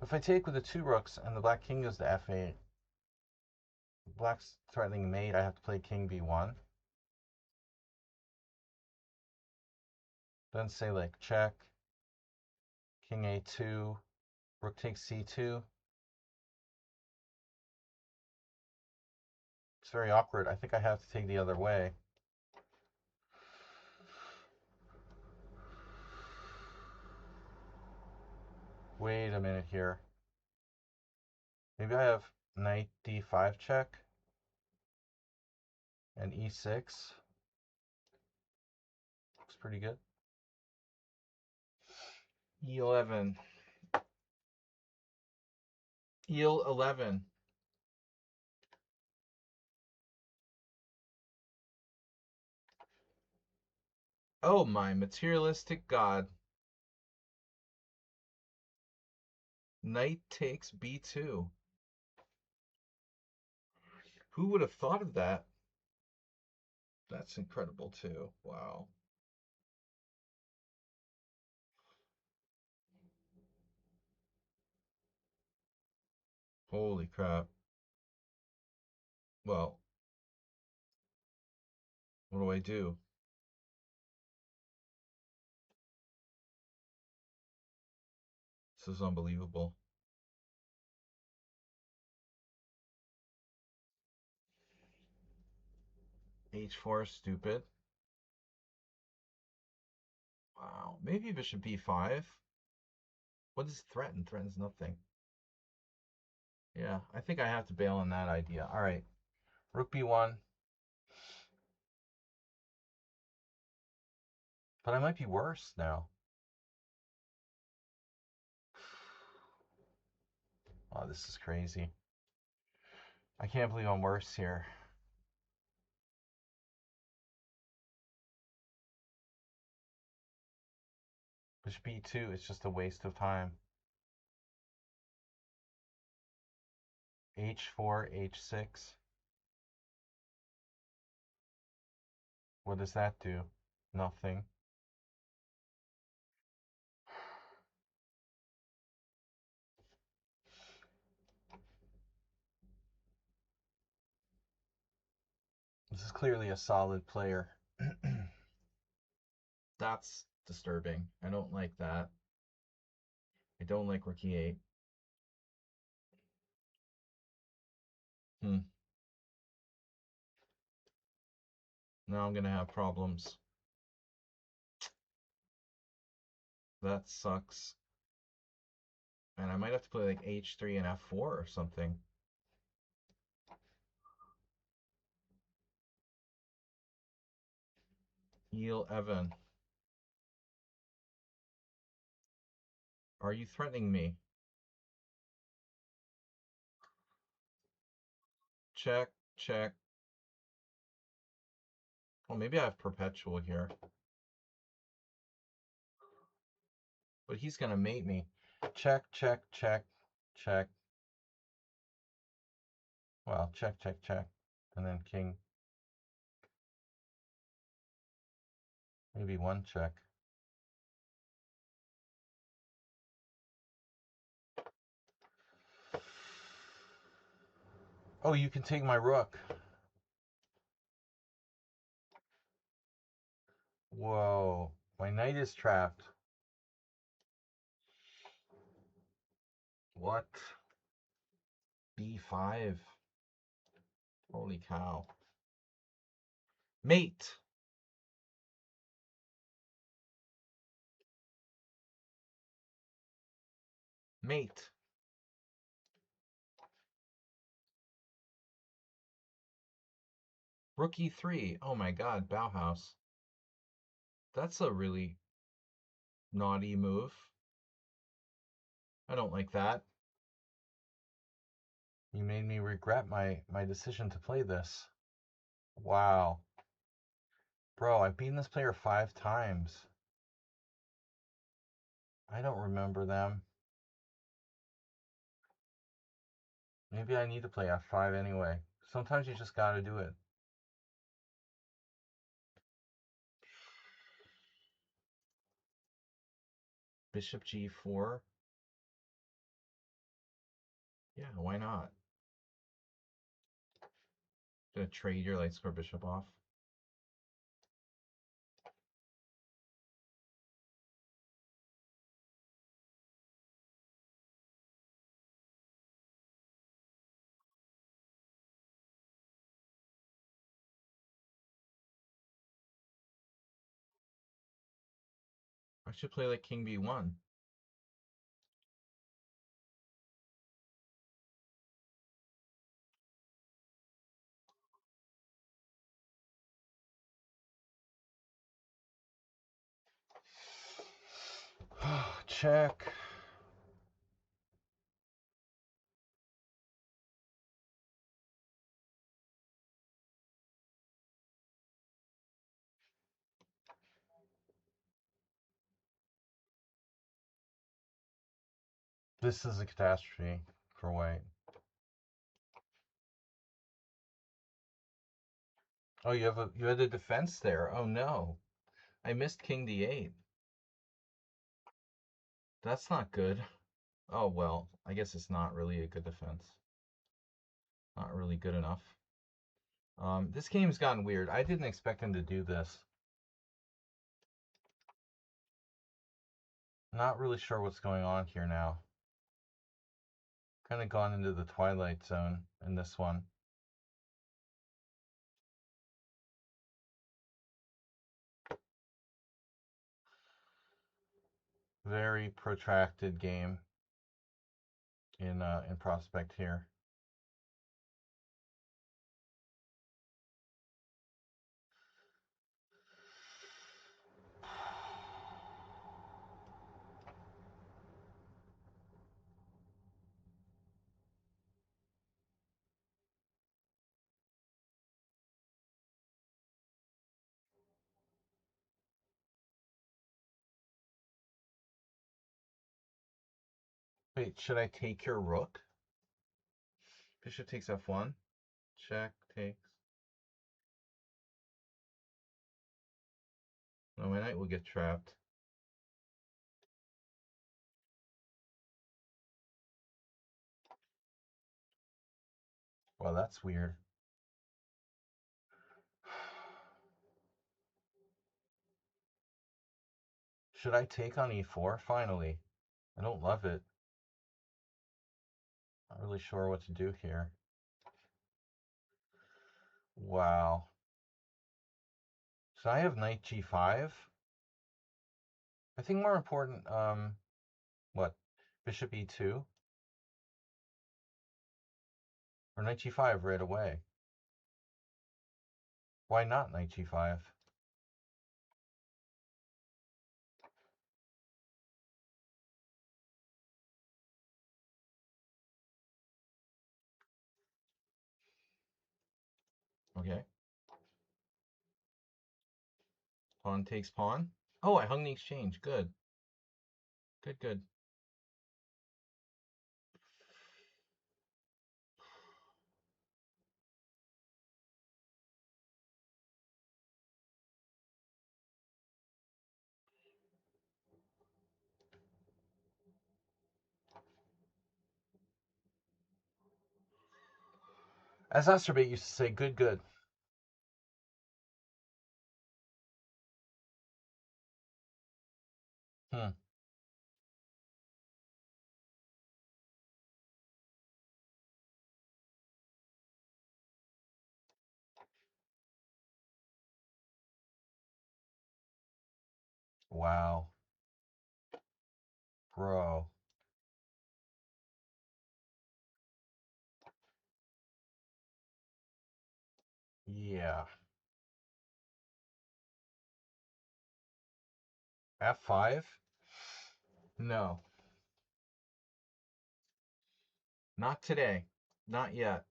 If I take with the 2 rooks and the black king goes to f8, black's threatening mate, I have to play king b1. Then say like check, king a2, rook takes c2. It's very awkward. I think I have to take the other way. Wait a minute here. Maybe I have knight d5 check and e6. Looks pretty good. e11. e11. Oh my materialistic god. Knight takes b2. Who would have thought of that? That's incredible too. Wow. Holy crap. Well, what do I do? This is unbelievable. h4 is stupid. Wow. Maybe bishop b5. What does threaten? Threatens nothing. Yeah, I think I have to bail on that idea. All right. Rook b1. But I might be worse now. Oh, this is crazy. I can't believe I'm worse here. Bishop b2 is just a waste of time. h4, h6. What does that do? Nothing. This is clearly a solid player. That's disturbing. I don't like that. I don't like rook e8. Now I'm going to have problems. That sucks. And I might have to play like h3 and f4 or something. e11. Are you threatening me? Check, check. Well, maybe I have perpetual here. But he's going to mate me. Check, check, check, check. Well, check, check, check. And then king. Maybe one check. Oh, you can take my rook. Whoa. My knight is trapped. What? b5. Holy cow. Mate. Mate. Rook e3. Oh my god, Bauhaus. That's a really naughty move. I don't like that. You made me regret my decision to play this. Wow. Bro, I've beaten this player 5 times. I don't remember them. Maybe I need to play F5 anyway. Sometimes you just gotta do it. Bishop G4. Yeah, why not? Gonna trade your light square bishop off. I should play like King B1. Check. This is a catastrophe for white. Oh, you had a defense there. Oh no. I missed King D8. That's not good. Oh well, I guess it's not really a good defense. Not really good enough. This game's gotten weird. I didn't expect him to do this. Not really sure what's going on here now. Kind of gone into the twilight zone in this one. Very protracted game in prospect here. Wait, should I take your rook? Bishop takes f1. Check, takes. No, my knight will get trapped. Well, that's weird. Should I take on e4 finally? I don't love it. Not really sure what to do here. Wow. So I have knight g5. I think more important, what? Bishop e2? Or knight g5 right away? Why not knight g5? Okay. Pawn takes pawn. Oh, I hung the exchange. Good. Good, good. As Asterbait used to say, good, good. Hmm. Wow. Bro. Yeah. F5? No. Not today. Not yet.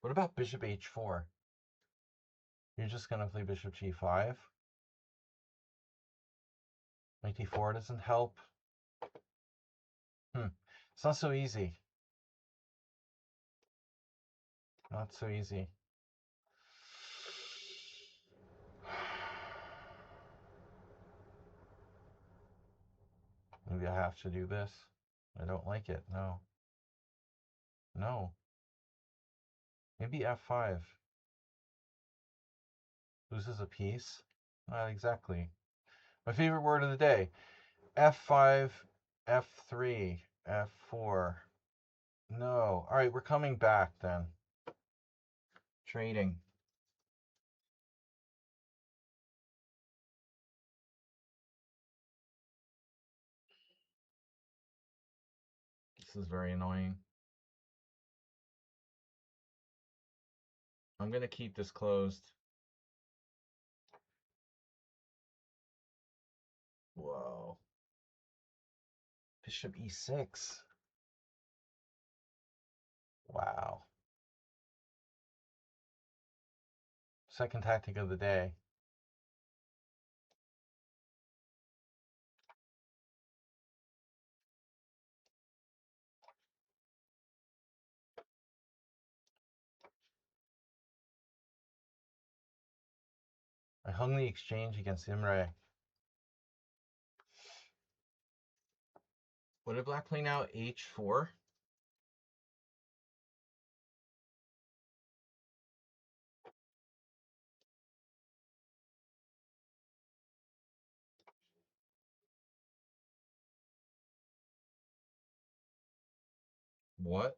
What about bishop h4? You're just going to play bishop g5? Knight d4 doesn't help. It's not so easy. Not so easy. Maybe I have to do this. I don't like it. No. No. Maybe f5. Loses a piece. Not exactly. My favorite word of the day. f5, f3, f4. No. All right, we're coming back then. Trading. This is very annoying. I'm going to keep this closed. Whoa. Bishop e6. Wow. Second tactic of the day. I hung the exchange against Imre. What did black play now? h4? What?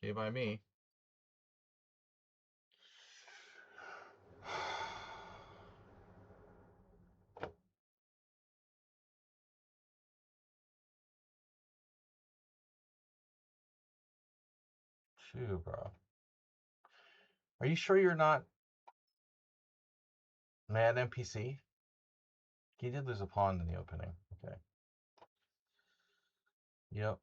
Okay, by me. Phew, bro. Are you sure you're not mad NPC? He did lose a pawn in the opening. Okay. Yep.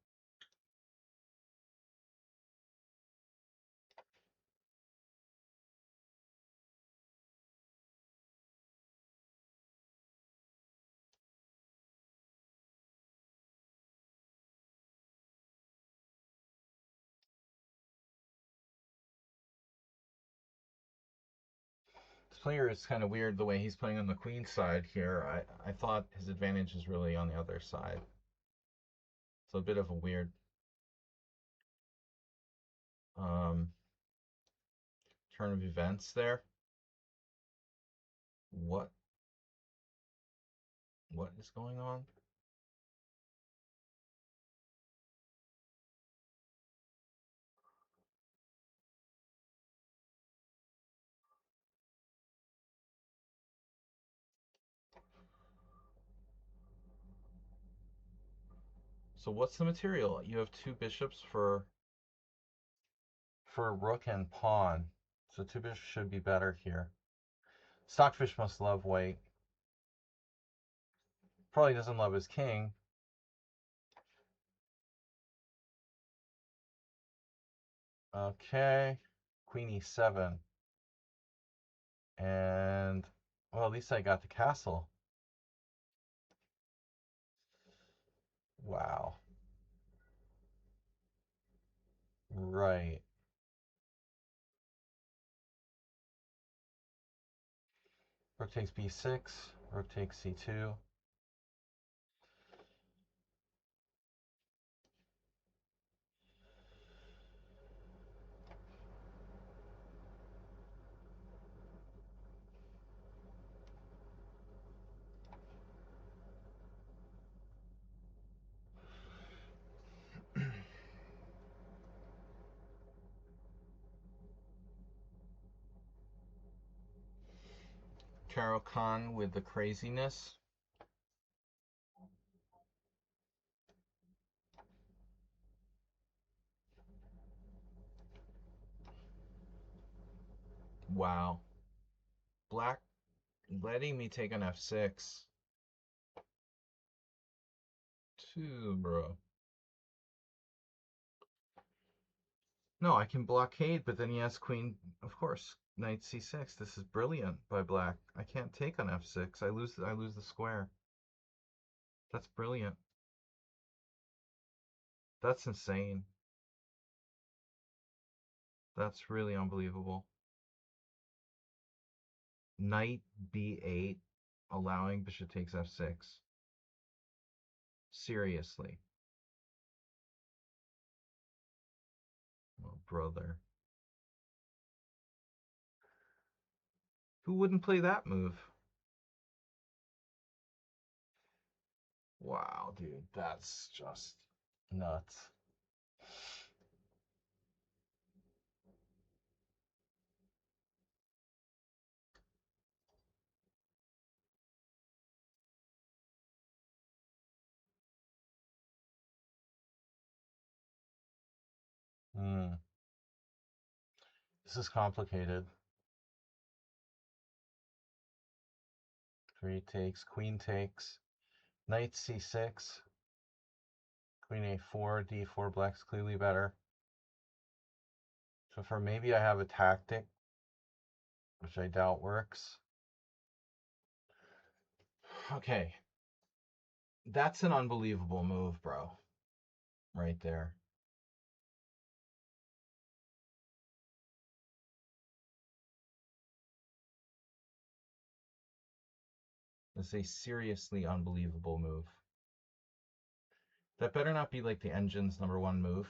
This player is kind of weird the way he's playing on the queen side here. I thought his advantage is really on the other side. So a bit of a weird turn of events there. What is going on? So what's the material? You have two bishops for rook and pawn. So two bishops should be better here. Stockfish must love white. Probably doesn't love his king. Okay. Queen e7. And, well, at least I got the castle. Wow. Right. Rook takes b6. Rook takes c2. Caro Khan with the craziness. Wow. Black letting me take on f6. Two, bro. No, I can blockade, but then he has queen, of course, knight c6. This is brilliant by black. I can't take on f6. I lose the square. That's brilliant. That's insane. That's really unbelievable. Knight b8, allowing bishop takes f6. Seriously. Oh, brother. Who wouldn't play that move? Wow, dude, that's just nuts. Hmm. This is complicated. Three takes, queen takes, knight c6, queen a4, d4, black's clearly better. So for maybe I have a tactic, which I doubt works. Okay. That's an unbelievable move, bro. Right there. It's a seriously unbelievable move. That better not be like the engine's #1 move.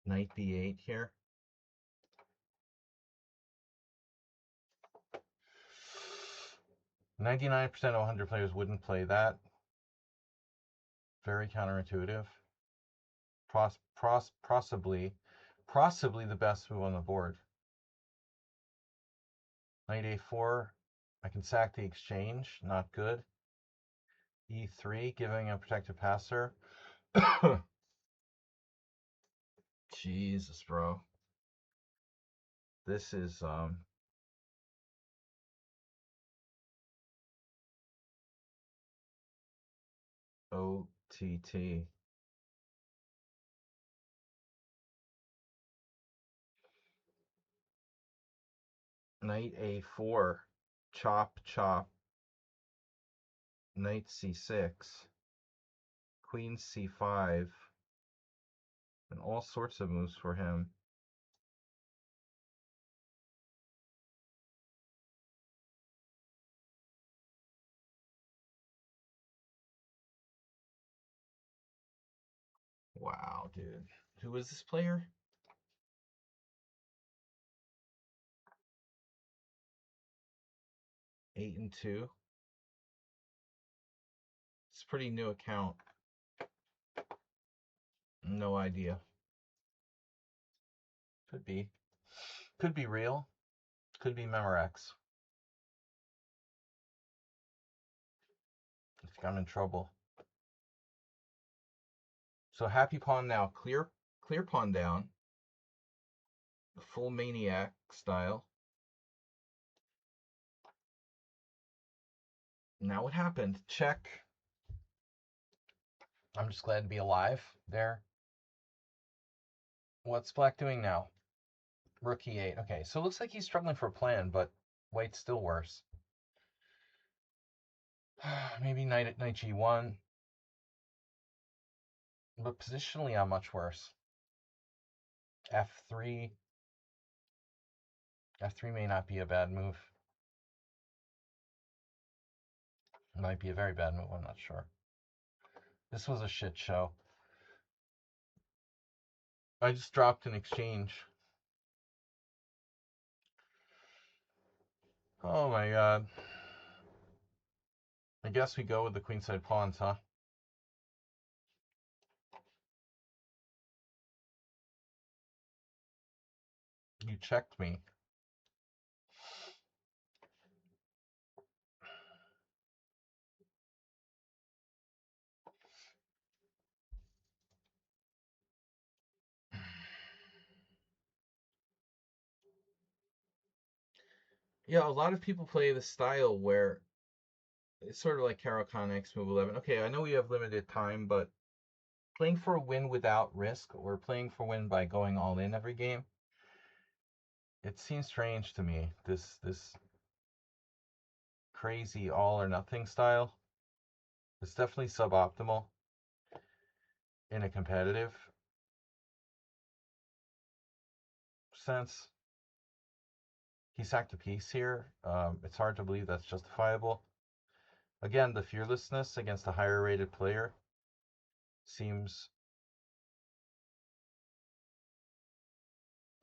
Knight b8 here. %99 of 100 players wouldn't play that. Very counterintuitive. Possibly the best move on the board. Knight a4. I can sack the exchange. Not good. e3, giving a protected passer. Jesus, bro. This is OTT. Knight a4, chop, chop, knight c6, queen c5, and all sorts of moves for him. Wow, dude. Who is this player? 8-2. It's a pretty new account. No idea. Could be. Could be real. Could be Memorex. I think I'm in trouble. So happy pawn now. Clear pawn down. Full maniac style. Now what happened? Check. I'm just glad to be alive there. What's black doing now? Rook e8. Okay, so it looks like he's struggling for a plan, but white's still worse. Maybe knight g1. But positionally, I'm much worse. f3. f3 may not be a bad move. It might be a very bad move, I'm not sure. This was a shit show. I just dropped an exchange. Oh my god. I guess we go with the queenside pawns, huh? You checked me. Yeah, a lot of people play the style where it's sort of like Caro-Kann move 11. Okay, I know we have limited time, but playing for a win without risk or playing for win by going all in every game, it seems strange to me. This crazy all or nothing style. It's definitely suboptimal in a competitive sense. He sacked a piece here. It's hard to believe that's justifiable. Again, the fearlessness against a higher rated player seems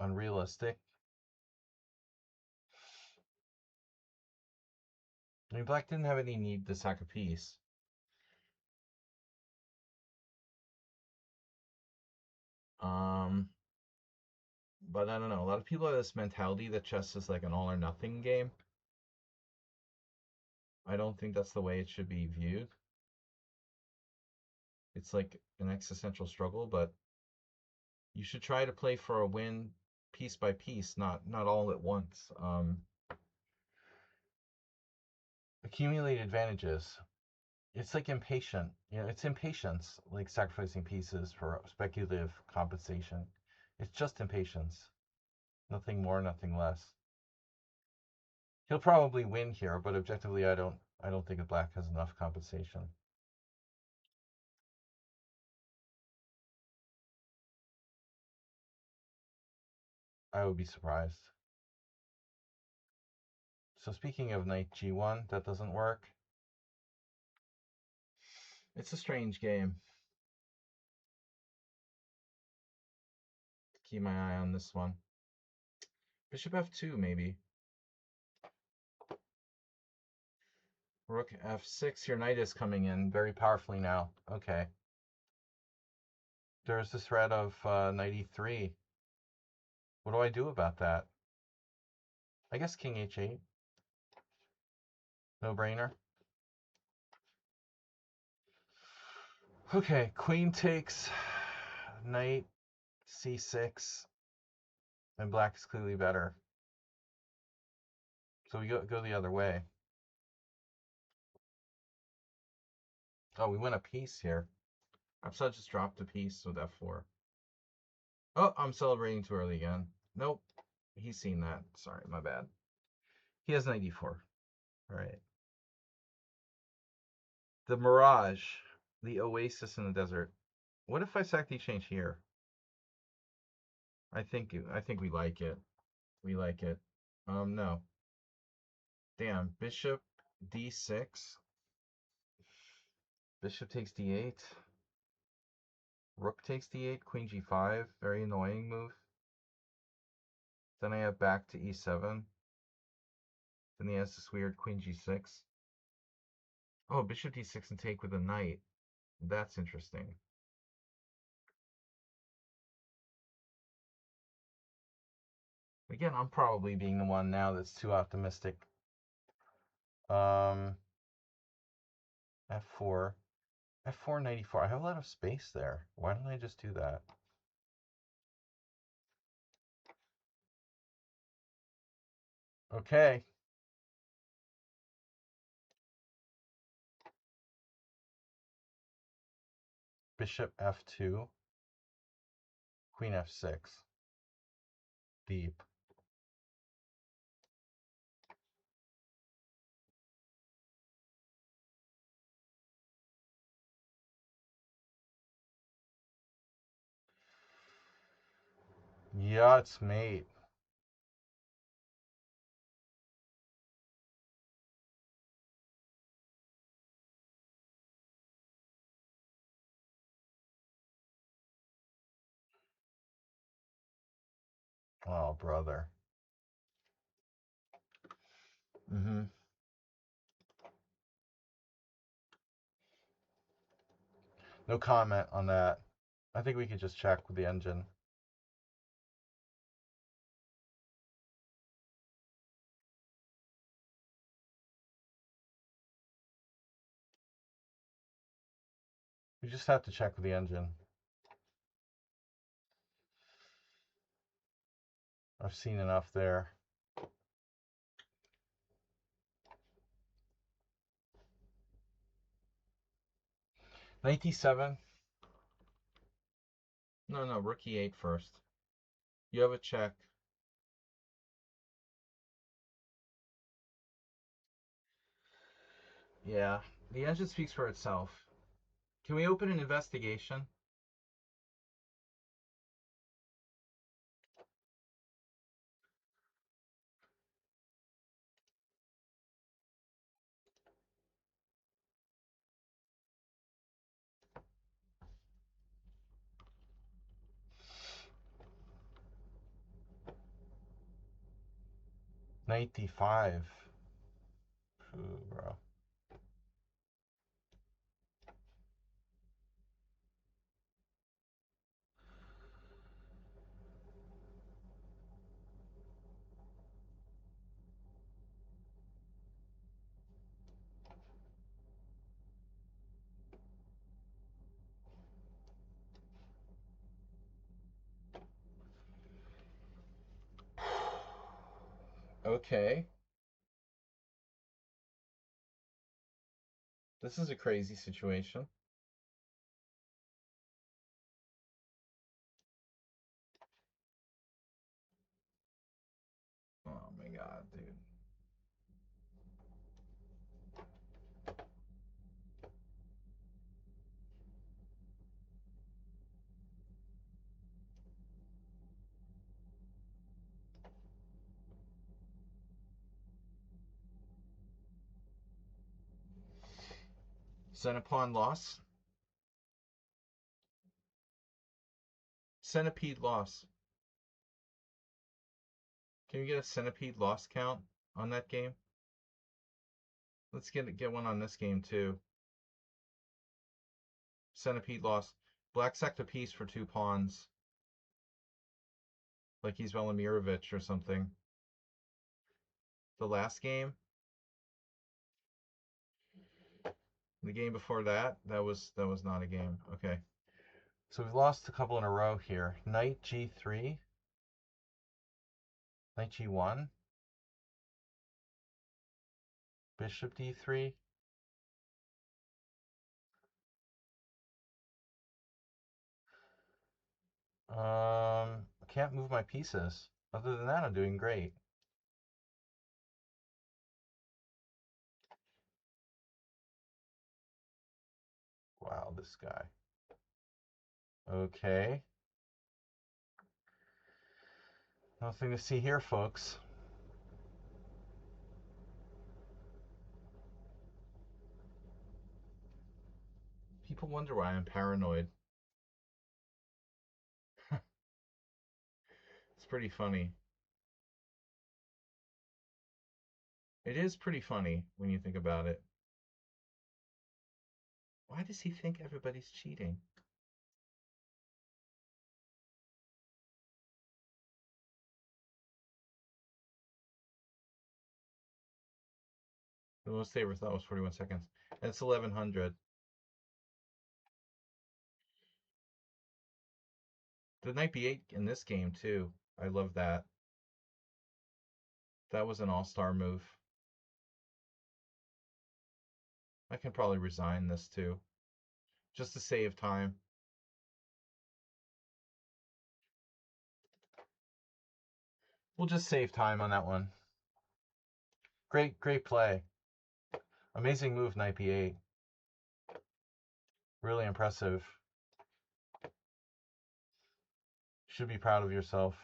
unrealistic. I mean, Black didn't have any need to sack a piece. Um, but I don't know. A lot of people have this mentality that chess is like an all or nothing game. I don't think that's the way it should be viewed. It's like an existential struggle, but you should try to play for a win piece by piece, not all at once. Accumulate advantages. It's like impatient. It's impatience, like sacrificing pieces for speculative compensation. It's just impatience. Nothing more, nothing less. He'll probably win here, but objectively I don't think that Black has enough compensation. I would be surprised. So speaking of knight g1, that doesn't work. It's a strange game. Keep my eye on this one. Bishop f2 maybe. Rook f6. Your knight is coming in very powerfully now. Okay. There's the threat of knight e3. What do I do about that? I guess king h8. No brainer. Okay, queen takes, knight c6, and black is clearly better. So we go the other way. Oh, we win a piece here. Upside just dropped a piece with f4. Oh, I'm celebrating too early again. Nope. He's seen that. Sorry, my bad. He has knight e4. All right. The Mirage, the oasis in the desert. What if I sack the exchange here? I think we like it. We like it. No. Damn. Bishop d6. Bishop takes d8. Rook takes d8. Queen g5. Very annoying move. Then I have back to e7. Then he has this weird queen g6. Oh, bishop d6 and take with a knight. That's interesting. Again, I'm probably being the one now that's too optimistic. F4. F4, knight e4. I have a lot of space there. Why don't I just do that? Okay. Bishop f2. Queen f6. Deep. Yeah, it's mate. Oh, brother. Mm-hmm. No comment on that. I think we could just check with the engine. We just have to check with the engine. I've seen enough there. 97. No, no, rookie 8 first. You have a check. Yeah, the engine speaks for itself. Can we open an investigation? $95. Ooh, bro. Okay. This is a crazy situation. Oh my god, dude. Centipede loss. Centipede loss. Can you get a centipede loss count on that game? Let's get one on this game too. Centipede loss. Black sacked a piece for 2 pawns. Like he's Velimirovich or something. The last game, the game before that, that was not a game. Okay. So we've lost a couple in a row here. Knight G3. Knight G1. Bishop D3. Can't move my pieces. Other than that, I'm doing great. Wow, this guy. Okay. Nothing to see here, folks. People wonder why I'm paranoid. It's pretty funny. It is pretty funny when you think about it. Why does he think everybody's cheating? The most they ever thought was 41 seconds. And it's 1100. The knight b8 in this game, too. I love that. That was an all-star move. I can probably resign this, too. Just to save time. We'll just save time on that one. Great play. Amazing move, knight b8. Really impressive. Should be proud of yourself.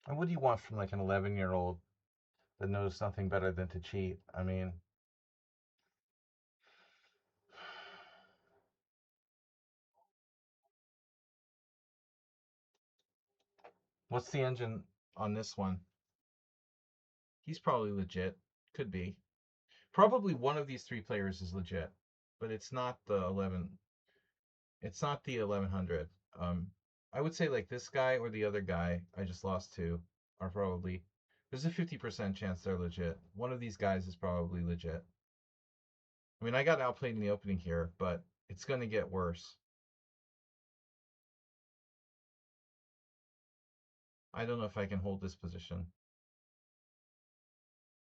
And what do you want from like an 11-year-old that knows nothing better than to cheat? I mean, what's the engine on this one? He's probably legit. Could be. Probably one of these 3 players is legit, but it's not the 11. It's not the 1100. I would say like this guy or the other guy I just lost to are probably. There's a 50% chance they're legit. One of these guys is probably legit. I mean, I got outplayed in the opening here, but it's going to get worse. I don't know if I can hold this position.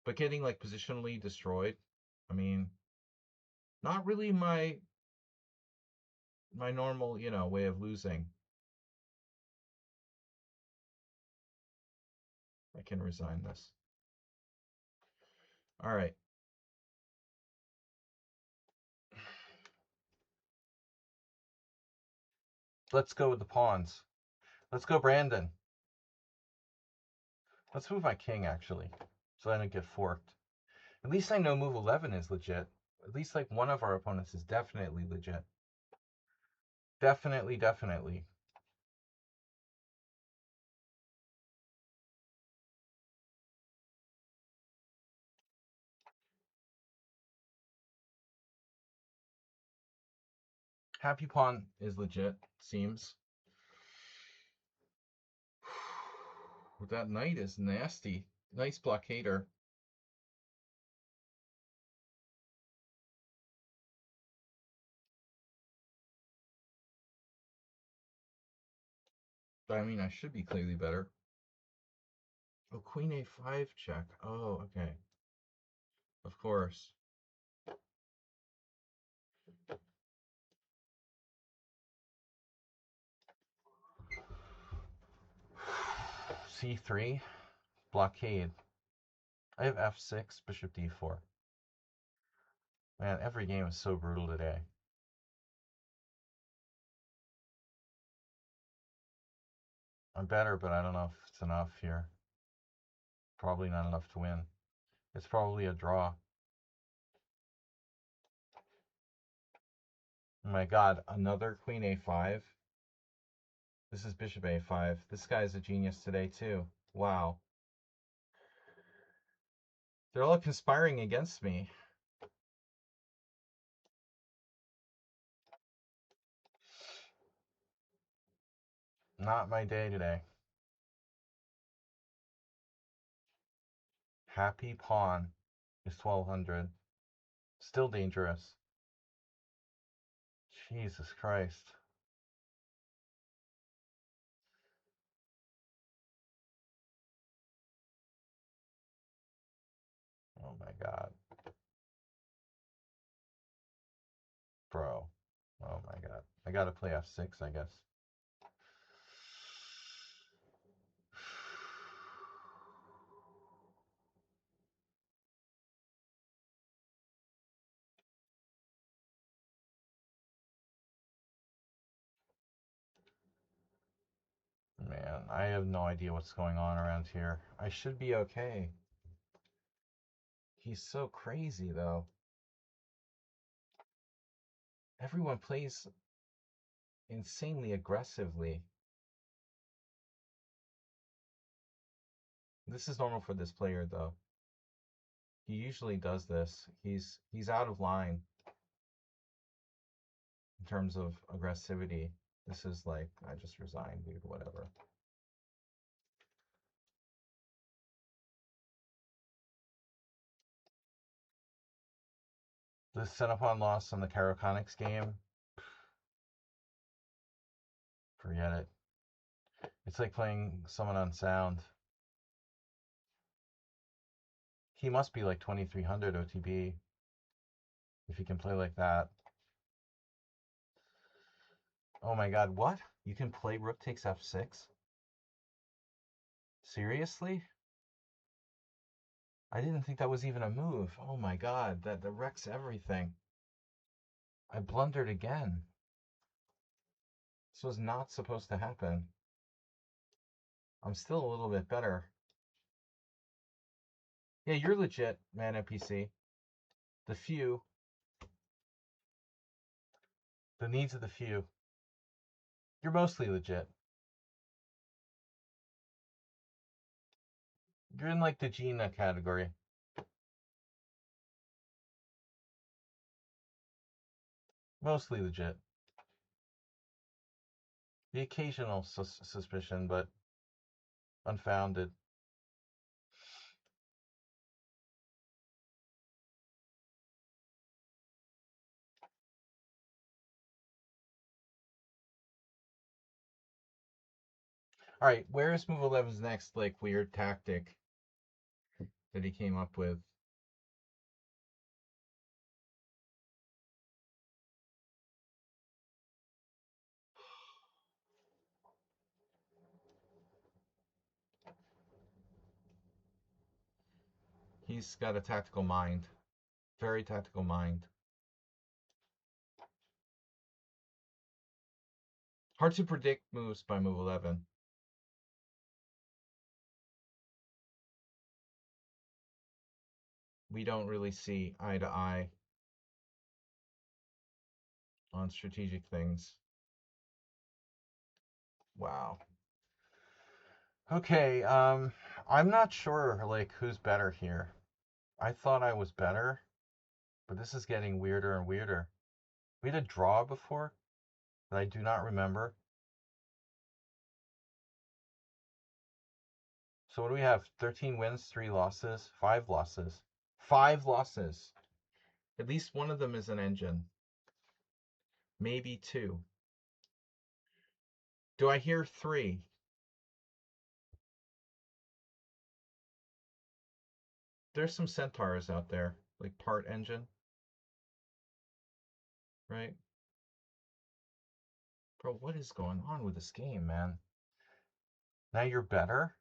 But getting like positionally destroyed, I mean, not really my normal, way of losing. I can resign this. All right. Let's go with the pawns. Let's go, Brandon. Let's move my king, actually, so I don't get forked. At least I know move 11 is legit. At least, like, one of our opponents is definitely legit. Definitely, definitely. Happy pawn is legit, seems. That knight is nasty. Nice blockader. I mean, I should be clearly better. Oh, queen a5 check. Oh, okay. Of course. c3. Blockade. I have f6, bishop d4. Man, every game is so brutal today. I'm better, but I don't know if it's enough here. Probably not enough to win. It's probably a draw. Oh my god, another queen a5? This is bishop a5. This guy's a genius today, too. Wow. They're all conspiring against me. Not my day today. Happy pawn is 1200. Still dangerous. Jesus Christ. Oh my god. Bro. Oh my god. I gotta play f6, I guess. Man, I have no idea what's going on around here. I should be okay. He's so crazy, though. Everyone plays insanely aggressively. This is normal for this player, though. He usually does this. He's out of line in terms of aggressivity. This is like, I just resigned, dude, whatever. This Centipon loss on the Caraconix game, forget it. It's like playing someone on sound. He must be like 2300 OTB if he can play like that. Oh my god, what? You can play rook takes f6? Seriously? I didn't think that was even a move. Oh my god, that wrecks everything. I blundered again. This was not supposed to happen. I'm still a little bit better. Yeah, you're legit, man, NPC. The few. The needs of the few. You're mostly legit. You're in like the Gina category. Mostly legit. The occasional suspicion, but unfounded. All right, where's move 11's next like weird tactic that he came up with? He's got a tactical mind. Very tactical mind. Hard to predict moves by move 11. We don't really see eye to eye on strategic things. Wow. Okay, I'm not sure like who's better here. I thought I was better, but this is getting weirder and weirder. We had a draw before that I do not remember. So what do we have? 13 wins, 3 losses, 5 losses. 5 losses. At least one of them is an engine. Maybe 2. Do I hear 3? There's some centaurs out there, like part engine, right? Bro, what is going on with this game, man? Now you're better?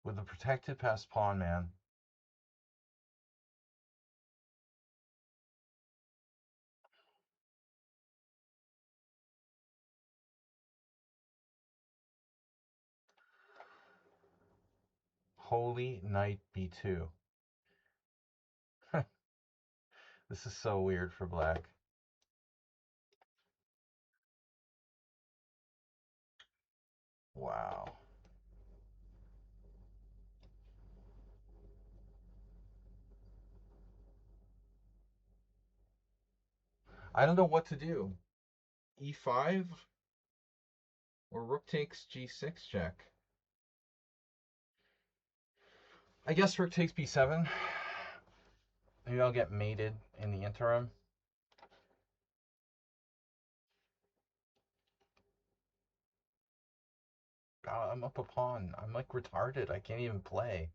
With the protected pass pawn, man. Holy knight b2. This is so weird for black. Wow. I don't know what to do. E5 or rook takes g6 check. I guess rook takes b7. Maybe I'll get mated in the interim. God, I'm up a pawn. I'm like retarded. I can't even play.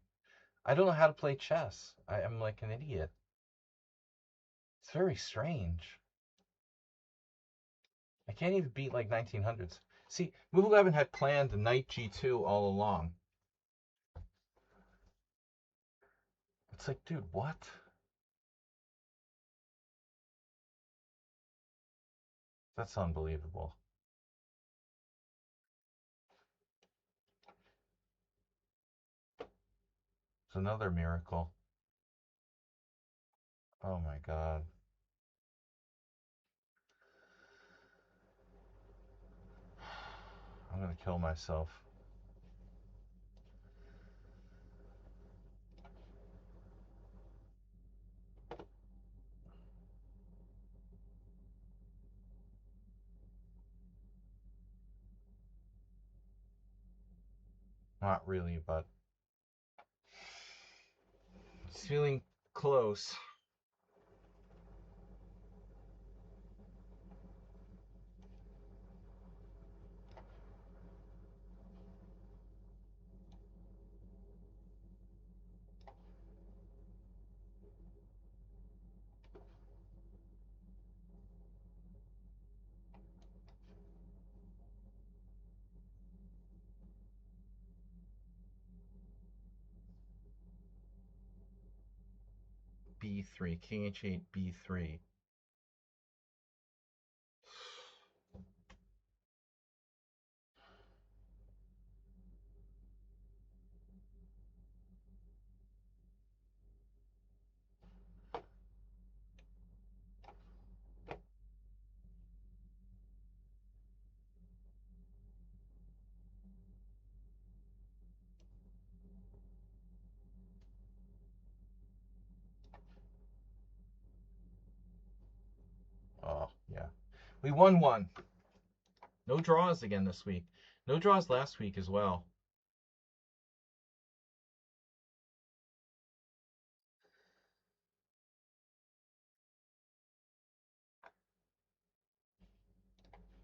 I don't know how to play chess. I am like an idiot. It's very strange. I can't even beat like 1900s. See, move 11 had planned the knight g2 all along. It's like, dude, what? That's unbelievable. It's another miracle. Oh my god. I'm gonna kill myself. Not really, but it's feeling close. B3, king h8, b3. Oh, yeah. We won one. No draws again this week. No draws last week as well.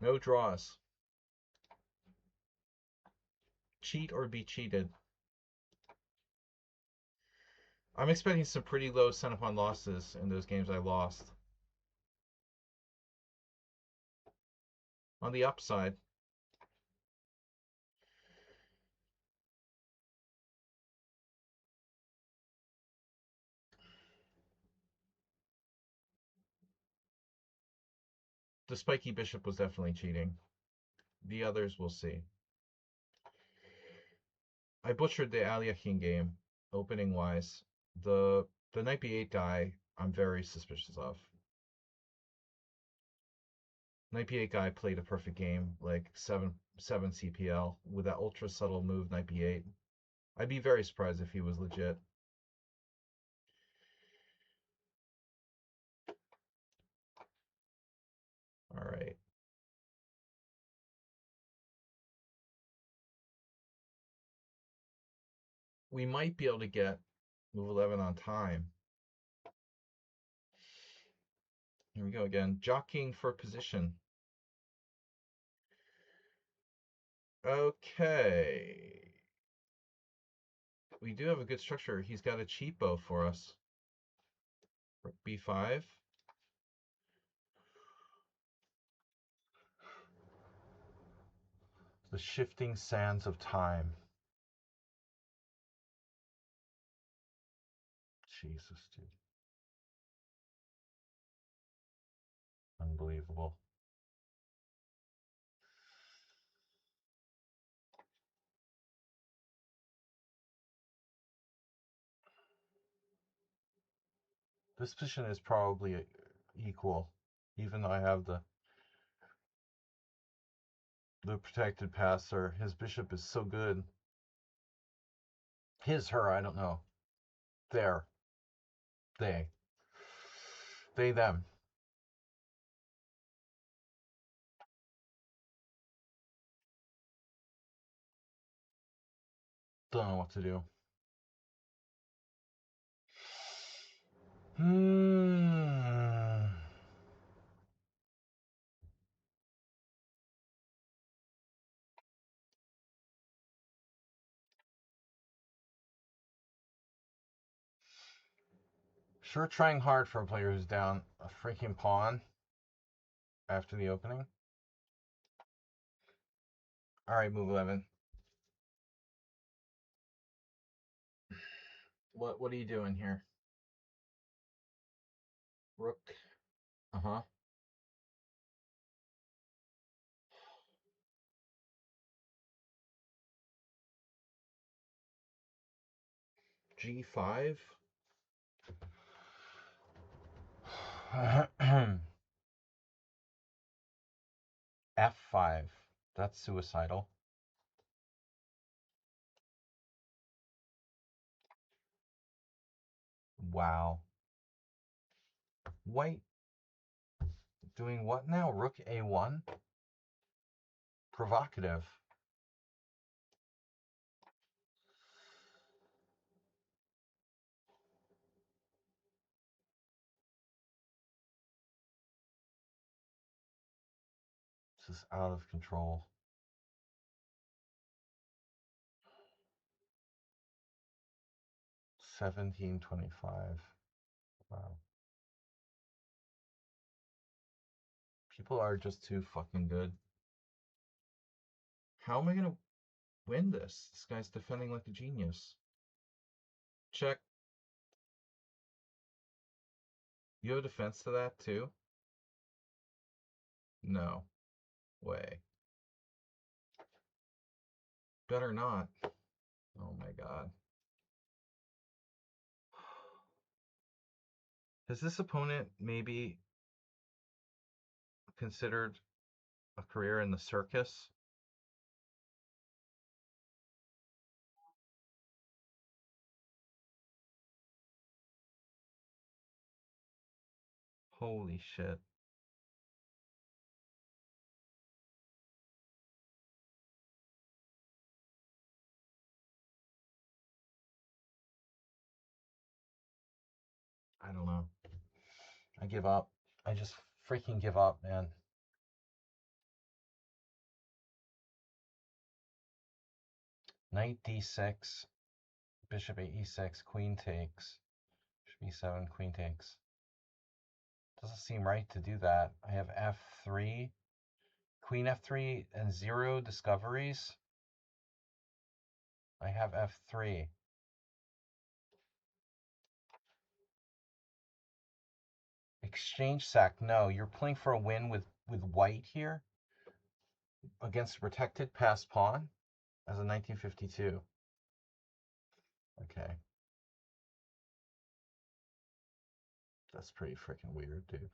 No draws. Cheat or be cheated. I'm expecting some pretty low Centipon losses in those games I lost. On the upside, the spiky bishop was definitely cheating. The others we'll see. I butchered the Aliakin game, opening wise. The knight b8 guy, I'm very suspicious of. Knight b8 guy played a perfect game, like 7 CPL with that ultra subtle move knight b8. I'd be very surprised if he was legit. All right. We might be able to get move 11 on time. Here we go again. Jockeying for position. Okay. We do have a good structure. He's got a cheap bow for us. Rook b5. The shifting sands of time. Jesus, dude. Unbelievable. This position is probably equal, even though I have the protected passer. His bishop is so good. His, her, I don't know. There. They. They, them. Don't know what to do. Sure trying hard for a player who's down a freaking pawn after the opening. Alright, move 11. What are you doing here? Rook. Uh-huh. G5. F5. That's suicidal. Wow. White doing what now? Rook A1? Provocative. This is out of control. 1725. Wow. People are just too fucking good. How am I gonna win this? This guy's defending like a genius. Check. You have a defense to that too? No way. Better not. Oh my god. Has this opponent maybe considered a career in the circus? Holy shit. I don't know. I give up. I just freaking give up, man. Knight d6, bishop e6, queen takes, bishop e7, queen takes. Doesn't seem right to do that. I have f3, queen f3, and 0 discoveries. I have f3. Exchange sack. No, you're playing for a win with white here against a protected passed pawn as a 1952. Okay. That's pretty freaking weird, dude.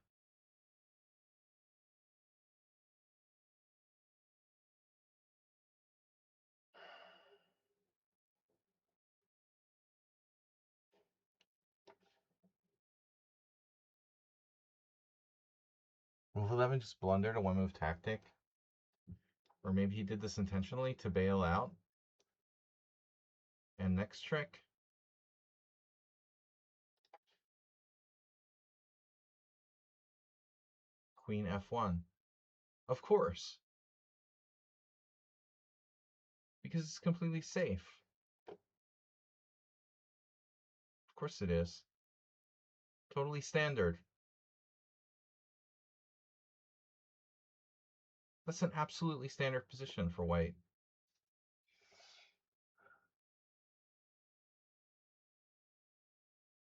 Move 11 just blundered a one-move tactic. Or maybe he did this intentionally to bail out. And next trick. Queen f1. Of course. Because it's completely safe. Of course it is. Totally standard. That's an absolutely standard position for white.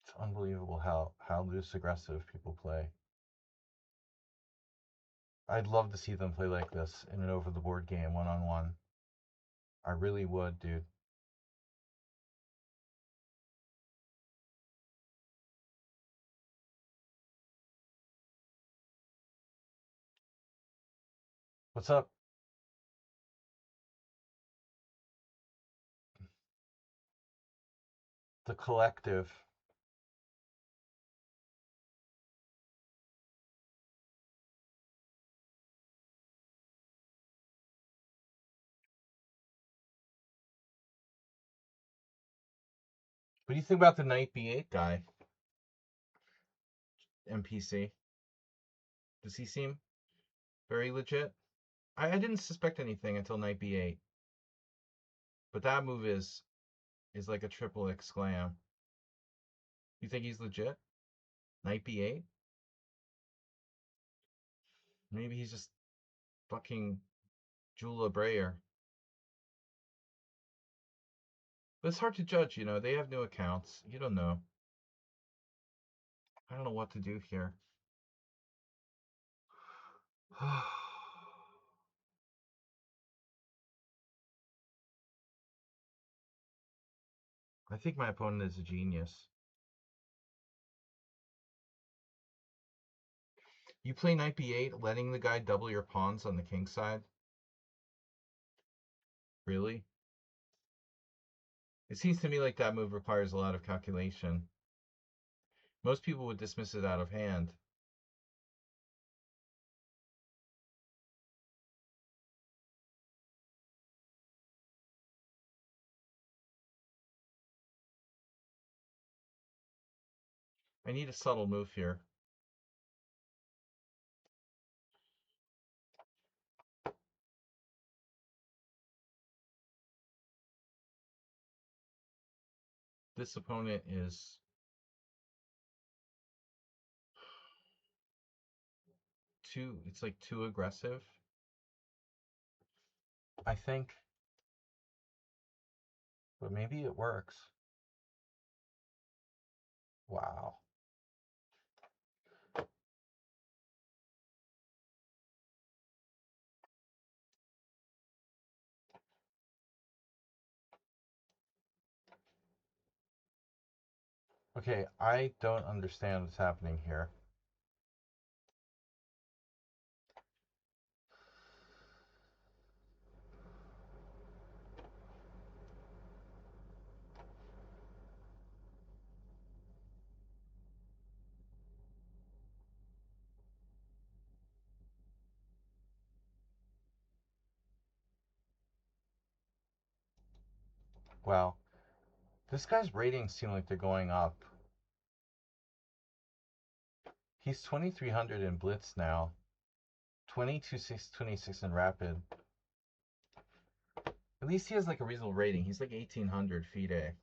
It's unbelievable how loose aggressive people play. I'd love to see them play like this in an over-the-board game, one-on-one. I really would, dude. What's up? The collective. What do you think about the knight b8 guy? NPC. Does he seem very legit? I didn't suspect anything until knight b8. But that move is like a triple exclam. You think he's legit? Knight b8? Maybe he's just fucking Jula Breyer. But it's hard to judge, you know. They have new accounts. You don't know. I don't know what to do here. I think my opponent is a genius. You play knight b8, letting the guy double your pawns on the king side? Really? It seems to me like that move requires a lot of calculation. Most people would dismiss it out of hand. I need a subtle move here. This opponent is it's like too aggressive, I think. But maybe it works. Wow. Okay, I don't understand what's happening here. Wow. This guy's ratings seem like they're going up. He's 2300 in Blitz now. 22,626 in Rapid. At least he has like a reasonable rating. He's like 1800 FIDE.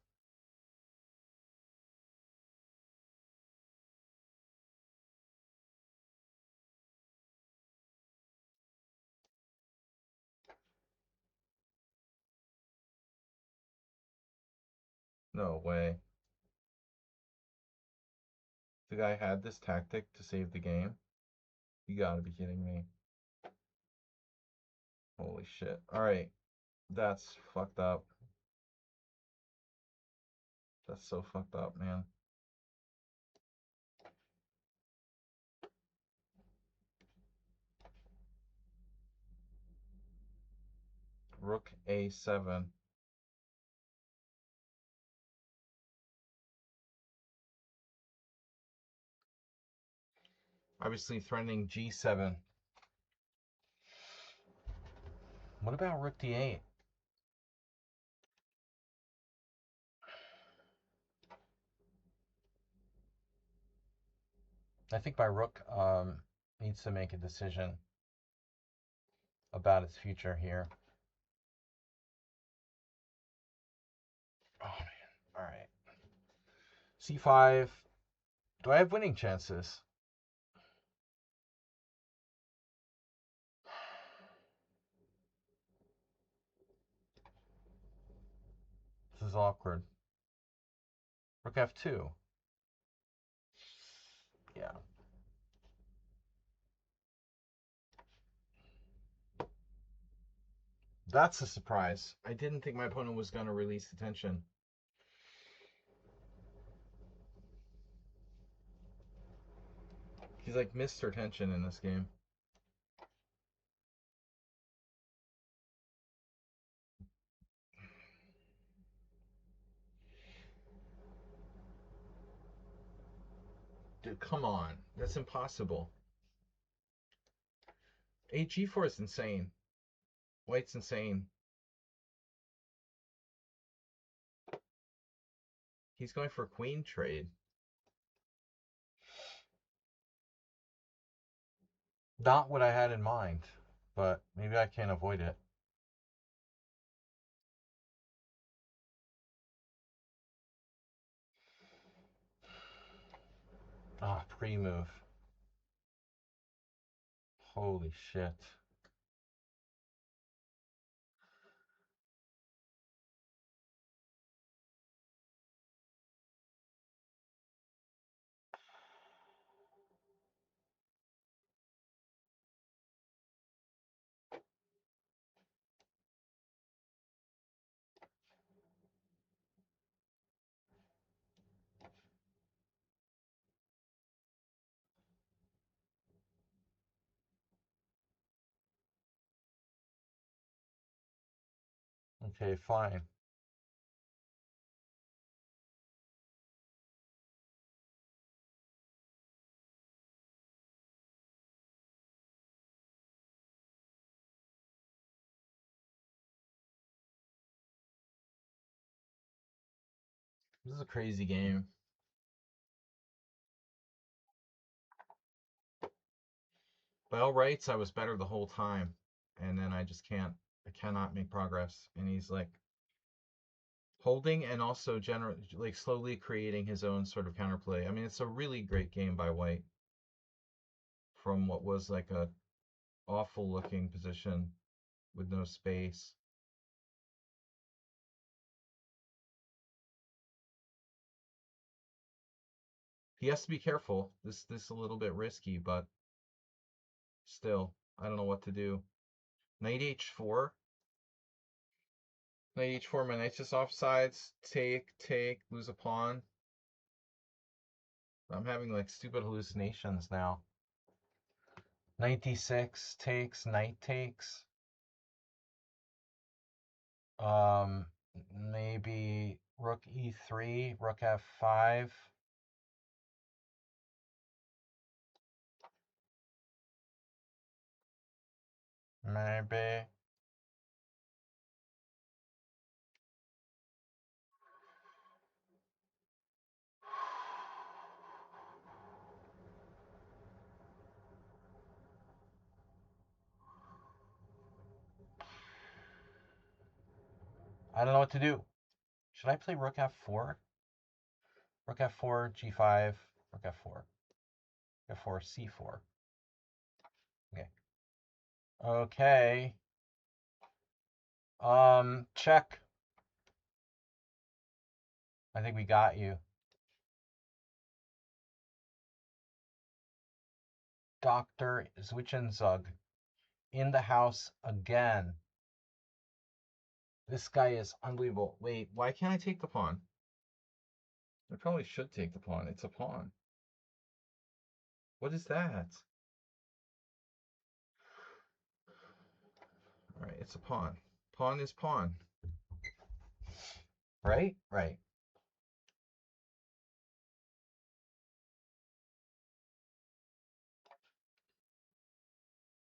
No way. The guy had this tactic to save the game? You gotta be kidding me. Holy shit. Alright. That's fucked up. That's so fucked up, man. Rook A7. Obviously threatening G7. What about Rook D8? I think my rook needs to make a decision about its future here. Oh man. Alright. C5. Do I have winning chances? This is awkward. Rook F2. Yeah. That's a surprise. I didn't think my opponent was going to release the tension. He's like Mr. Tension in this game. Dude, come on. That's impossible. G4 is insane. White's insane. He's going for a queen trade. Not what I had in mind, but maybe I can't avoid it. Ah, pre-move. Holy shit. Okay, fine. This is a crazy game. By all rights, I was better the whole time. And then I just can't, I cannot make progress. And he's like holding and also like slowly creating his own sort of counterplay. I mean, it's a really great game by White from what was like a awful looking position with no space. He has to be careful. This is a little bit risky, but still, I don't know what to do. Knight h4. Knight h4, my knight's just offsides. Take, lose a pawn. I'm having like stupid hallucinations now. Knight d6 takes, knight takes. Maybe rook e3, rook f5. Maybe. I don't know what to do. Should I play rook f4? Rook f4, g5, rook f4. F4, c4. Okay. Okay. Check. I think we got you. Dr. Zwischenzug in the house again. This guy is unbelievable. Wait, why can't I take the pawn? I probably should take the pawn. It's a pawn. What is that? All right, it's a pawn. Pawn is pawn. Right? Right.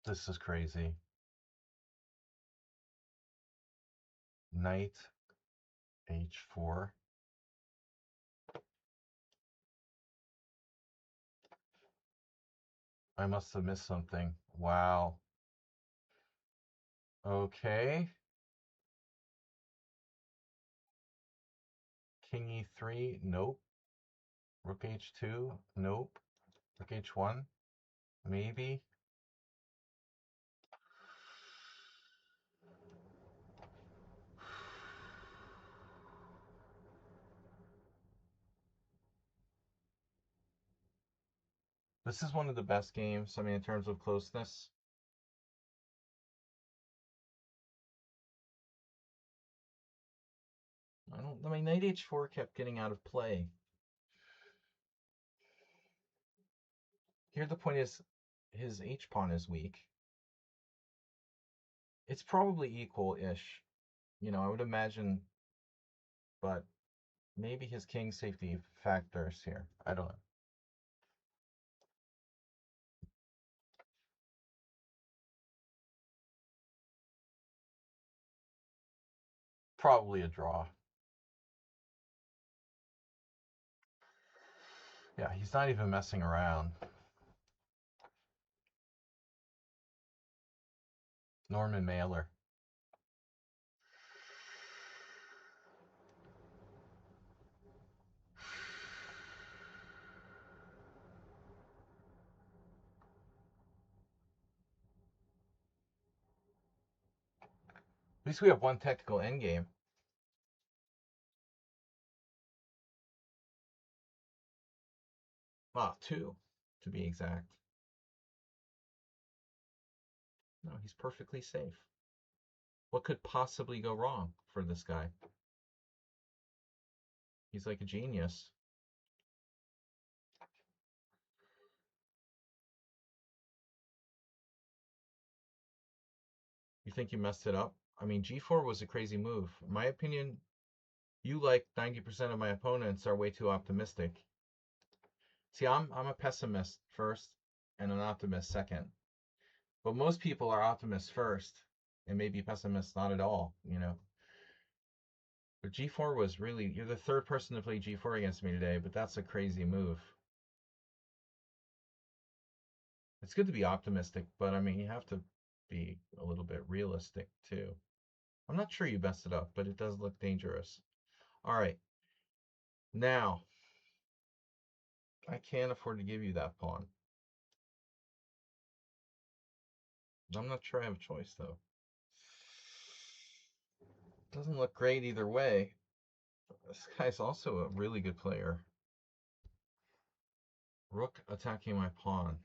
This is crazy. Knight h4. I must have missed something. Wow. Okay. King e3. Nope. Rook h2. Nope. Rook h1. Maybe. This is one of the best games, I mean, in terms of closeness. I mean, knight h4 kept getting out of play. Here the point is, his h-pawn is weak. It's probably equal-ish. You know, I would imagine, but maybe his king safety factors here. I don't know. Probably a draw. Yeah, he's not even messing around. Norman Mailer. At least we have one technical endgame. Ah, two, to be exact. No, he's perfectly safe. What could possibly go wrong for this guy? He's like a genius. You think you messed it up? I mean, g4 was a crazy move. In my opinion, you, like 90% of my opponents, are way too optimistic. See, I'm a pessimist first and an optimist second. But most people are optimists first and maybe pessimists not at all, you know. But g4 was really, you're the third person to play g4 against me today, but that's a crazy move. It's good to be optimistic, but I mean, you have to be a little bit realistic too. I'm not sure you messed it up, but it does look dangerous. All right. Now, I can't afford to give you that pawn. I'm not sure I have a choice, though. Doesn't look great either way. This guy's also a really good player. Rook attacking my pawn.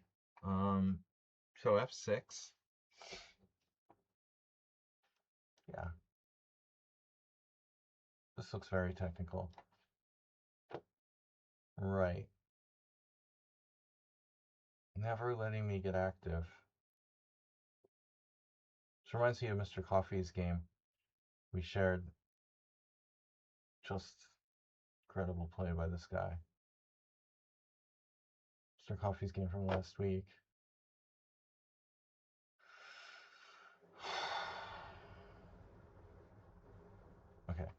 So f6. Yeah. This looks very technical. Right. Never letting me get active. This reminds me of Mr. Coffee's game we shared. Just incredible play by this guy. Mr. Coffee's game from last week. Okay.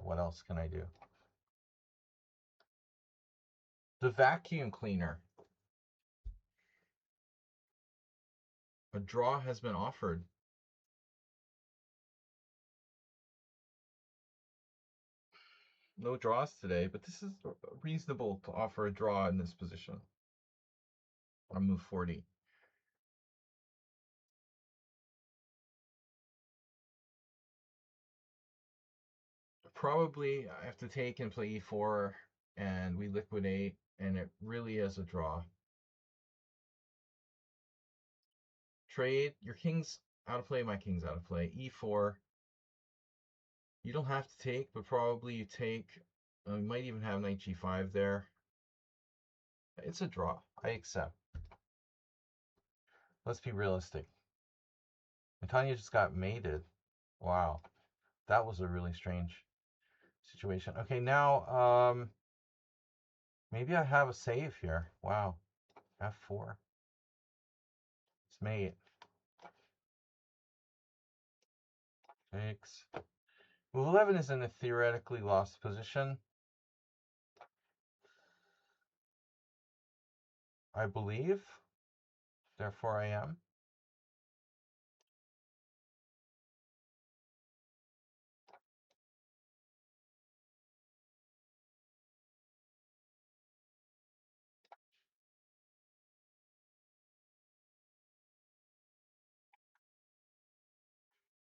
What else can I do? The vacuum cleaner. A draw has been offered. No draws today, but this is reasonable to offer a draw in this position. I'll move 40. Probably I have to take and play e4, and we liquidate, and it really is a draw. Trade, your king's out of play, my king's out of play. E4, you don't have to take, but probably you take. You might even have knight g5 there. It's a draw. I accept. Let's be realistic. And Tanya just got mated. Wow. That was a really strange situation. Okay, now maybe I have a save here. Wow. F4. It's mate. Takes. Move 11 is in a theoretically lost position. I believe. Therefore I am.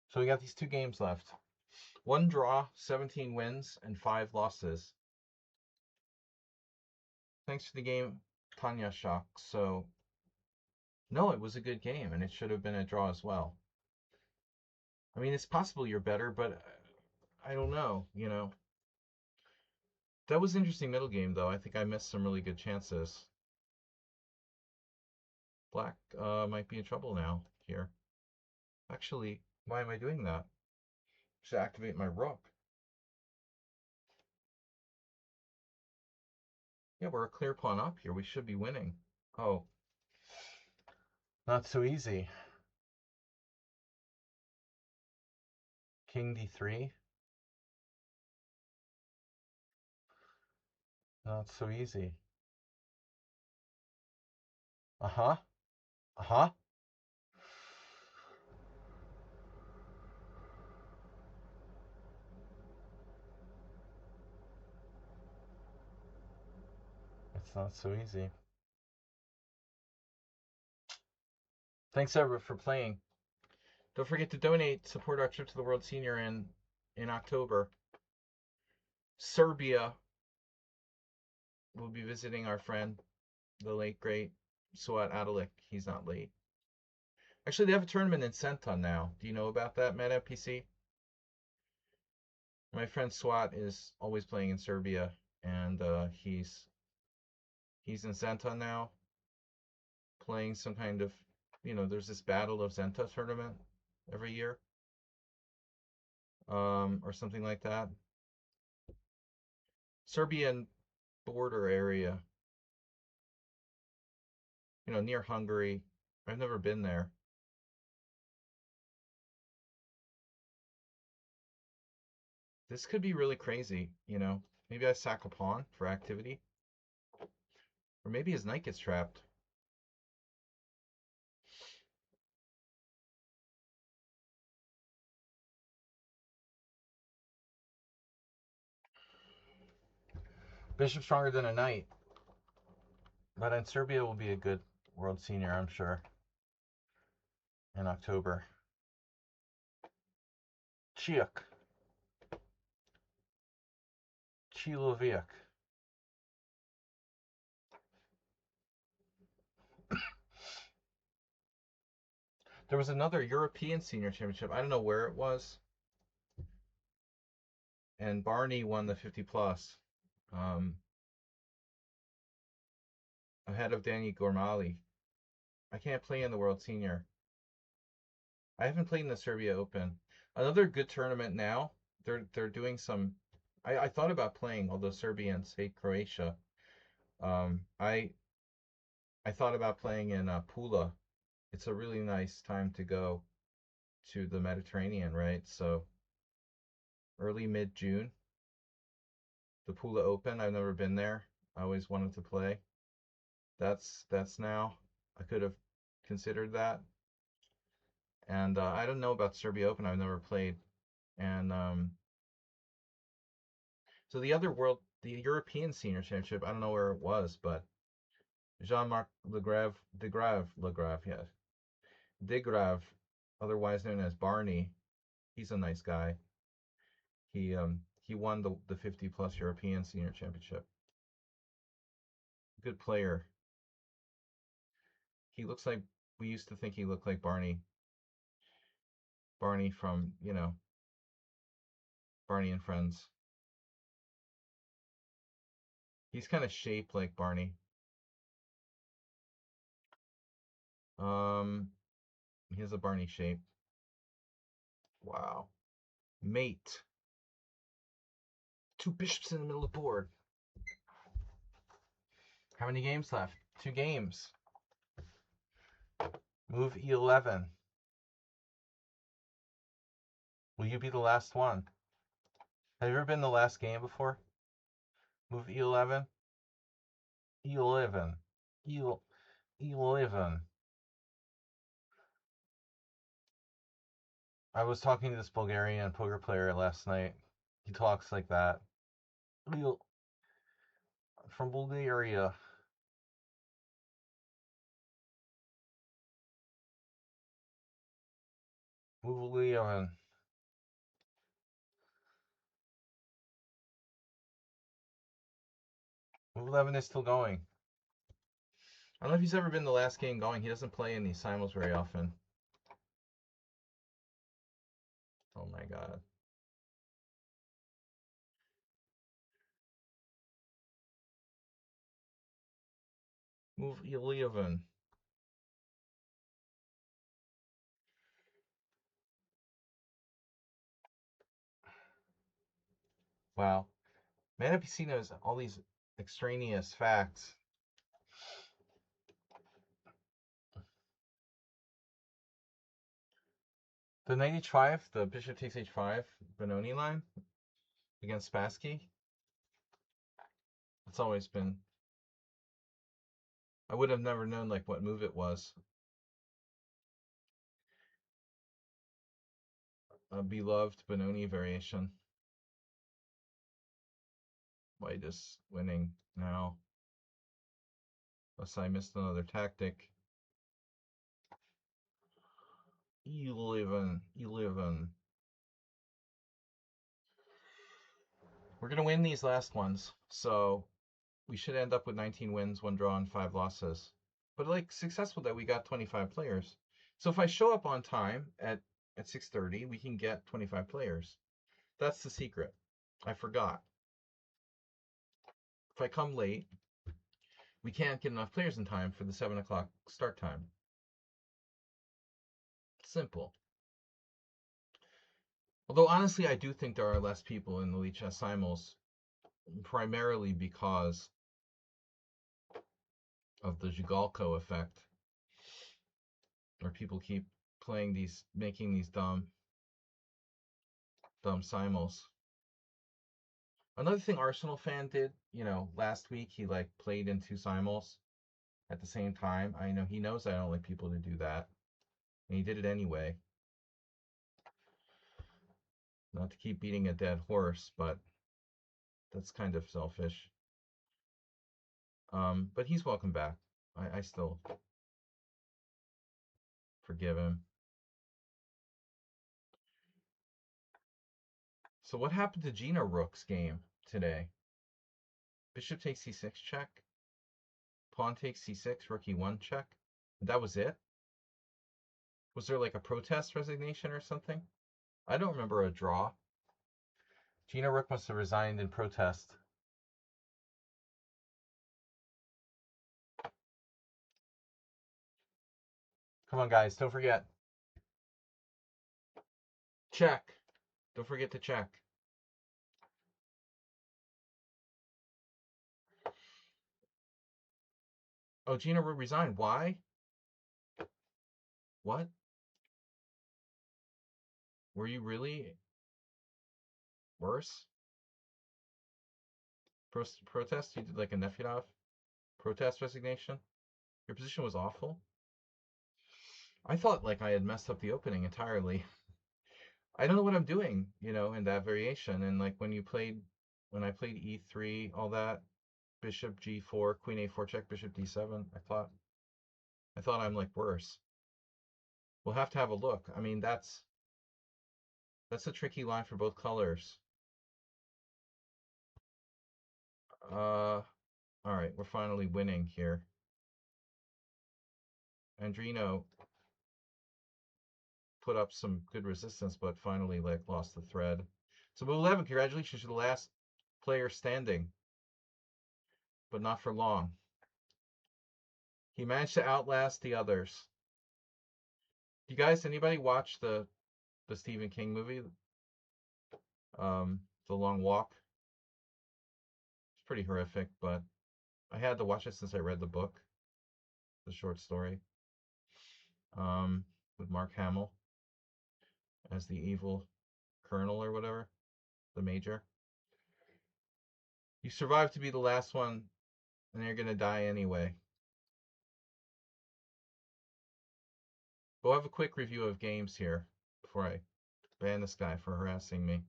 So we got these 2 games left. 1 draw, 17 wins, and 5 losses. Thanks for the game, Tanya Shock. So, no, it was a good game, and it should have been a draw as well. I mean, it's possible you're better, but I don't know, you know. That was an interesting middle game, though. I think I missed some really good chances. Black might be in trouble now here. Actually, why am I doing that? Should activate my rook. Yeah, we're a clear pawn up here. We should be winning. Oh, not so easy. King d3. Not so easy. Uh-huh. Uh-huh. It's not so easy. Thanks, everyone, for playing. Don't forget to donate. Support our trip to the World Senior in October. Serbia will be visiting our friend, the late, great Suat Adalik. He's not late. Actually, they have a tournament in Senton now. Do you know about that, MetaPC? My friend Swat is always playing in Serbia, and he's in Senton now, playing some kind of, there's this Battle of Zenta tournament every year, or something like that. Serbian border area, near Hungary. I've never been there. This could be really crazy, Maybe I sack a pawn for activity. Or maybe his knight gets trapped. Bishop stronger than a knight. But in Serbia will be a good world senior, I'm sure, in October. Chiuk. Chiloviak. There was another European senior championship. I don't know where it was. And Barney won the 50 plus. Ahead of Danny Gormali. I can't play in the World Senior. I haven't played in the Serbia Open. Another good tournament now. They're doing some. I thought about playing, although Serbians hate Croatia. I thought about playing in Pula. It's a really nice time to go to the Mediterranean, right? So early mid-June, the Pula Open. I've never been there. I always wanted to play. That's now. I could have considered that. And I don't know about Serbia Open. I've never played. And So the European Senior Championship, I don't know where it was, but Jean-Marc Legrave, yeah, Degrave, otherwise known as Barney, he's a nice guy. He won the 50 plus European Senior Championship. Good player. He looks like we used to think he looked like Barney. Barney from Barney and Friends. He's kind of shaped like Barney. Um, he has a Barney shape. Wow. Mate. Two bishops in the middle of the board. How many games left? 2 games. Move E11. Will you be the last one? Have you ever been the last game before? Move E11. E11. E11. I was talking to this Bulgarian poker player last night. He talks like that. From Bulgaria. Move 11. Move 11 is still going. I don't know if he's ever been the last game going. He doesn't play in these simuls very often. Oh my god. Move 11. Wow. Man PC knows all these extraneous facts. The knight h5, the bishop takes h5, Benoni line against Spassky. It's always been. I would have never known like what move it was. A beloved Benoni variation. White is winning now. Unless I missed another tactic. 11. We're going to win these last ones, so we should end up with 19 wins, 1 draw, and 5 losses. But like successful that we got 25 players. So if I show up on time at 6:30, we can get 25 players. That's the secret. I forgot. If I come late, we can't get enough players in time for the 7 o'clock start time. Simple. Although honestly, I do think there are less people in the Lichess Simuls, primarily because of the Zhigalko effect, where people keep playing these, making these dumb simuls. Another thing Arsenal fan did, last week he like played in 2 simuls at the same time. I know he knows I don't like people to do that, and he did it anyway. Not to keep beating a dead horse, but that's kind of selfish. But he's welcome back. I still forgive him. So what happened to Gina Rook's game today? Bishop takes c6 check. Pawn takes c6, rook e1 check. That was it? Was there like a protest resignation or something? I don't remember a draw. Gina Rook must have resigned in protest. Come on, guys, don't forget. Check. Don't forget to check. Oh, Gina Rook resigned. Why? What? Were you really worse? Protest? You did like a Nefedov protest resignation? Your position was awful? I thought like I had messed up the opening entirely. I don't know what I'm doing, in that variation. And like when you played when I played e3, all that, bishop g4, queen a4 check, bishop d7. I thought I'm like worse. We'll have to have a look. I mean, that's a tricky line for both colors. All right, we're finally winning here. Andrino put up some good resistance, but finally like lost the thread. So move 11, congratulations, you're the last player standing, but not for long. He managed to outlast the others. You guys, anybody watch the Stephen King movie, The Long Walk? It's pretty horrific, but I had to watch it since I read the book, the short story, with Mark Hamill as the evil colonel or whatever, the major. You survive to be the last one, and you're gonna die anyway. We'll have a quick review of games here before I ban this guy for harassing me.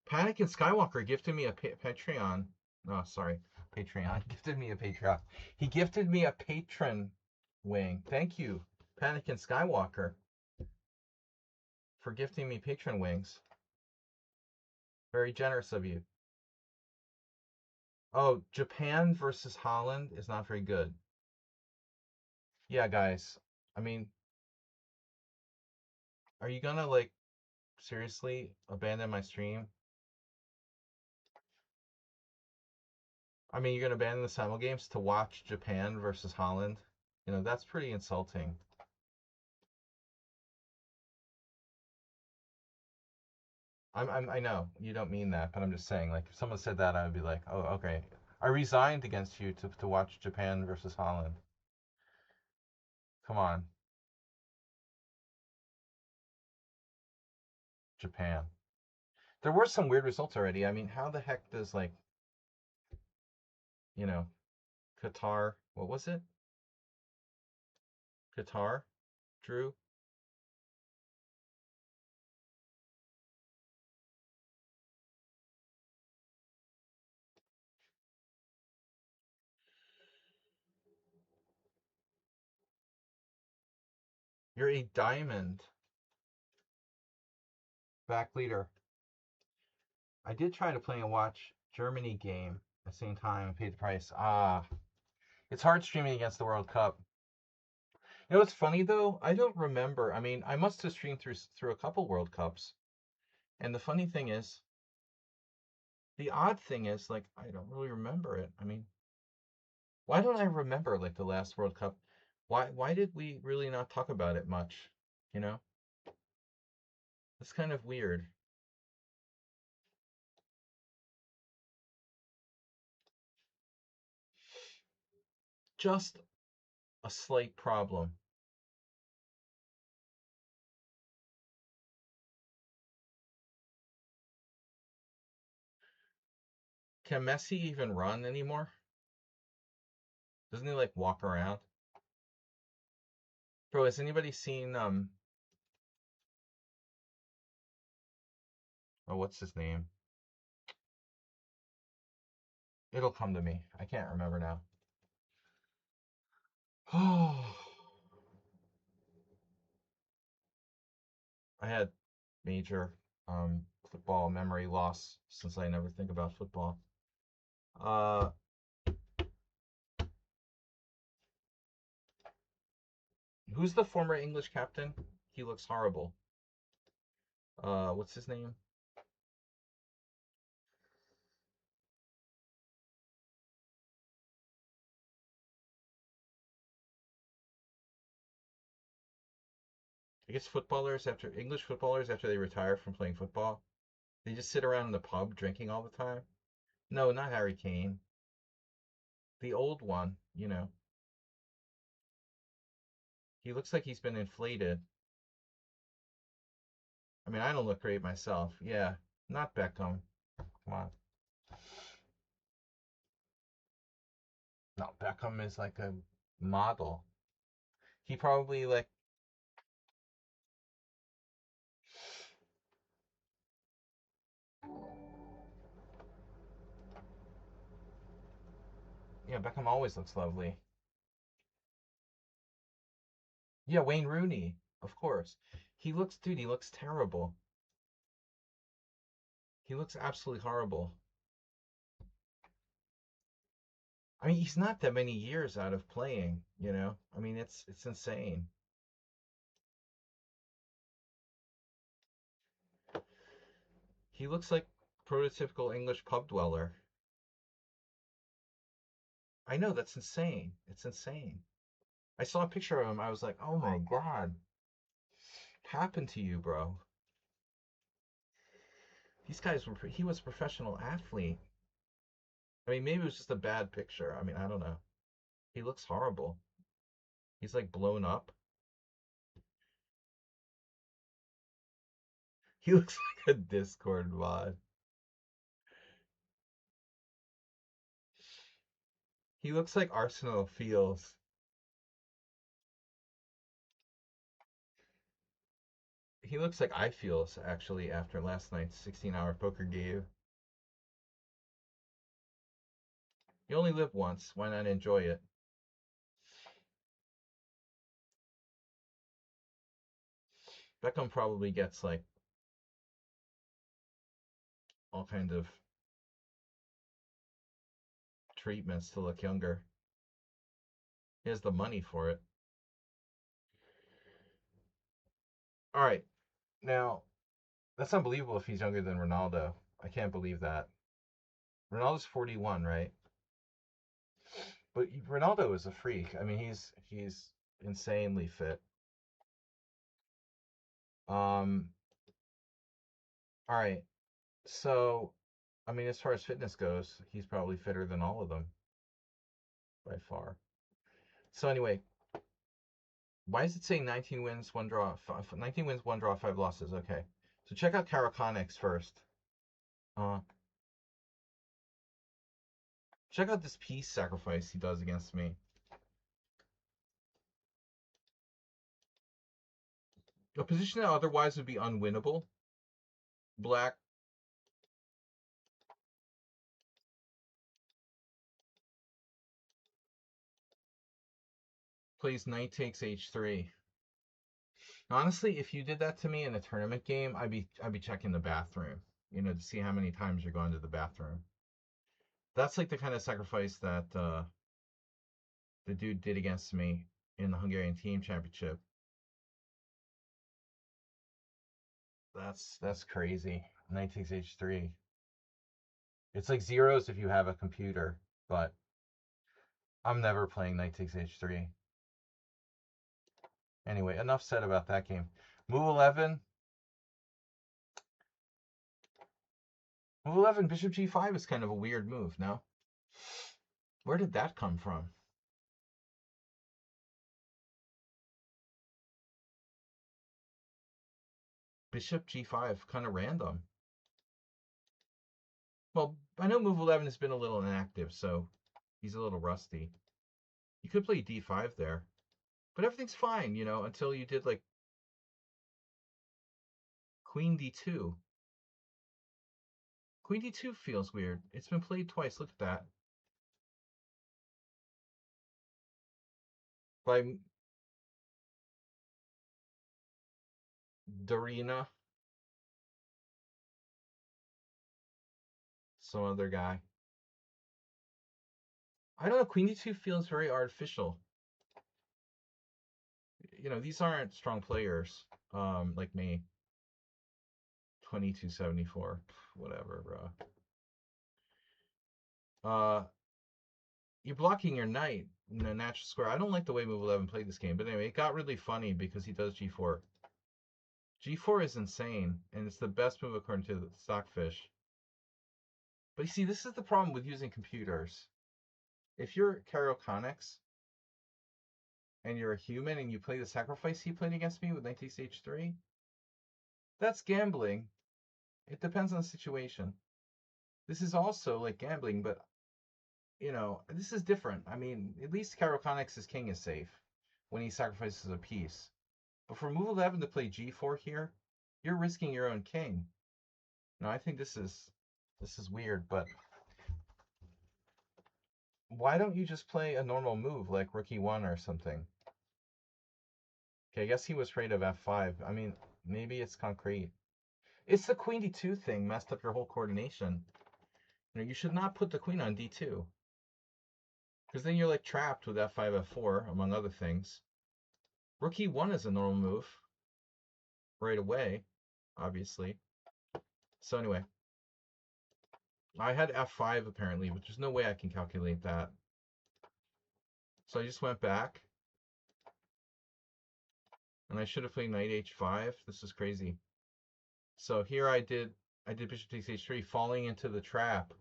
Panic and Skywalker gifted me a Patreon. No, sorry, Patreon gifted me a Patreon. He gifted me a patron wing. Thank you, Panic and Skywalker, for gifting me patron wings. Very generous of you. Oh, Japan versus Holland is not very good. Yeah, guys. I mean, are you gonna like seriously abandon my stream? I mean, you're gonna abandon the Simul games to watch Japan versus Holland? You know, that's pretty insulting. I know you don't mean that, but I'm just saying, like, if someone said that, I would be like, oh, okay. I resigned against you to watch Japan versus Holland. Come on, Japan. There were some weird results already. I mean, how the heck does, like, you know, Qatar, what was it? Qatar drew? You're a diamond back leader. I did try to play and watch Germany game at the same time and paid the price. It's hard streaming against the World Cup. You know what's funny though? I don't remember. I mean, I must have streamed through a couple World Cups. And the funny thing is, the odd thing is, like, I don't really remember it. I mean, why don't I remember like the last World Cup? Why did we really not talk about it much? You know? It's kind of weird. Just a slight problem. Can Messi even run anymore? Doesn't he like walk around? Bro, has anybody seen oh, what's his name? It'll come to me. I can't remember now. Oh, I had major football memory loss since I never think about football. Uh, who's the former English captain? He looks horrible. What's his name? I guess English footballers after they retire from playing football, they just sit around in the pub drinking all the time. No, not Harry Kane. The old one, you know. He looks like he's been inflated. I mean, I don't look great myself. Yeah, not Beckham. Come on. No, Beckham is like a model. He probably like Yeah, Beckham always looks lovely. Yeah, Wayne Rooney, of course. Dude, he looks terrible. He looks absolutely horrible. I mean, he's not that many years out of playing, you know? I mean, it's insane. He looks like prototypical English pub dweller. I know, that's insane. It's insane. I saw a picture of him. I was like, "Oh my God. What happened to you, bro?" He was a professional athlete. I mean, maybe it was just a bad picture. I mean, I don't know. He looks horrible. He's like blown up. He looks like a Discord mod. He looks like Arsenal feels. He looks like I feels actually after last night's 16-hour poker game. You only live once. Why not enjoy it? Beckham probably gets like all kinds of treatments to look younger. He has the money for it. All right. Now, that's unbelievable if he's younger than Ronaldo. I can't believe that. Ronaldo's 41, right? But Ronaldo is a freak. I mean, he's insanely fit. Um, all right. So, I mean, as far as fitness goes, he's probably fitter than all of them by far. So anyway, why is it saying 19 wins, one draw, 19 wins, one draw, five losses? Okay. So check out Caraconix first. Uh, check out this peace sacrifice he does against me. A position that otherwise would be unwinnable. Black plays knight takes h3. Honestly, if you did that to me in a tournament game, I'd be checking the bathroom, to see how many times you're going to the bathroom. That's like the kind of sacrifice that the dude did against me in the Hungarian team championship. That's crazy. Knight takes h3. It's like zeros if you have a computer, but I'm never playing knight takes h3. Anyway, enough said about that game. Move 11. Move 11, bishop g5 is kind of a weird move, no? Where did that come from? Bishop g5, kind of random. Well, I know move 11 has been a little inactive, so he's a little rusty. You could play d5 there. But everything's fine, until you did like queen d2. Queen d2 feels weird. It's been played twice. Look at that. By Darina, some other guy. I don't know. Queen d2 feels very artificial. These aren't strong players like me. 2274. Whatever, bro. You're blocking your knight in a natural square. I don't like the way move 11 played this game, but anyway, it got really funny because he does g4. G4 is insane, and it's the best move according to the Stockfish. But you see, this is the problem with using computers. If you're Caro Connex and you're a human and you play the sacrifice he played against me with knight takes h3, that's gambling. It depends on the situation. This is also like gambling, but this is different. I mean, at least Caro Connex's king is safe when he sacrifices a piece. But for move 11 to play g4 here, you're risking your own king. No, I think this is weird, but Why don't you just play a normal move like rook e1 or something? Okay, I guess he was afraid of f5. I mean, maybe it's concrete. It's the queen d2 thing messed up your whole coordination. You know, you should not put the queen on d2. Because then you're like trapped with f5, f4, among other things. Rook e1 is a normal move. Right away, obviously. So anyway. I had f5 apparently, but there's no way I can calculate that. So I just went back. And I should have played knight h5. This is crazy. So here I did bishop takes h3, falling into the trap.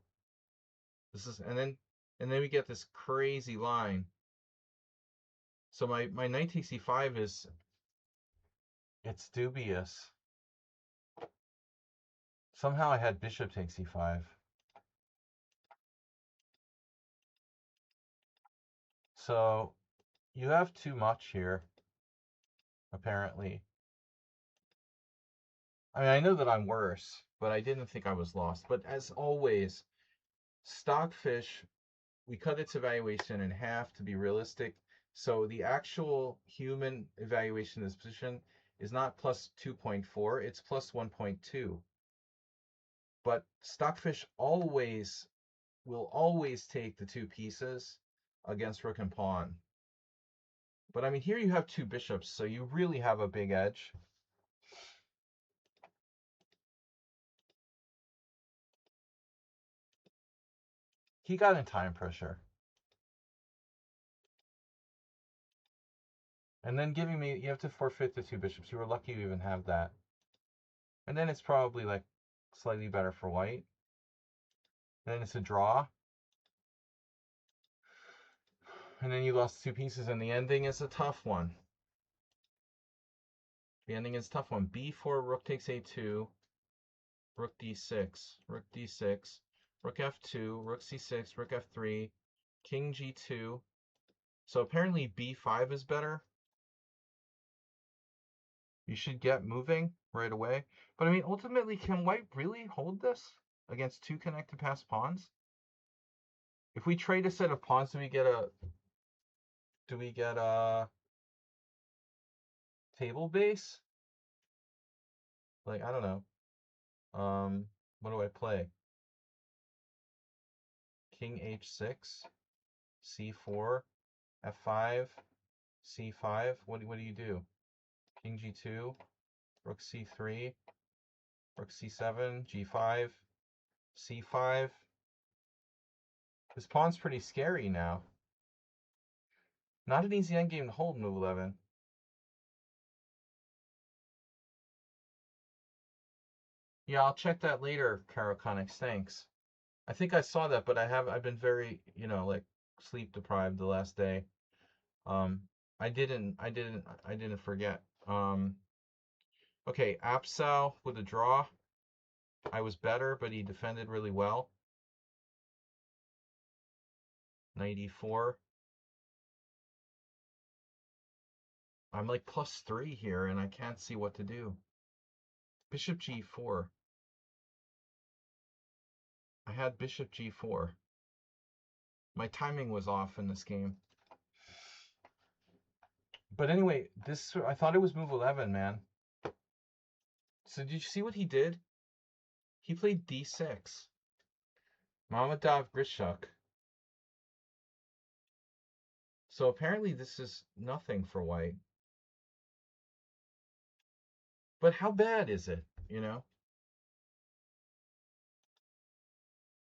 This is and then we get this crazy line. So my knight takes e5 is it's dubious. Somehow I had bishop takes e5. So you have too much here, apparently. I mean, I know that I'm worse, but I didn't think I was lost. But as always, Stockfish, we cut its evaluation in half to be realistic. So the actual human evaluation of this position is not plus 2.4, it's plus 1.2. But Stockfish will always take the two pieces against rook and pawn. But I mean, here you have two bishops, so you really have a big edge. He got in time pressure. And then giving me, you have to forfeit the two bishops. You were lucky you even have that. And then it's probably like slightly better for white. And then it's a draw. And then you lost two pieces, and the ending is a tough one. The ending is a tough one. b4, rook takes a2, rook d6, rook d6, rook f2, rook c6, rook f3, king g2. So apparently b5 is better. You should get moving right away. But I mean, ultimately, can white really hold this against two connected passed pawns? If we trade a set of pawns, do we get a table base? Like, I don't know. What do I play? King h6, c4, f5, c5. What do you do? King g2, rook c3, rook c7, g5, c5. This pawn's pretty scary now. Not an easy endgame to hold, move 11. Yeah, I'll check that later, Caroconics. Thanks. I think I saw that, but I've been very, like sleep deprived the last day. I didn't forget. Okay, Apsal with a draw. I was better, but he defended really well. 94. I'm like +3 here, and I can't see what to do. Bishop g4. I had bishop g4. My timing was off in this game. But anyway, I thought it was move 11, man. So did you see what he did? He played d6. Mamadov Grishuk. So apparently this is nothing for white. But how bad is it,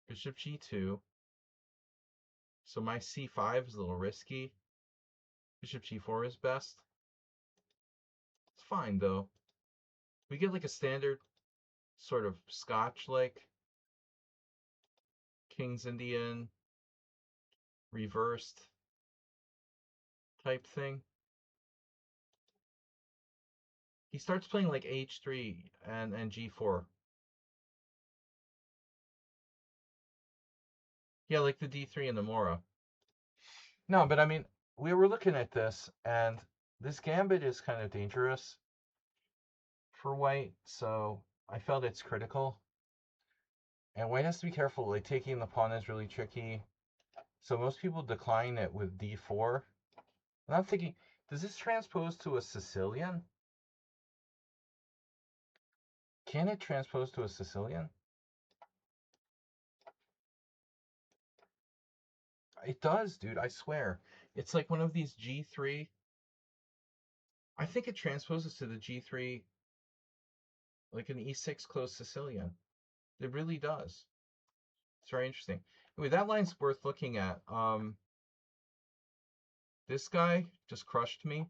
Bishop g2. So my c5 is a little risky. Bishop g4 is best. It's fine, though. We get like a standard sort of Scotch-like King's Indian reversed type thing. He starts playing like h3 and g4. Yeah, like the d3 and the Mora. No, but I mean, we were looking at this, and this gambit is kind of dangerous for white, so I felt it's critical. And white has to be careful. Like, taking the pawn is really tricky. So most people decline it with d4. And I'm thinking, does this transpose to a Sicilian? Can it transpose to a Sicilian? It does, dude, I swear. It's like one of these G3. I think it transposes to the G3 like an E6 closed Sicilian. It really does. It's very interesting. Anyway, that line's worth looking at. This guy just crushed me.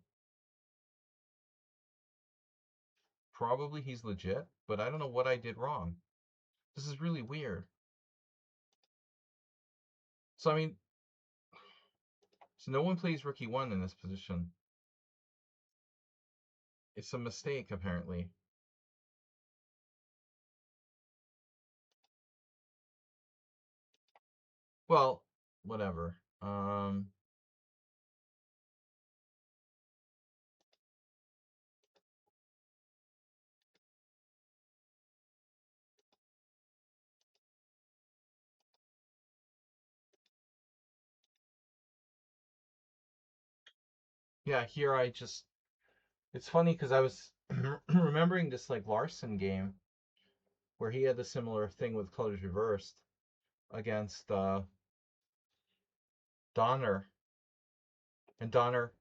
Probably he's legit, but I don't know what I did wrong. This is really weird. So, I mean, so no one plays Rookie 1 in this position. It's a mistake, apparently. Well, whatever. Yeah, here I just... It's funny because I was remembering this like Larson game where he had a similar thing with colors reversed against Donner. And Donner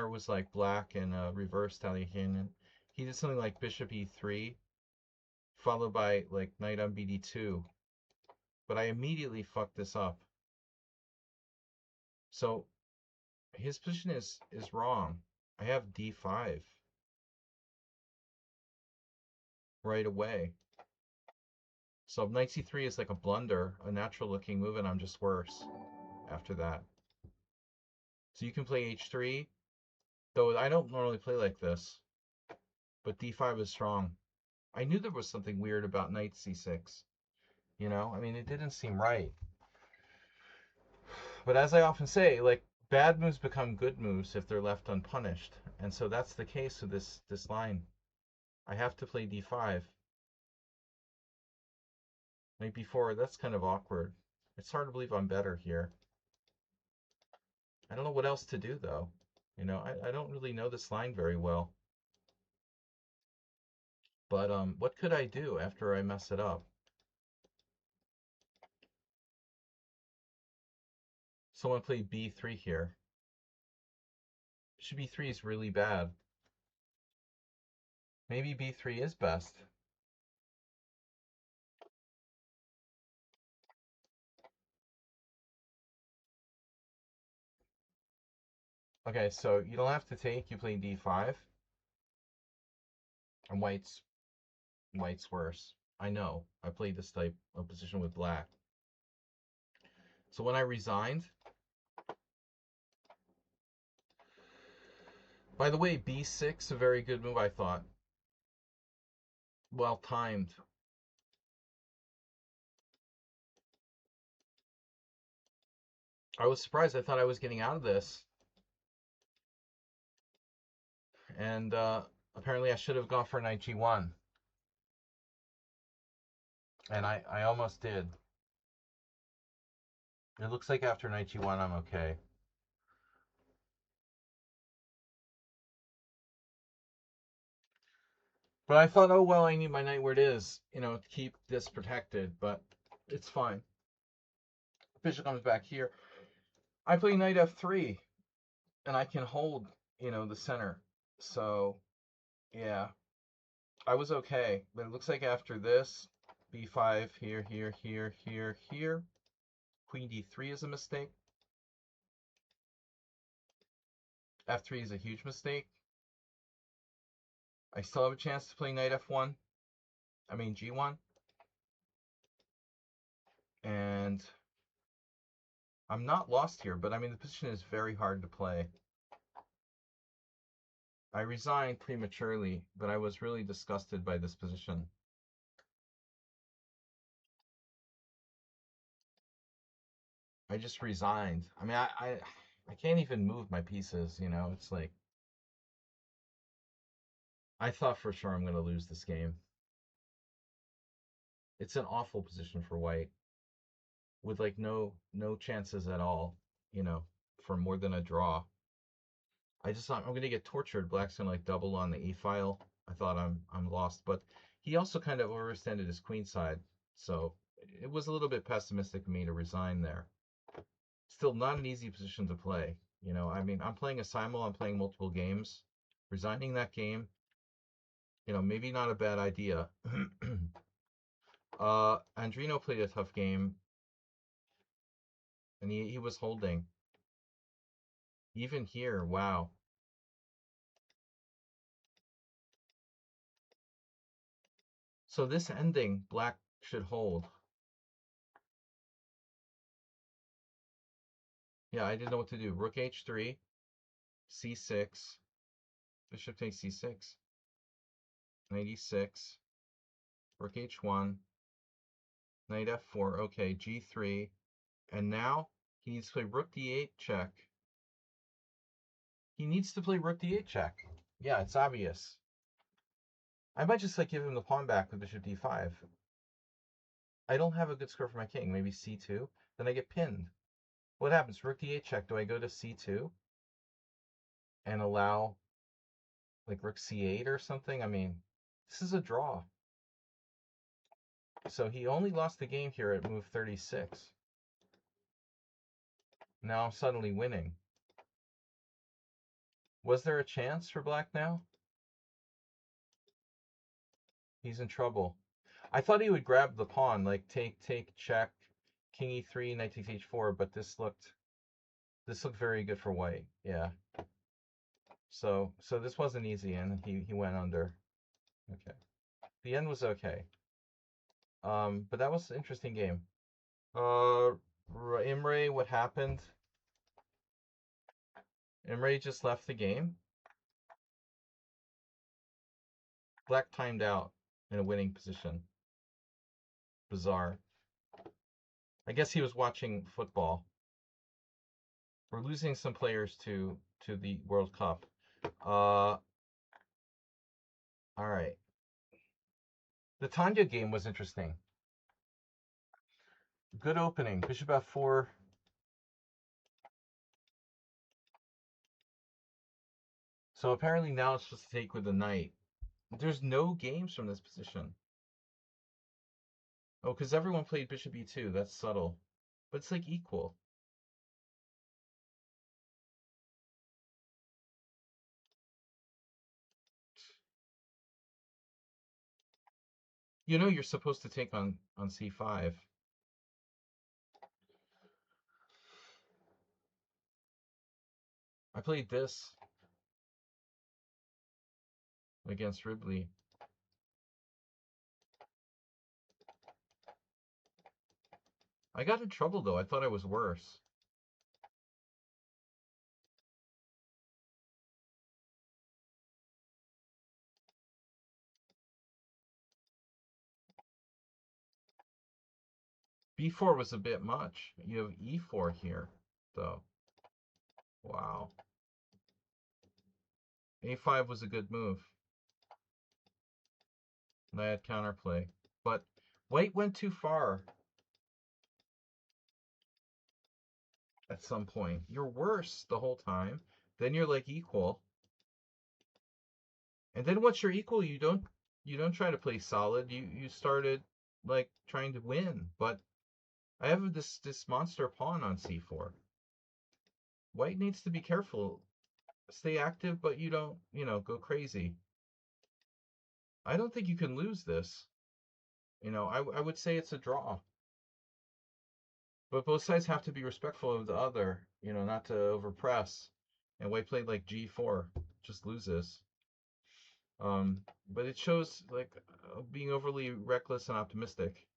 was like black and reversed Italian. He did something like Bishop E3, followed by like Knight on BD2. But I immediately fucked this up. So his position is wrong. I have D5 right away. So Knight C3 is like a blunder, a natural looking move, and I'm just worse after that. So you can play H3, though I don't normally play like this. But D5 is strong. I knew there was something weird about Knight C6. You know, I mean, it didn't seem right. But as I often say, like bad moves become good moves if they're left unpunished, and so that's the case with this line. I have to play D5. Knight B4, that's kind of awkward. It's hard to believe I'm better here. I don't know what else to do though. You know, I don't really know this line very well. But what could I do after I mess it up? Someone played B3 here. Should B3 is really bad. Maybe B3 is best. Okay, so you don't have to take, you play D5. And white's worse. I know. I played this type of position with black. So when I resigned, by the way, B6, a very good move, I thought. Well timed. I was surprised. I thought I was getting out of this. And apparently I should have gone for knight G1. And I almost did. It looks like after knight G1 I'm okay. But I thought, oh well, I need my knight where it is, you know, to keep this protected, but it's fine. Bishop comes back here. I play knight F3, and I can hold, you know, the center. So, yeah, I was okay. But it looks like after this, B5, here, here, here, here, here. Queen D3 is a mistake. F3 is a huge mistake. I still have a chance to play knight F1. I mean G1. And I'm not lost here, but I mean the position is very hard to play. I resigned prematurely, but I was really disgusted by this position. I just resigned. I mean, I can't even move my pieces, you know? It's like, I thought for sure I'm going to lose this game. It's an awful position for white. with like no chances at all, you know, for more than a draw. I just thought I'm gonna get tortured. Black's gonna like double on the e-file. I thought I'm lost, but he also kind of overextended his queen side, so it was a little bit pessimistic of me to resign there. Still not an easy position to play. You know, I mean, I'm playing a simul, I'm playing multiple games. Resigning that game, you know, maybe not a bad idea. Andrino played a tough game, and he was holding. Even here, wow. So this ending, black should hold. Yeah, I didn't know what to do. Rook h3, c6, bishop takes c6, knight e6, rook h1, knight f4, okay, g3, and now he needs to play rook d8 check. He needs to play rook d8 check. Yeah, it's obvious. I might just like give him the pawn back with bishop d5. I don't have a good score for my king. Maybe c2. Then I get pinned. What happens? Rook d8 check. Do I go to c2 and allow like rook c8 or something? I mean, this is a draw. So he only lost the game here at move 36. Now I'm suddenly winning. Was there a chance for black now? He's in trouble. I thought he would grab the pawn, like take, check, king e3, knight takes h4, but this looked very good for white. Yeah. So this wasn't easy, and he went under. Okay. The end was okay. But that was an interesting game. Imre, what happened? Imre just left the game. Black timed out in a winning position. Bizarre. I guess he was watching football. We're losing some players to the World Cup. All right. The Tanya game was interesting. Good opening. Bishop f4. So apparently now it's supposed to take with the knight. There's no games from this position. Oh, because everyone played bishop e2. That's subtle. But it's like equal. You know you're supposed to take on c5. I played this against Ribley. I got in trouble though. I thought I was worse. b4 was a bit much. You have e4 here, though. Wow. a5 was a good move. And I had counterplay. But white went too far at some point. You're worse the whole time. Then you're like equal. And then once you're equal, you don't try to play solid. You started like trying to win. But I have this monster pawn on c4. White needs to be careful. Stay active, but you don't, go crazy. I don't think you can lose this. I would say it's a draw. But both sides have to be respectful of the other, not to overpress. And white played like g4, just loses. But it shows like being overly reckless and optimistic.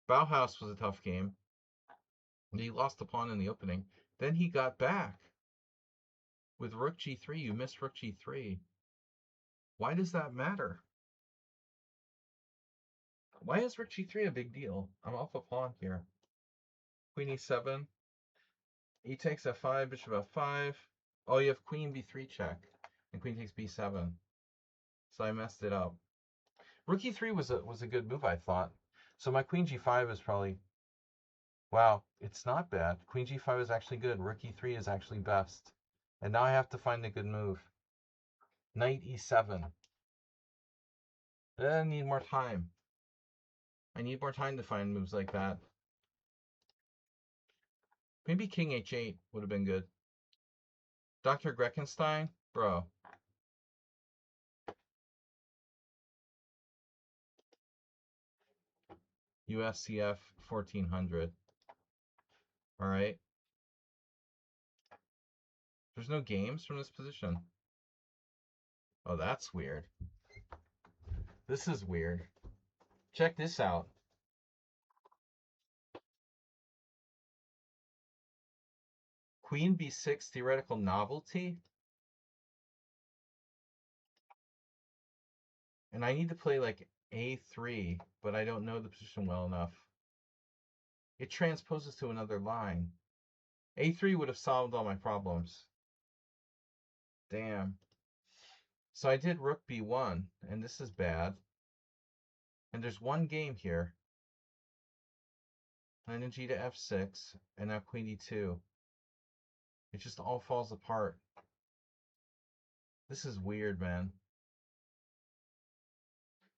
Bauhaus was a tough game. He lost the pawn in the opening. Then he got back with rook g3. You missed rook g3. Why does that matter? Why is rook g3 a big deal? I'm off a pawn here. Queen e7. E takes f5, bishop f5. Oh, you have queen b3 check. And queen takes b7. So I messed it up. Rook e3 was a good move, I thought. So my queen g5 is probably Wow, it's not bad. Queen g5 is actually good. Rook e3 is actually best. And now I have to find a good move. Knight e7. I need more time. I need more time to find moves like that. Maybe king h8 would have been good. Dr. Greckenstein? Bro. USCF 1400. Alright. There's no games from this position. Oh, that's weird. This is weird. Check this out. Queen b6 theoretical novelty? And I need to play like a3, but I don't know the position well enough. It transposes to another line. a3 would have solved all my problems. Damn. So I did rook b1, and this is bad. And there's one game here. Knight and g to f6, and now queen d2. It just all falls apart. This is weird, man.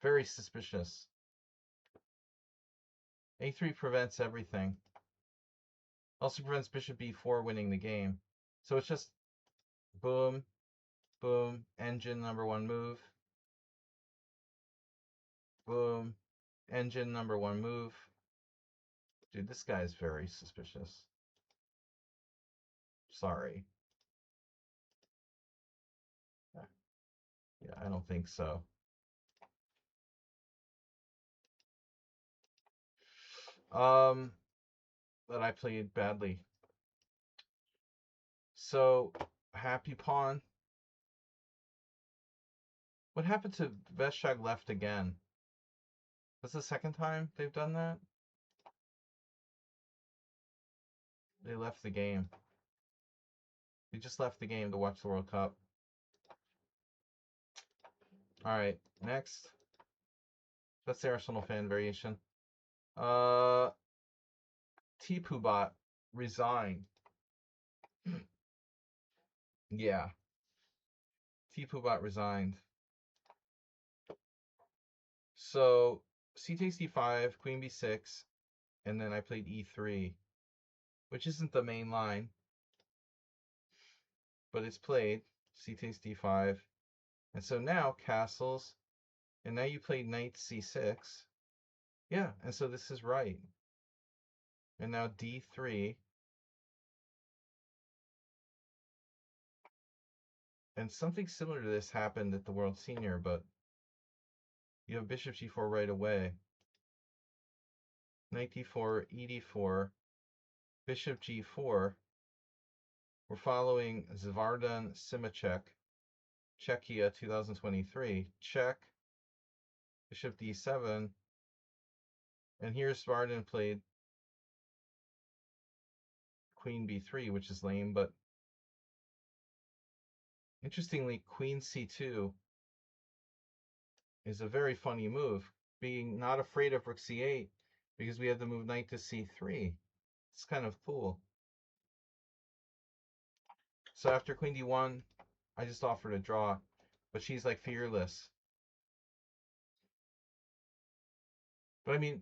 Very suspicious. a3 prevents everything. Also prevents bishop b4 winning the game. So it's just boom, boom, engine number one move. Boom, engine number one move. Dude, this guy is very suspicious. Sorry. Yeah, I don't think so. That I played badly. So, happy pawn. What happened to Veshag left again? That's the second time they've done that? They left the game. They just left the game to watch the World Cup. Alright, next. That's the Arsenal fan variation. T-Pubat resigned. Yeah. T-Pubat resigned. So, c takes d5, queen b6, and then I played e3, which isn't the main line, but it's played. C takes d5. And so now castles, and now you played knight c6. Yeah, and so this is right. And now d3. And something similar to this happened at the World Senior, but you have bishop g4 right away. Knight d4, e d4, bishop g4. We're following Zvardan Simacek, Czechia 2023. Check, bishop d7. And here's Zvardan played queen b3, which is lame, but interestingly, queen c2 is a very funny move, being not afraid of rook c8 because we have the move knight to c3. It's kind of cool. So after queen d1, I just offered a draw, but she's like fearless. But I mean,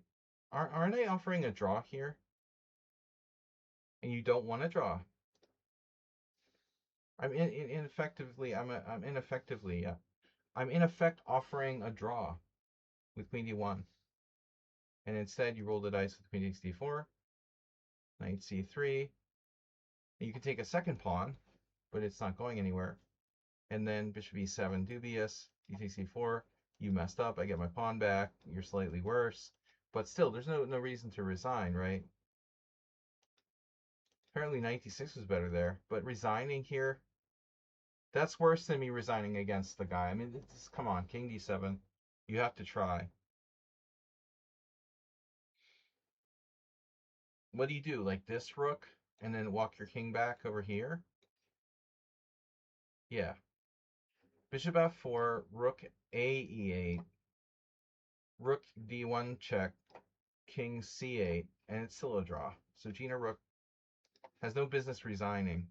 aren't I offering a draw here? And you don't want to draw. I'm ineffectively. I'm ineffectively. Yeah, I'm in effect offering a draw with queen d1, and instead you roll the dice with queen takes d4, knight c3. You can take a second pawn, but it's not going anywhere. And then bishop e7, dubious. D takes e4. You messed up. I get my pawn back. You're slightly worse, but still, there's no reason to resign, right? Apparently, knight d6 was better there, but resigning here, that's worse than me resigning against the guy. I mean, come on, king d7. You have to try. What do you do? Like this rook, and then walk your king back over here? Yeah. Bishop f4, rook a e8, rook d1 check, king c8, and it's still a draw. So Gina Rook has no business resigning.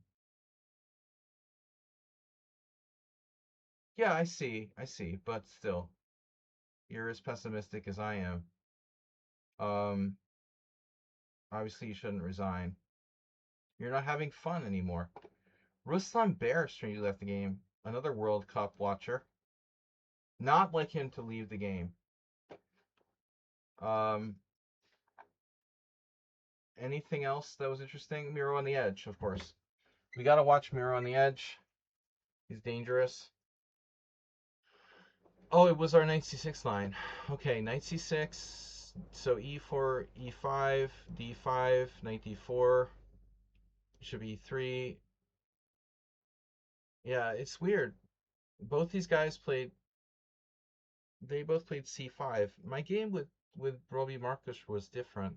Yeah, I see, but still, you're as pessimistic as I am. Um, Obviously you shouldn't resign. You're not having fun anymore. Ruslan Bearish when you left the game. Another World Cup watcher. Not like him to leave the game. Um, Anything else that was interesting? Miro on the Edge, of course. We gotta watch Miro on the Edge. He's dangerous. Oh, it was our knight c6 line. Okay, knight c6. So e4, e5, d5, knight d4. Should be e3. Yeah, it's weird. Both these guys played. They both played c5. My game with Robbie Marcus was different.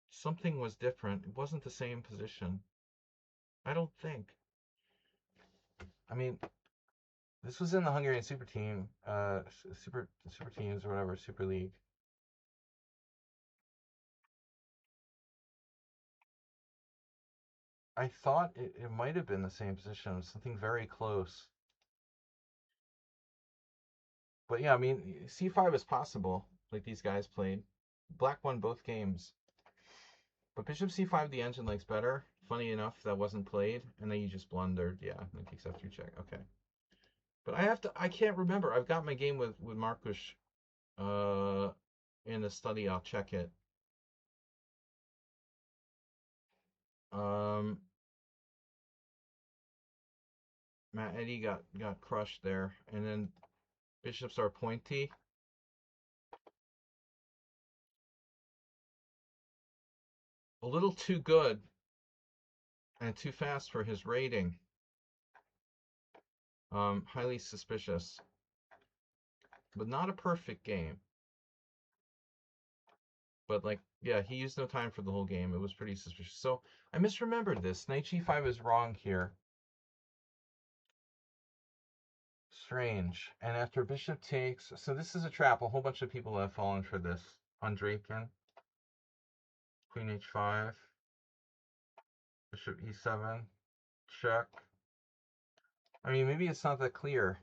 Something was different. It wasn't the same position. I don't think. I mean, this was in the Hungarian Super Team, Super Teams or whatever, Super League. I thought it might have been the same position, something very close. But yeah, I mean, c5 is possible, like these guys played. Black won both games. But bishop c5, the engine likes better. Funny enough, that wasn't played, and then you just blundered. Yeah, knight takes f3 check. Okay. But I can't remember. I've got my game with Marcus uh, in the study. I'll check it. Um, Matt Eddy got crushed there, and then bishops are pointy. A little too good and too fast for his rating. Highly suspicious, but not a perfect game. But like, yeah, he used no time for the whole game. It was pretty suspicious. So I misremembered this. Knight g5 is wrong here. Strange. And after bishop takes, so this is a trap. A whole bunch of people have fallen for this. Undraken. Queen h5. Bishop e7. Check. I mean, maybe it's not that clear.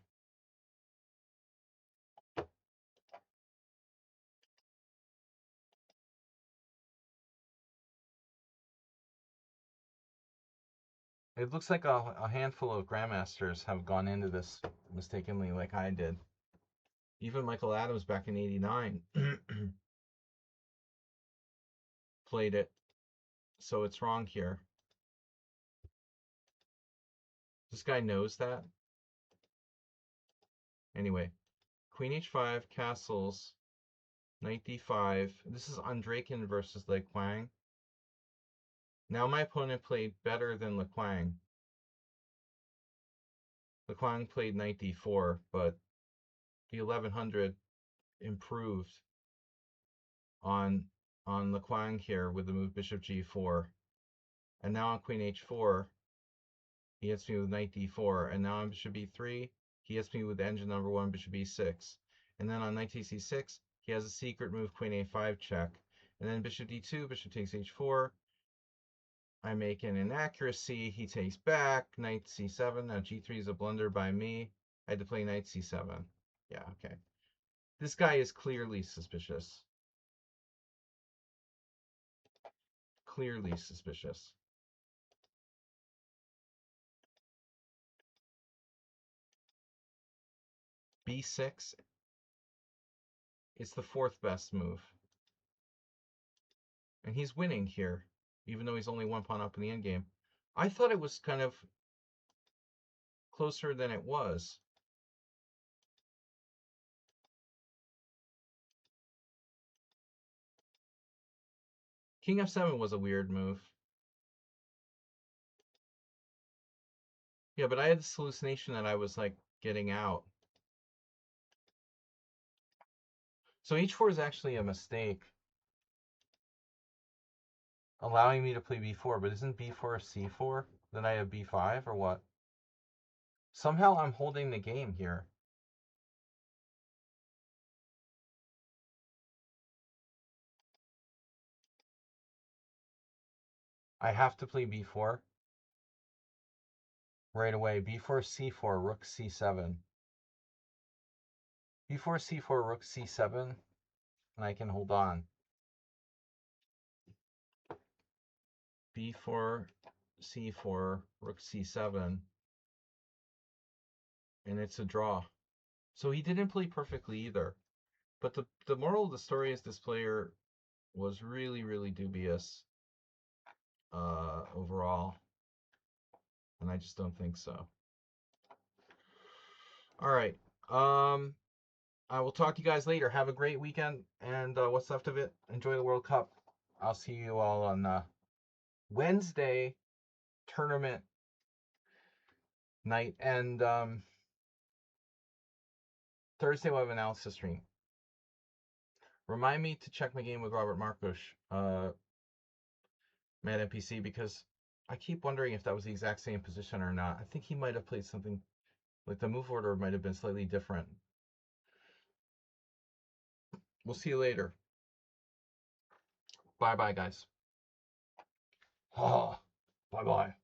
It looks like a handful of grandmasters have gone into this mistakenly, like I did. Even Michael Adams back in '89 played it, so it's wrong here. This guy knows that. Anyway, Queen h5, castles, Knight d5. This is Andraken versus Le Quang. Now my opponent played better than Le Quang. Le Quang played Knight d4, but the 1100 improved on Le Quang here with the move Bishop g4. And now on Queen h4, he hits me with Knight d4. And now on Bishop b3, he hits me with engine number 1, Bishop e6. And then on Knight takes e6, he has a secret move, Queen a5 check. And then Bishop d2, Bishop takes h4. I make an inaccuracy. He takes back. Knight c7. Now g3 is a blunder by me. I had to play Knight c7. Yeah, okay. This guy is clearly suspicious. Clearly suspicious. b6 is the 4th best move. And he's winning here, even though he's only 1 pawn up in the endgame. I thought it was kind of closer than it was. King f7 was a weird move. Yeah, but I had this hallucination that I was like getting out. So h4 is actually a mistake, allowing me to play b4, but isn't b4 c4? Then I have b5 or what? Somehow I'm holding the game here. I have to play b4 right away. b4, c4, rook c7. b4, c4, rook c7, and I can hold on. b4, c4, rook c7, and it's a draw. So he didn't play perfectly either. But the moral of the story is this player was really, really dubious overall. And I just don't think so. All right. I will talk to you guys later. Have a great weekend. And what's left of it, enjoy the World Cup. I'll see you all on Wednesday tournament night. And Thursday we'll have an analysis stream. Remind me to check my game with Robert Markush, Mad NPC, because I keep wondering if that was the exact same position or not. I think he might have played something, like the move order might have been slightly different. We'll see you later. Bye-bye, guys. Bye-bye.